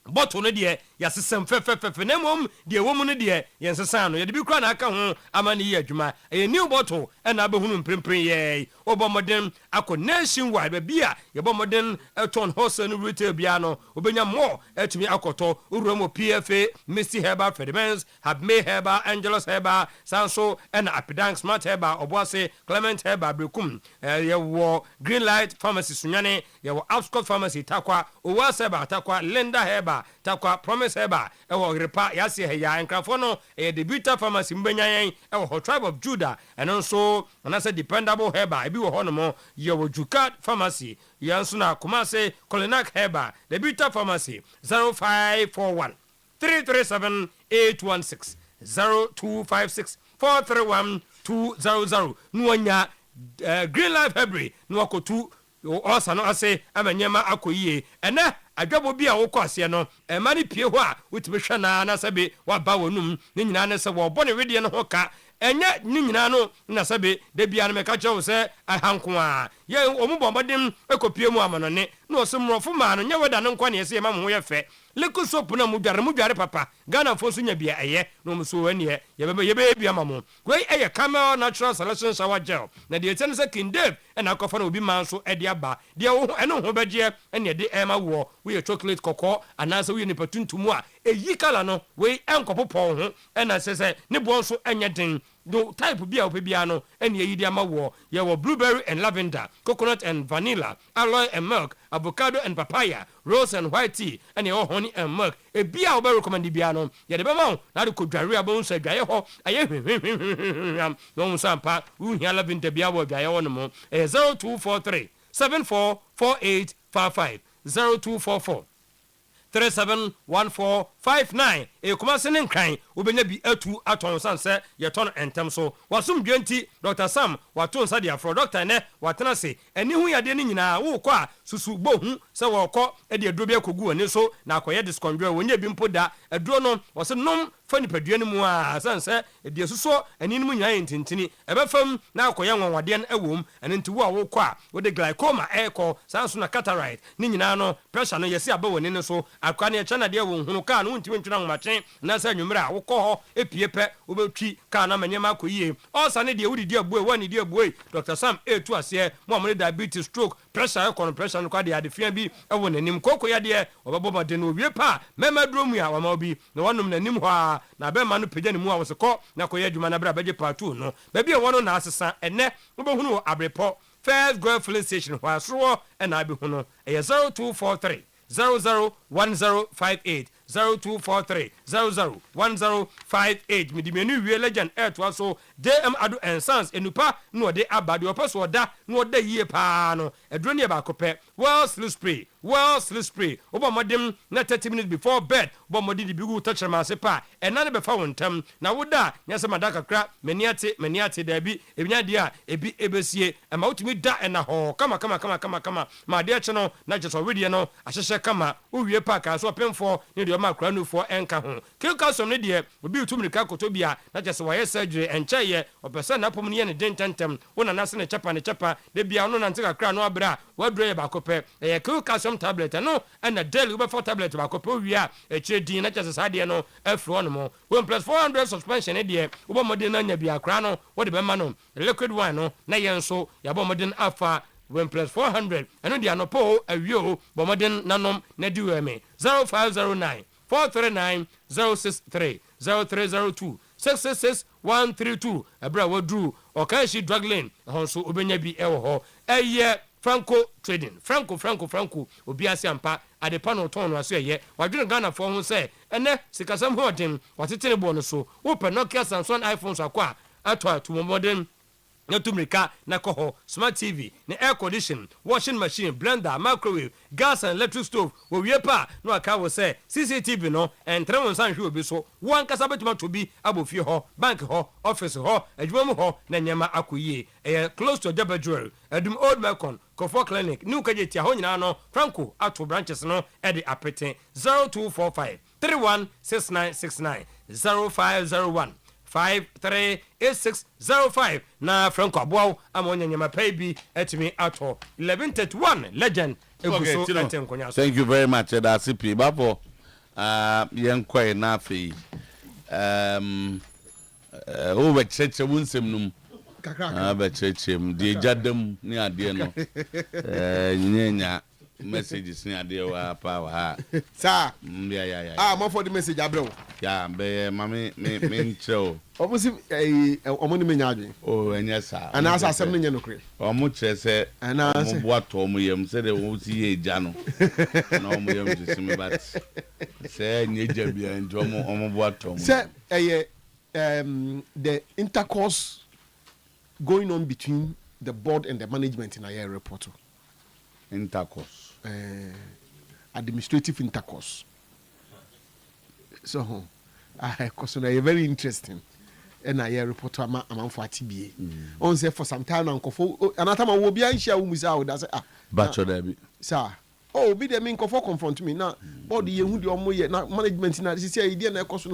bottle no de yasesem fefefefe na mom de wo mu no de yensesa no ye de bi kra na aka ho amane ye adwuma e new bottle na abehunu mprempren ye obomodem akọ nationwide be bia ye bomodem ton wholesale retail bia no obenya more etumi akoto uromo PFA Misty Herbal Fedimens have May Herbal Angelos Herbal Sanso and Apidang Smart Herbal Obuase Clement Herbal Brekum ye wo Green Light Pharmacy Sunyane ye wo Upscott Pharmacy Takwa Owas Herbal Takwa Linda Herbal Takwa Promise Herbal Oyerepa yase ya enkrafo no the Beta Pharmacy mbenyan Hot Tribe of Judah and also anasa dependable Herbal ebi wo hono ye wo Jukat Pharmacy yanso na Kumasi Kolinak Herbal the Beta Pharmacy 0541 337 816 0256 431 200 nuanya Green Life Hebrew nuakotu osa no ase amanyema akoyie ene adwabo bia wo kwase no mani pie ho a wotime hwana na sabe wa ba wonum ne nyina ne se wo bone wedie no ho ka enye ni nyina no na sabe de bia no meka chewo se ahanko a ye omubombodem ekopie mu amanone na osumrofo ma no nya weda no nkwa ne se ma mo ho ye fe leku sopu na mudware papa Ghana fosu nya bia eye no mso wani ye be bia mamo kwei eye camel natural selection shower gel na de etene se King Dave na akofa na obi man so e de aba de wo eno ho beje ene de ema wo we chocolate koko anasa we ni patuntumu a eyi kala no we enkopopo ho na se ne bo so enye den do type bia obia no ene yi de ama wo ye wo blueberry and lavender coconut and vanilla aloe and milk avocado and papaya rose and white tea and your honey and milk e bia obe recommend bia no ye de be ma na de kodware abon so adwaye ho aye no sampa u hia lavender bia wo adwaye wo no mo 0243 744855 0244 371459 Kumasi ne nkran obenya bi atu aton sanse ye ton entem so wasum dwenti Dr. Sam waton sa dia for doctor ne watena se eni hu yade ne nyina wo kwa susu bohu se wo kọ e de aduro bi akogu ani so na akoye discondre wonya bi mpoda aduro no wose nom fa nipadua ne mu a sanse e de suso eni mu nyina yentintini e be fam na akoye nwanwade ne ewom eni nti wo a wo kwa wo de glaucoma eko sanso na cataract ne nyina no pressure no yesi aba woni ne so akwa ne chana de wo hunu ka no ntimi ntwena nwache na sa nwumra wo kọ ho epiepe wo betwi ka na manyema akoyie osa ne de wudi abue wani de abue Dr. Sam etu ase mo amone diabetes stroke pressure economic pressure no kwa de adefia bi ewo nanim koko ya de obebo de no wie pa mema dromu ya wa ma obi na wonum nanim ho a na be ma no pegya ne mu a wo se kọ na koye adwuma na bra beje part 2 no ba bi e wono na asesa ene wo behunu abrepo first grade filling station hɔ asoro ɛna abi ho no ɛyɛ 0243 001058 0243 001058 medimenu wie legend airtoa so JM Ado and Sons enupa no ɔde aba de ɔpɛ so ɔda no ɔda yie paa no ɛduro ne ba akɔpɛ well sleep spray oba modem na 30 minutes before bed oba modem di bigu touch ma se pa ɛna ne befa wontam na woda nya se madaka kra meniate da bi ebinya dia ebi ebesie ma wotumi da ɛna ho kama ma de ɛkye no na gye so wedie no ahyehye kama owie pa ka so pemfo ne de ma kra nufo ɛnka ho kilka som ne de obi utumi ka kotobia na gye so wayɛ surgery ɛnkyɛye opese na pom ne ye ne dententem wona na se ne chepa de bia no na nteka kra no abra waduro ye ba akɔpɛ ɛyɛ kilka tablet no and a daily over 4 tablet ba ko we are a din na just sade no afro no mo 1 plus 400 suspension e de obo modern na nya bia kra no what the man no liquid wine no na yen so ya bo modern afa 1 plus 400 eno dia no po awio bo modern nanom na di we me 0509 439 063 0302 666 132 abra wadru okashi drug lane ho so obenya bi e wo ho eye Franco trading Franco obi asiampa adepa no ton no aso ye wadwene Ghana fo ho se ene sikasam ho odem watetene bo no so wo pe Nokia Samsung iPhone so akwa ato modern na tumrika na koho smart TV na air condition washing machine blender microwave gas and electric stove wo wie pa no aka wo se CCTV no entre won san hwe obi so won kasa betuma to bi abofie ho bank ho office ho adwuma ho na nyama akoyie close to Deba Jewel adum old Melcon Kofo Clinic new kajetia ho nyina no Franco ato branches no e de apete 0245 316969 0501 538605 na Franco Aboao amonya nyama pay bi etimi ato 1131 legend eguso antenkonya. Thank you very much Dasipi babo yenkwa na afi o be cheche wunsem num be cheche de jadam ni ade no nyenya messages ni ade wa pa wa sa ya mo for the message abrewo ya be mami me ncheo omusi omo ni menya adwen o enya sa ana asa asem no nye no kre omo chese ana omo boato omo yem se de wo si ye ja no na omo yem si me bat se nye ja bia njo omo boato omo se the intercourse going on between the board and the management in Oyerepa. Intercourse. Administrative intercourse. So, I very interesting. And Oyerepa among for TBA. On say for some time, Uncle for another will be share with out. That's Bachelor Debbie. Sir. Oh, be the main confront me now. Body you who do now management in this idea na cost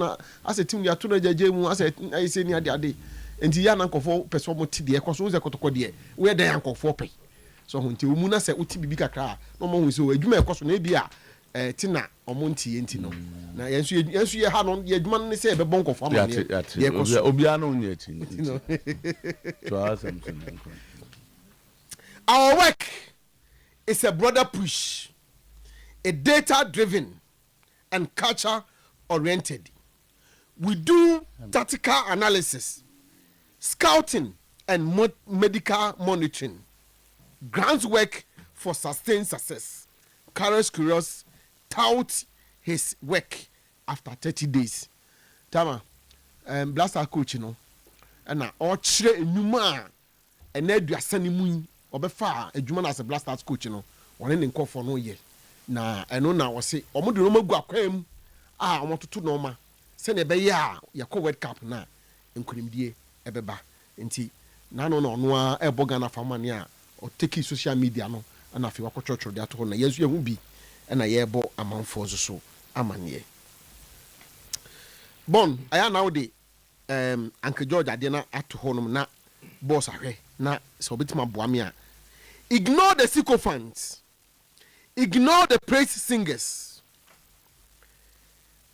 as a team ya to jemu as I say near the day. And the young uncle for person mo TBA cost was a cotocodie. Where the uncle for pay. So until Muna say uti bibika kra no mo so adwuma ekoso na bia tina omonti enti no na yensu ye ha no ye adwuma ne say be bonko for amane ye ekoso obia no nya chi to asem. Our work is a broader push, a data driven and culture oriented. We do tactical analysis, scouting and medical monitoring. Grants work for sustained success. Carlos Curious tout his work after 30 days. Tama, blaster coach, you know, and now all chile numa and then you are sending me obefa a human as a blaster coach, you know, one in call for no year. Na I know now, I say, Omo de Roma Guaquem, I want to norma. Send a beya, your World Cup na, and couldn't be a beba. Inti, Nano no, a bogana for mania. Or take social media no and afi wako church de ato na yesu ye hu bi na ye bo amanfo so amanye bon aya now de Uncle George ade na ato honom na boss ahwe na so betima boa me a ignore the sycophants, ignore the praise singers.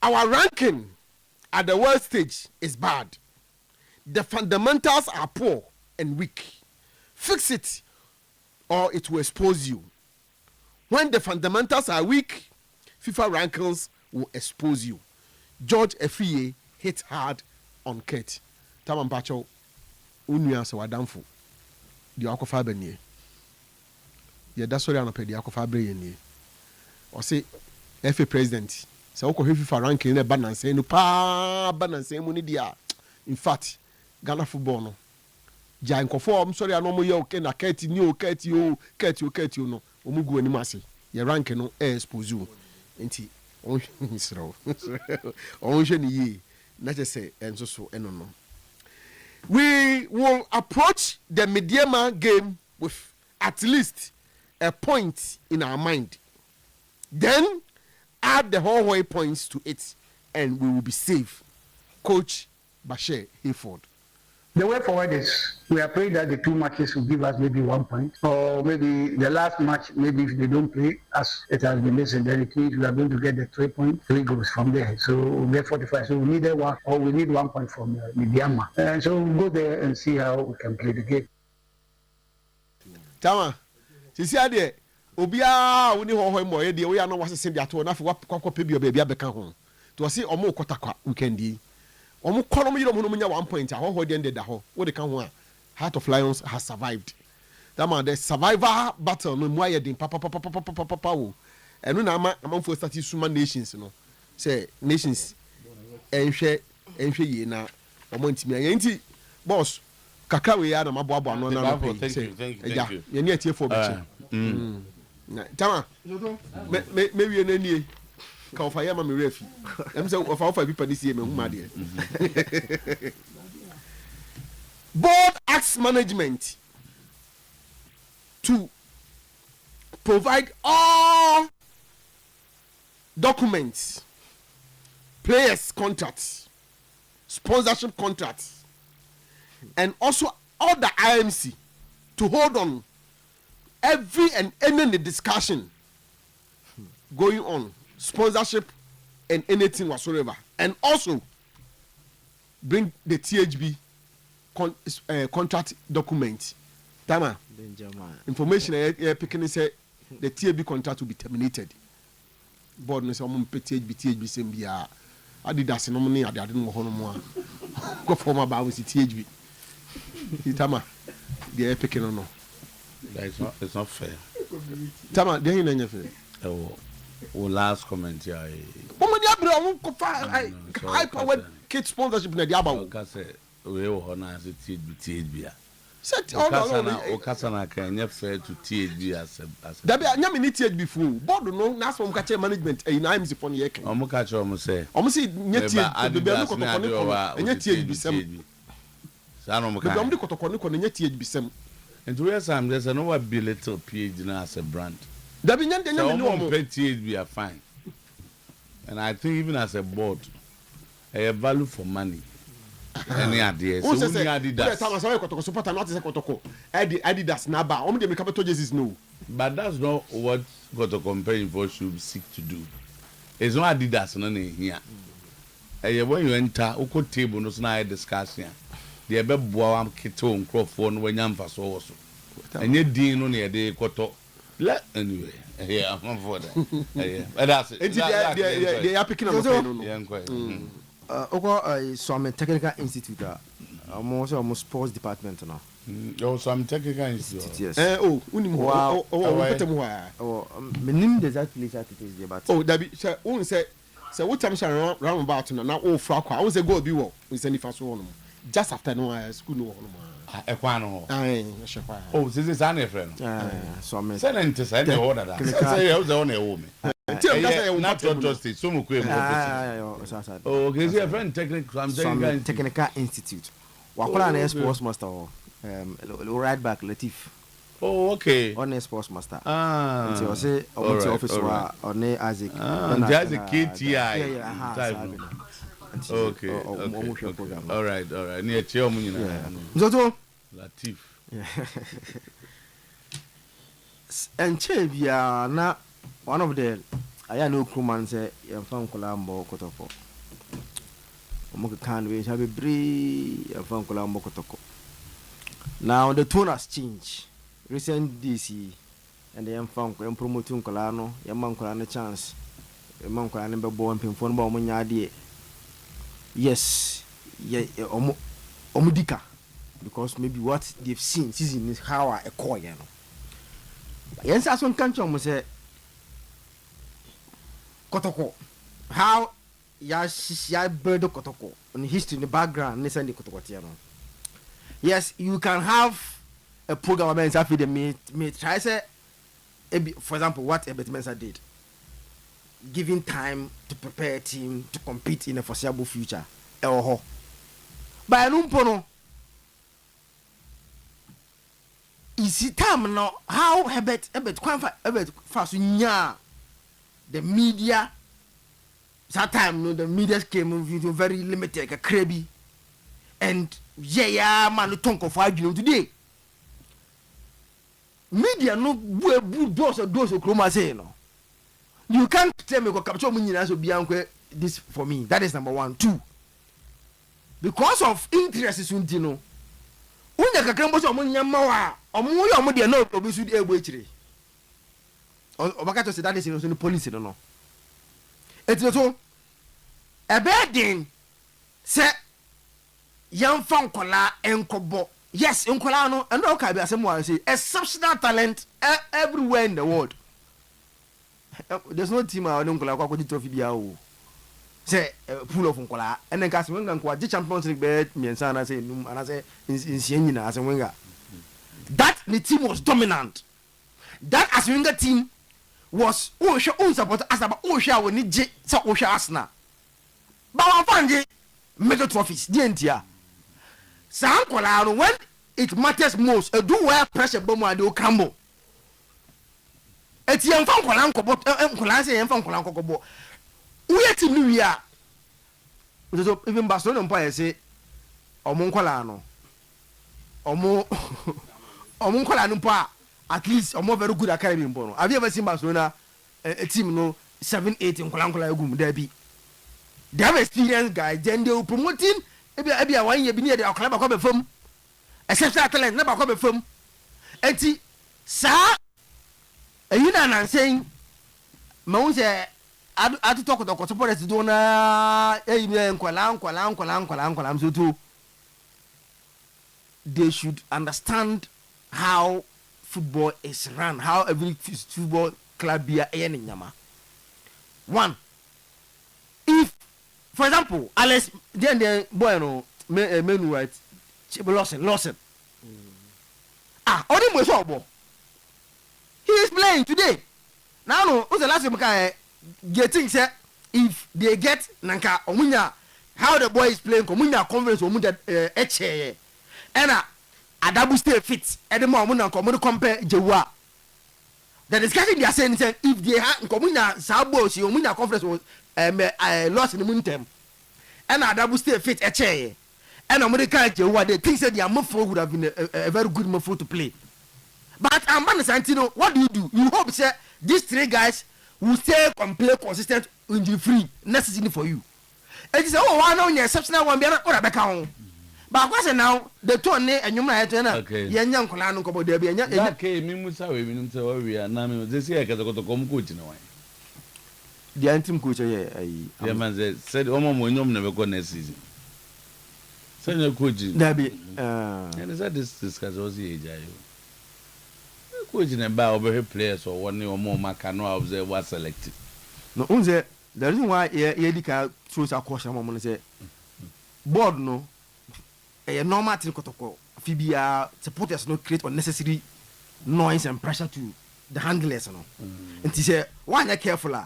Our ranking at the world stage is bad. The fundamentals are poor and weak. Fix it or it will expose you. When the fundamentals are weak, FIFA rankings will expose you. George Efie hit hard on Kate. Tamampacho, unia so wadamfu. The Akofa Benye. ye da sorry anopɛ de akɔfa abrɛ yɛ nie ɔse FA president sɛ wokɔ FIFA ranking na balance no pa balance mu ni dia in fact Ghana football no ja nkɔfo am sorry anom yɛ okay na kati ni o kati no omu gu anim ase ye ranking no expose you enti on sro on hwɛ ni yi na kyɛ sɛ enso so eno no. We will approach the Mediema game with at least a point in our mind. Then add the whole points to it and we will be safe. Coach Bashir Hayford. The way forward is we are praying that the 2 matches will give us maybe 1 point, or maybe the last match, maybe if they don't play as it has been listed, then it means we are going to get the 3 points, 3 goals from there. So we'll get 45. So we need 1, or we need 1 point from Mediama. And so we'll go there and see how we can play the game. Tama, sisi ade obia woni ho mo ye de we ya no wase se de ato na fa kwakwa pe bi oba bia beka ho. To say omo kotakwa weekend yi. Omo konom yiro mo no nya 1 point ahoho de ndeda ho wo de ka ho a Heart of Lions has survived. That man the survivor battle no mu ayedin papa wo enu na amanfo start suma nations no say nations enhwe yi na omo ntimi aye nti boss kakra we ya na maboabo no na no thank you ye ne atie for be na tama me wie na nie ka ofa ya ma me refi em say ofa bi pani sie me hu ma de board asks management to provide all documents, players contracts, sponsorship contracts, and also all the IMC to hold on every and any discussion going on, sponsorship and anything whatsoever, and also bring the THB contract document. Tama, information picking say the THB contract will be terminated. Board no say omo THB same bia Adidas no money ade ade no ho no mo go former ba with THB. Tama, the picking no. It's not fair. Tama, dey hin na fair. Last comment here. Omo dia bre omo ko fa high powered kid sponsorship na dia ba. We were na as THB. Set all Okasana can you fair to THB as that be anya me THB full board no na so catch management in IMC for ye can omo catch omo say nya THB be no kotokone ko nya THB sem sa no mo ka omo de kotokone ko nya THB sem and to yes am there's no be little PhD na as a brand that be nya me no omo THB are fine and I think even as a board a value for money. Any idea? So we Adidas. Time as I kotoko support not say kotoko. Adidas na ba. Omo dey make up jerseys no. But that's not what Kotoko campaign for should seek to do. It's not Adidas no here. When you enter oko table no so na discussion. Dey be boa am kito nkrofo no wanya mfa so wo so. Enye din no na dey koto. Let anyway. Yeah, I'm for that. Yeah. But that's it. They are picking up no. Yeah, Some technical institute almost sports department now. Some technical institute. Yes. Unim ho. Petem ho. Menim the exact place at it is there but that be say what time shall round about na o fra kwa. I was a go bi wo. We send if so one. Just after no school no one. Ekwan no. Shekwa. Oh, this is an friend. So me say na ntesa dey order that. Say you dey on e wo me. Not justice. So mu kwem. Okay, so your friend technical institute. Wakola na sports master right back Latif. Oh, okay. On sports master. Nti o say office wa on Isaac. There's a KTI. Okay. All right. Near Chio Munina. Zoto. Latif. And Chevia na one of the I know crewman say you found Colombo Kotoko. Omo can we have a bree you found Colombo Kotoko. Now the tone has changed. Recent DC and the found promoting Colano, Yaman Colano chance. Yaman Colano born pin phone bomb munyadi. Yes, omudika because maybe what they've seen season is how I call you know. Yes, as one country almost say Kotoko. How ya bird Kotoko on history in the background, listen to Kotoko. Yes, you can have a program after the me try say for example what Ebert Mensah did. Giving time to prepare a team to compete in a foreseeable future. But I don't know. Is it time now? How Ebert fast the media. That time the media came with very limited, like a crabby, and man, the tongue of 5 years today. Media no those of Chroma say no. You can't tell me what capture me as this for me. That is number 1. 2. Because of interest in Tino. Unya kakrambo so munya mawa. Omu yo mo de no obi su de egbo echire. Obaka to say that is in the police no. Etino so a bedin say young fan kola enkobo. Yes, enkola no and no ka be asem wan say exceptional talent everywhere in the world. There's no team I don't call a trophy biao. Say full of uncola and then cast when the Champions League bed me and Sana say and I say in Siena as a winger. That the team was dominant. That as winger team was Osha own support as about Osha when need so Osha Asna. But I found major trophies, DNTia. Sankola when it matters most, a do wear pressure bomb and do crumble. Eti yɛn fa nkola nkɔbɔ nkola sɛ yɛn fa nkola nkɔbɔ woyɛ team no wia so even Barcelona mpo ayɛ sɛ ɔmo nkola no ɔmo nkola no mpo at least ɔmo very good academy mpo no have you ever seen Barcelona a team no 7-8 nkola egum there be they have experienced guys then they will promoting ebi 1 year bi ne de akɔla ba kɔ be fam exceptional talent na ba kɔ be fam enti saa you know what I'm saying? Mount I to talk to the support to do na so too. They should understand how football is run, how every football club be any nyama. 1. If, for example, Alex then boy no menu right, Lawson. Only mo so he is playing today. Now, no, what's the last time getting said if they get Nanka Omunya, how the boy is playing, Omunya conference, Omunya Eche, and a double stay fit, and the Mamuna Common compare Jewa. The discussion they are saying is if they have Comunya Sabo, she Omunya conference was lost in the meantime, and a double stay fit Eche, and America Jewa, they think that their Mufo would have been a very good Mufo to play. But Santino, what do? You hope say these 3 guys will stay play consistent injury free necessary for you. And you say, oh, I know you're exceptional one, or Rebecca on. But what's now the tone and you might turn up. Young Colano Cobo Derby and that came in Musa, we are now this year because I got to come coach in a way. The anti coach, yeah, man said, oh, we never go next season. Send your coach, Derby, and is that this discuss was the age? Coach in a bar over players or 1 or more Macano observe was selected. No, the reason why Edika throws a caution moment say board no a normal protocol. Fibia supporters no create unnecessary noise and pressure to the handlers. No, and he said, why not careful?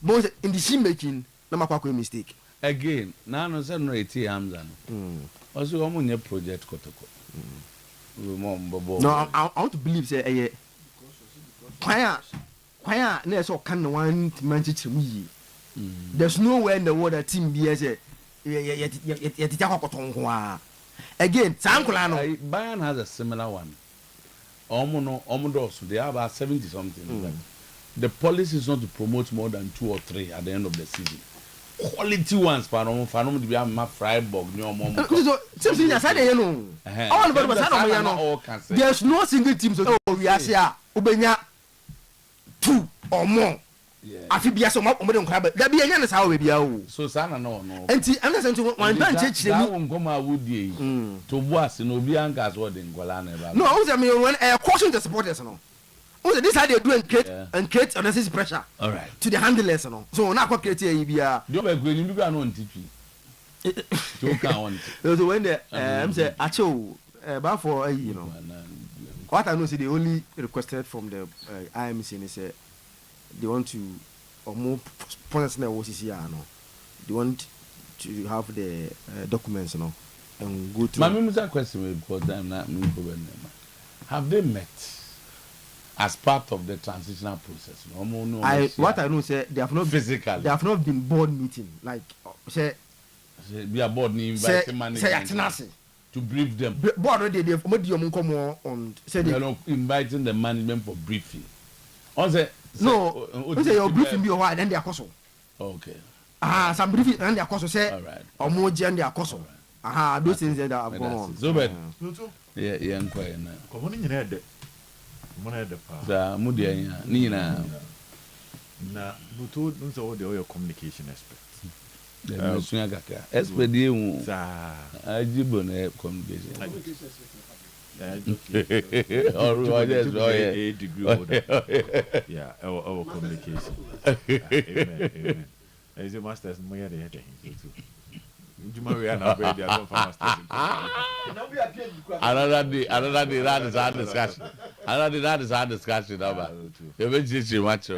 But in decision making, no matter mistake. Again, now no 80 Hamzan. Also, I'm on your project protocol. No, I want to believe say Kwaya never saw can one Manchester me. There's nowhere in the world that team be as a again, Sankolano. Bayern has a similar one. Omodos, they have about 70 something. The policy is not to promote more than 2 or 3 at the end of the season. Quality ones, Fanom to be a Freiburg, no more. There's no single team so we are here. Ubenya 2 or more. I feel be some more than crab. There be a young how we be out. So, Sana, no. And see, I'm saying to one church, they won't come out would ye to was in Obianca's word in Gualana. No, I mean, when I caution the supporters, no. Oh, this how they do and create unnecessary pressure. All right. To the handlers, no. So now what create here be a. You be going to go on TV. You can't. So when the I'm say Acho, but for you know, what I know is they only requested from the IMC and say they want to or more sponsors na OCC no. They want to have the documents, you know, and go to. My main question because I'm not me problem. Have they met as part of the transitional process? What I know say they have not physically. They have not been board meeting like say. Be a board ni invite management to brief them. Board already they've made you come on. Say they are not inviting the management for briefing. On say no. Say your briefing be why then they are coso. Okay. Some briefing and they are coso say. All right. Or more and they are coso. Those things that have gone on. So but yeah, inquire na. Come on in here. Money the pa. Da mudi anya ni na. Na buto nso the oil communication expert. Sunya kaka. SPD hu. Ajibo na communication. Or just a degree holder. Yeah, our communication. Amen. As a master's mo ya dey too. Juma we are now ready to masters. Another day that is our discussion. Another day that is our discussion about. You will just watch.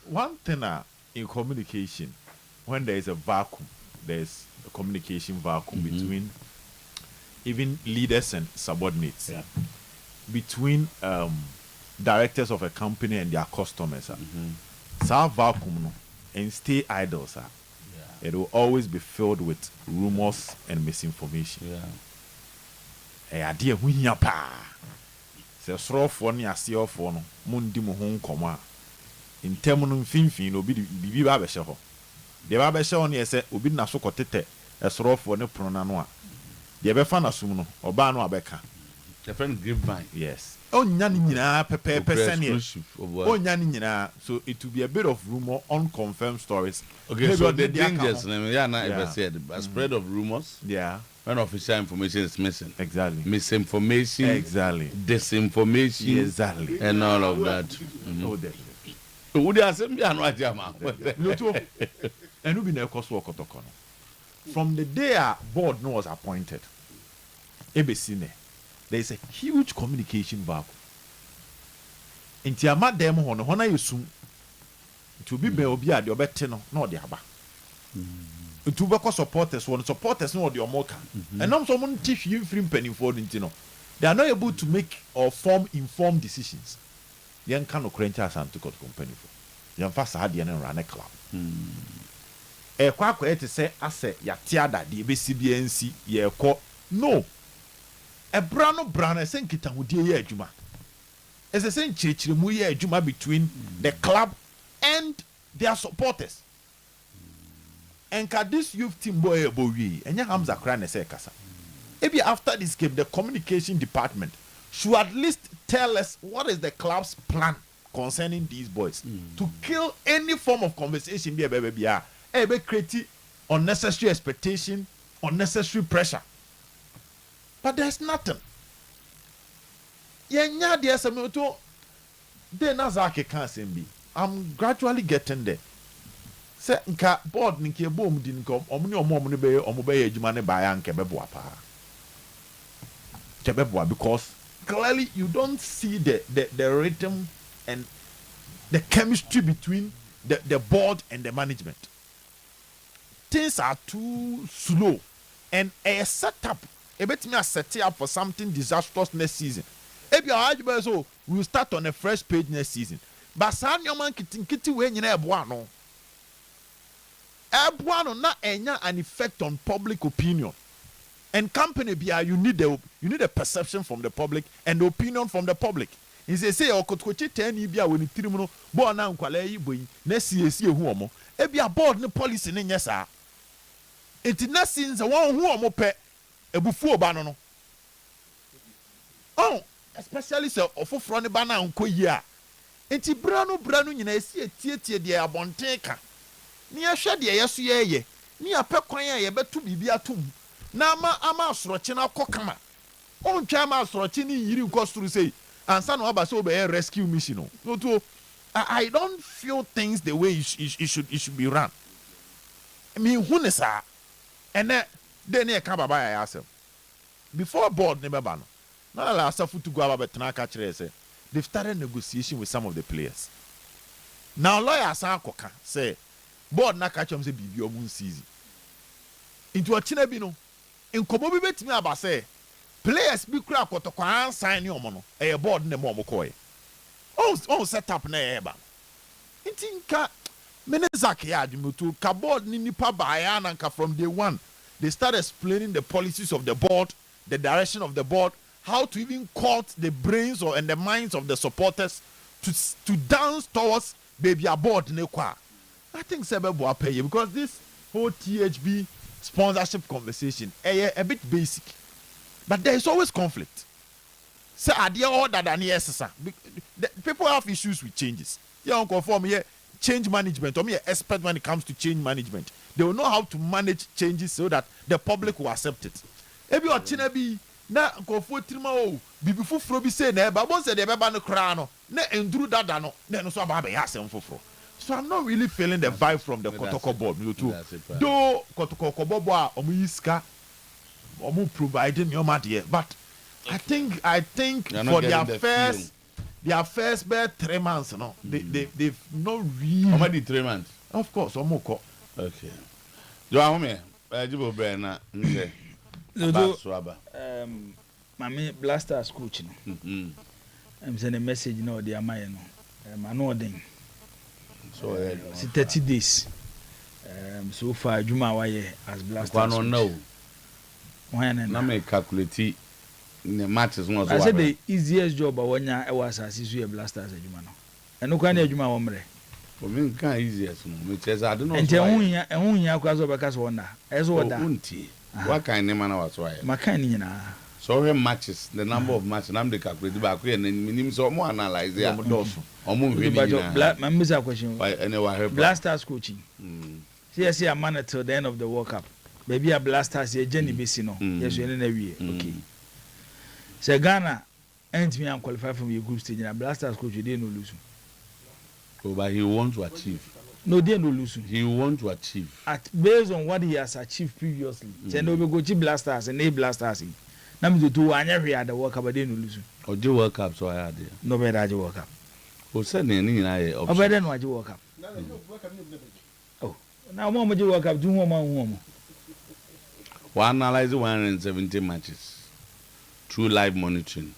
One thing in communication, when there is a vacuum, there's a communication vacuum between even leaders and subordinates, between directors of a company and their customers. So vacuum no, and stay idle, sir. It will always be filled with rumors and misinformation. Idea when you pa. Se soro for ni ase for no, mundi mo ho nkoma. In terminum finfin obi bibi ba be hye ho. De ba be hye ho ne se obi na so kotete esoro for ne prono na no a. De be fa na sum no, oba no abeka. The friend grapevine. Yes. Onya ni nyina pepe Onya ni nyina. So it will be a bit of rumor, unconfirmed stories. Okay, maybe so the dangers, ever said, a spread of rumors. Yeah. When official information is missing. Exactly. Misinformation. Exactly. Disinformation. Exactly. And all of that. Oh, definitely. Would you ask me? I know what you're and who be na cost work otokono. From the day our board was appointed, ebesine, there is a huge communication vacuum. Inti ama dem hono hona yesum. To be be obi ade obete no na ode aba. To be ko supporters no ode omoka. And now someone teach you free penny for no. They are not able to make or form informed decisions. Yan kan no krencha asanto court company for. Yan fa sa ade na run a club. E kwa ete say ase ya tiada de be CBNC ye ko no. E brano se nkita hodie ye adwuma. It's a saying chirichirimu ye adwuma between the club and their supporters. And this youth team boy boy and Hamza Kran say kasa. Maybe after this game, the communication department should at least tell us what is the club's plan concerning these boys to kill any form of conversation. Be create unnecessary expectation, unnecessary pressure. But there's nothing. I'm gradually getting there. Say nka board nka bom di nka omni be adwuma ne baa nka beboa pa. Because clearly you don't see the rhythm and the chemistry between the board and the management. Things are too slow and a setup. A bit me a set up for something disastrous next season. If you are so we'll start on a fresh page next season. But san your man kiti we nyina eboa no na enya an effect on public opinion. And company bia you need a perception from the public and the opinion from the public. He say okotkochi 10 bia we ni tirimu no bo na nkwala yi boyi na siesi ehu omo. E bia board ne policy ne nyesa. Enti na since won hu omo pe ebufu oba no. Oh, especially so ofofro ne ba na nkoyi a. Enti branu nyina esi etietie de abonten ka. Ni ahwe de yeso ye ni apekwan a ye betu bibi atum na ama asoroche na kokama ontwa ama asoroche ni yiri nkosuru sei and son of so be a rescue mission. No to I don't feel things the way it should be run. I mean, who is that? And then you come by yourself. Before board never ban. Not allow Safu to go about Tanaka. They've started negotiation with some of the players. Now lawyers say board na catch them say bibi omun season. Into a chinabino. In Komobi bet me about say players be crap kotokwan sign your mono. A board ne mo koy. Oh set up na eba. Intinka Menezaki admutu ka board ni nipa bayananka from day one. They start explaining the policies of the board, the direction of the board, how to even court the brains and the minds of the supporters to dance towards baby aboard nekwa. I think Sebebo pay because this whole THB sponsorship conversation a bit basic, but there is always conflict. Say idea order than yes, sir. People have issues with changes. You don't conform here. Change management or me expert when it comes to change management. They will know how to manage changes so that the public will accept it. If you are Chinabi, na nkofo trima o bibifu fro bi say na ba bon say de be ba no kra no na enduru dada no na no so ba be yasem foforo. So I'm not really feeling the vibe from the Kotoko board me too. Though Kotoko bobo a omu yiska omu providing your money, but I think for their first bare 3 months, no, they've not really. How many 3 months? Of course, Omoko. Okay. Do I me? Jibo Brena. Mami Blasters coach no. I'm sending a message no the amaya no. I know them. So 30 days. So far Juma waye as Blasters. One no. Why na me calculate the matches no so. I said the easiest job I wanya e was as you Blasters Juma no. Eno kwa na Juma wo mre. For me can easiest no. Me chese I don't know. Ente hunya kwa zo beka so wonder. Ezo wada. What kind of man was why? Makani nyina. So we matches the number of matches I'm the calculate back and minimum so more analyze there. Mamisa question. Anyway, Blasters coaching. See a man till the end of the World Cup. Maybe a Blasters ye Jenny Bissino. Yes, you know okay. So Ghana ends me and qualify from your group stage and Blasters coach you didn't lose. Oh, but he wants to achieve. No, they no lose. He want to achieve. Based on what he has achieved previously. Say no, we go to Blasters and they Blasters. Now me do anya here at the World Cup, but they no lose. Or do World Cup so I had there. No better the World Cup. O send any na option. O better no the World Cup. Oh, now more the World Cup do more. We analyze 170 matches through live monitoring.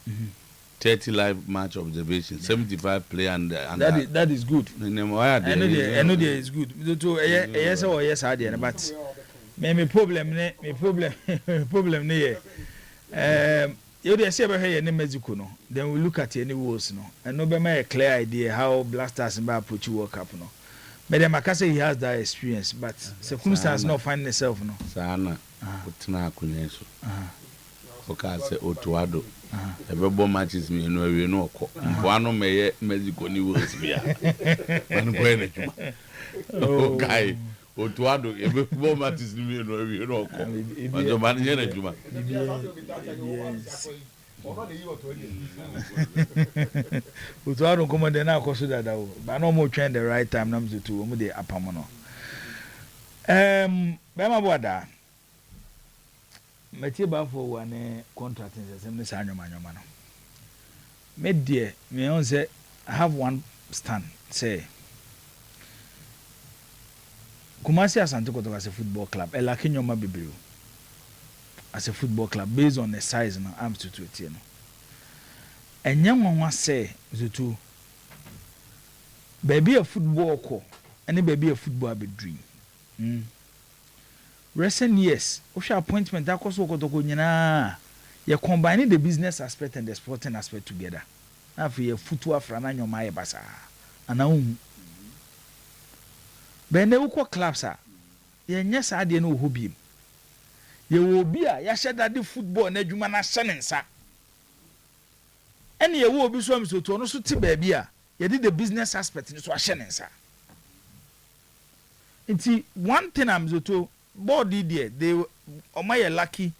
30 live match observation, 75 play and that is good. I know there is good. Yes or yes I did, but me problem ne you dey say about here in Mexico no. Then we look at any wars no. And no be a clear idea how Blasters and approach World Cup no. But then Makase he has that experience, but circumstance not find himself no. Sana. Utna kunyeso. Okase Otuado. Every matches me no we no ko. One me Mexico ni wars bia. Man go na juma. Oh guy. Otuado every matches me no we no ko. Ojo man je na juma. Otuado come dey na akoso dada o. Ba no mo train the right time na mzo to mo dey apamo no. Ba ma boada. Meti ba for one contract in the same say anyoma no. Me dear, me on say I have one stand say Kumasi Asante Kotoko as a football club, e like nyoma bebreu. As a football club based on the size no am to it no. Enya nwanwa say zutu baby a football ko, any baby a football be dream. Recent years, official appointment that cost Kotoko nyina. You combine the business aspect and the sporting aspect together. Now for your footwear frana nyoma e basa. Ana Ben uko clubs are. Ye nyesa ade no hobby. Ye wo bi a ya hye dade football na adwuma na hye nsa. Ene ye wo bi so am so to no so ti ba bi a ye did the business aspect so hye nsa. Nti one thing am so to board there they omaye lucky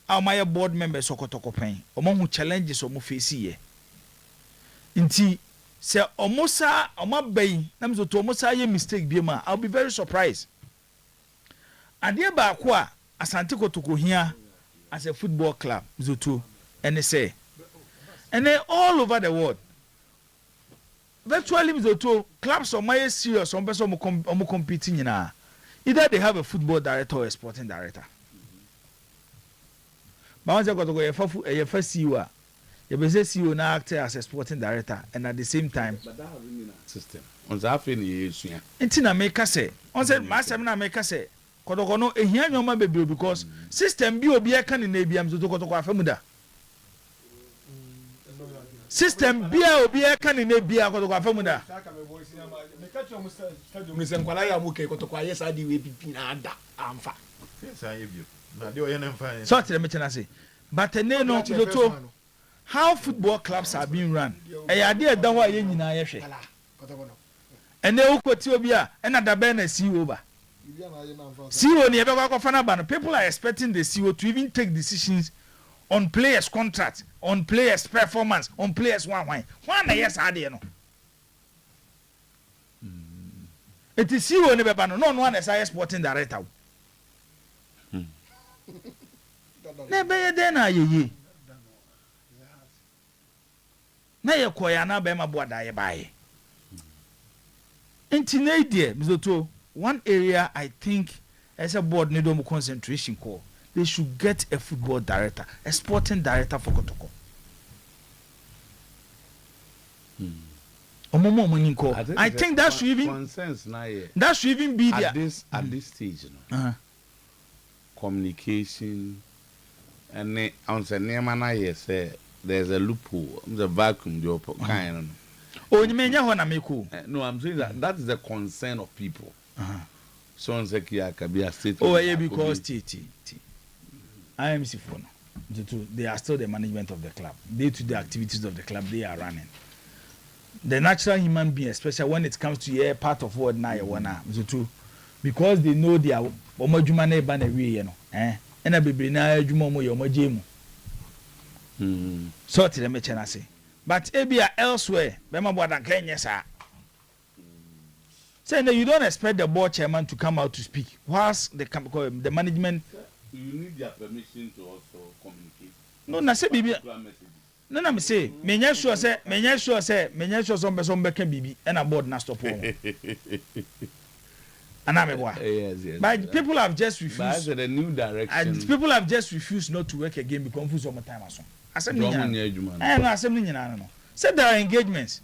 omaye board members okotoko pen omo hu challenges omo face ye. Inti se omosa omabay na mzo to omosa ye mistake bi ma, I'll be very surprised. Ade ba ko a Asante Kotoko here as a football club Zoto and say and then all over the world virtually Zoto clubs are my serious on person competing in either they have a football director or a sporting director. But once you got to go a first CEO, you be say CEO now act as a sporting director and at the same time system on the afternoon years intina make say on said master na make say Kotoko no ehia nyoma bebre because system bi obi aka ne na biam Zoto Kotoko afamuda system bi obi aka ne na bia Kotoko afamuda so tell me say but ne no Zoto how football clubs are being run e ade e da ho aye nyina ye hwe ene ukoti obi a na da be na CEO ba CEO ni ebekwa fana ba no people are expecting the CEO to even take decisions on players contract, on players performance, on players one na yes ade no it is CEO ni beba no one as sporting director na be ye den na ye na ye koya na be ma boada ye bae intine die Zoto one area I think as a board need more concentration call. They should get a football director, a sporting director for Kotoko. I think that should even be at this stage, you know. Communication and on the name and say there's a loophole, the vacuum the kind of. Oh, you mean you no, I'm saying that is the concern of people. So state. Oh, yeah, because IMC phone. They are still the management of the club. Day-to-day activities of the club they are running. The natural human being, especially when it comes to part of what now you wanna because they know they are omojumane banewe you know. And a baby na adwuma mo yomojemu. So tell me say. But ebia elsewhere, bema boda Kenya sa. Say you don't expect the board chairman to come out to speak. Whilst the management you need their permission to also communicate. No, na say bibi. No, na me say, menya sure some person be can bibi and a board na stop on. Yes. But people have just refused. But the new direction. And people have just refused not to work again because confused Sometymer so. Said there are engagements.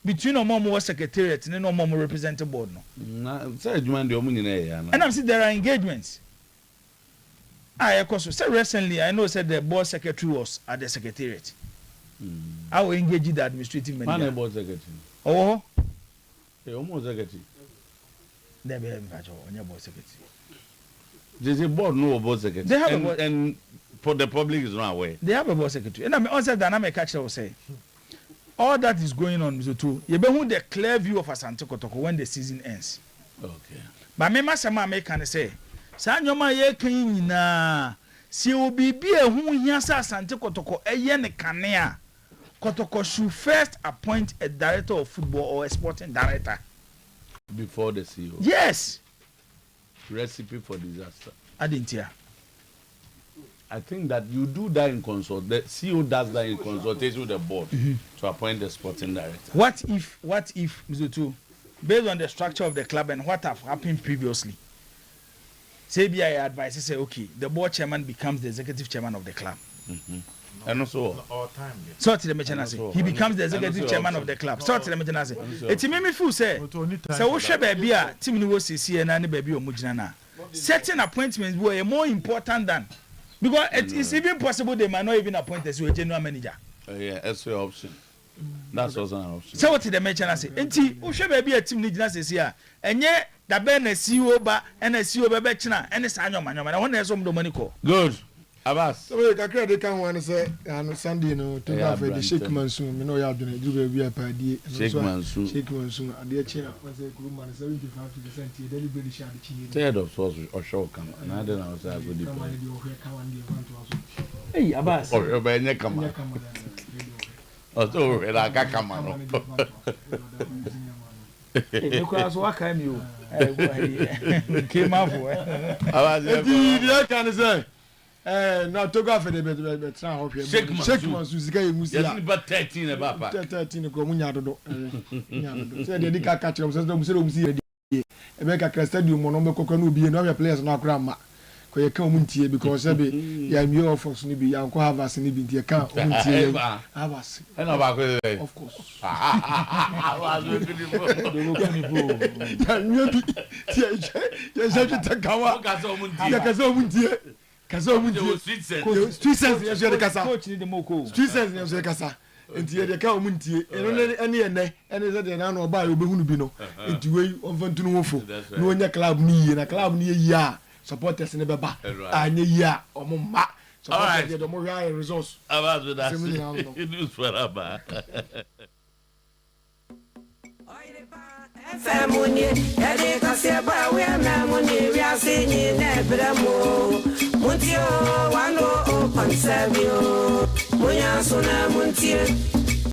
Between Omomo secretariat and Omomo representative board. And I'm saying there are engagements. So recently I know said the board secretary was at the secretariat. I will engage the administrative manager. Board secretary. Oh, almost secretary. They be on your board secretary. There's a board no board secretary. They have a board, and for the public is not aware. They have a board secretary. And I mean also dynamic catcher will say all that is going on Zoto. You be who the clear view of Asante Kotoko when the season ends. Okay. But me masama make can say sa nyoma ye kan nyina si obi bi ehun hia sa Asante Kotoko eye ne kanea Kotoko should first appoint a director of football or a sporting director before the CEO. Yes. Recipe for disaster. I didn't hear. I think that you do that in consult. The CEO does that in consultation with the board to appoint the sporting director. What if Mzutu, based on the structure of the club and what have happened previously, say I advise, say okay, the board chairman becomes the executive chairman of the club. And also, so to the Mechanasi, he becomes the executive chairman of the club. So to the Mechanasi, it's made me feel say, so we share baby, Tim Niwosi, and any baby or Mujana. Certain appointments were more important than. Because it's even possible they might not even appoint us a general manager. Yeah, that's your option. That's also an option. So what did the mention say? Enti, who should be a team leader says here? And yet, the Ben is CEO ba and a CEO Bechina and a Sanyo Man. I want to have some Dominico. Good. Abbas. So I can't want to say, and Sunday, no, to have a shake monsoon. You know, you have to do a party. Shake monsoon. Shake monsoon. And the chair was a group man 75% deliberately share the cheese. Third of source or show come. And I don't know how to do it. Hey, Abbas. Or Ben, come on. Oh, la cacamano. Because what can you came up for? I can say. Now to go for the better. Shake my Suzuka Musia. Yes, but 13 about 13 go Munyado. Say the Dika catch of Musi. A make a stadium monombo coconu be another players now grandma. Koye ka omuntie because ebe ya mi offers ni bi ya nko have us ni bi ntie ka omuntie have us and about of course was ya mi bi ya je takawa ya kaza omuntie street sense ya je kasa Coach ni de moko. street sense ya je kasa enti ye de ka omuntie ene ene ze de na no ba yo behunu bi no enti we onfantunu wofo no onya club ni ye na club ni ye ya supporters in the baba anye ya omumma supporters the more high results about that it is for aba Famuni ede kase ba we na muni wi asenyi na bramo mutio wano o konsabio munya so na muntie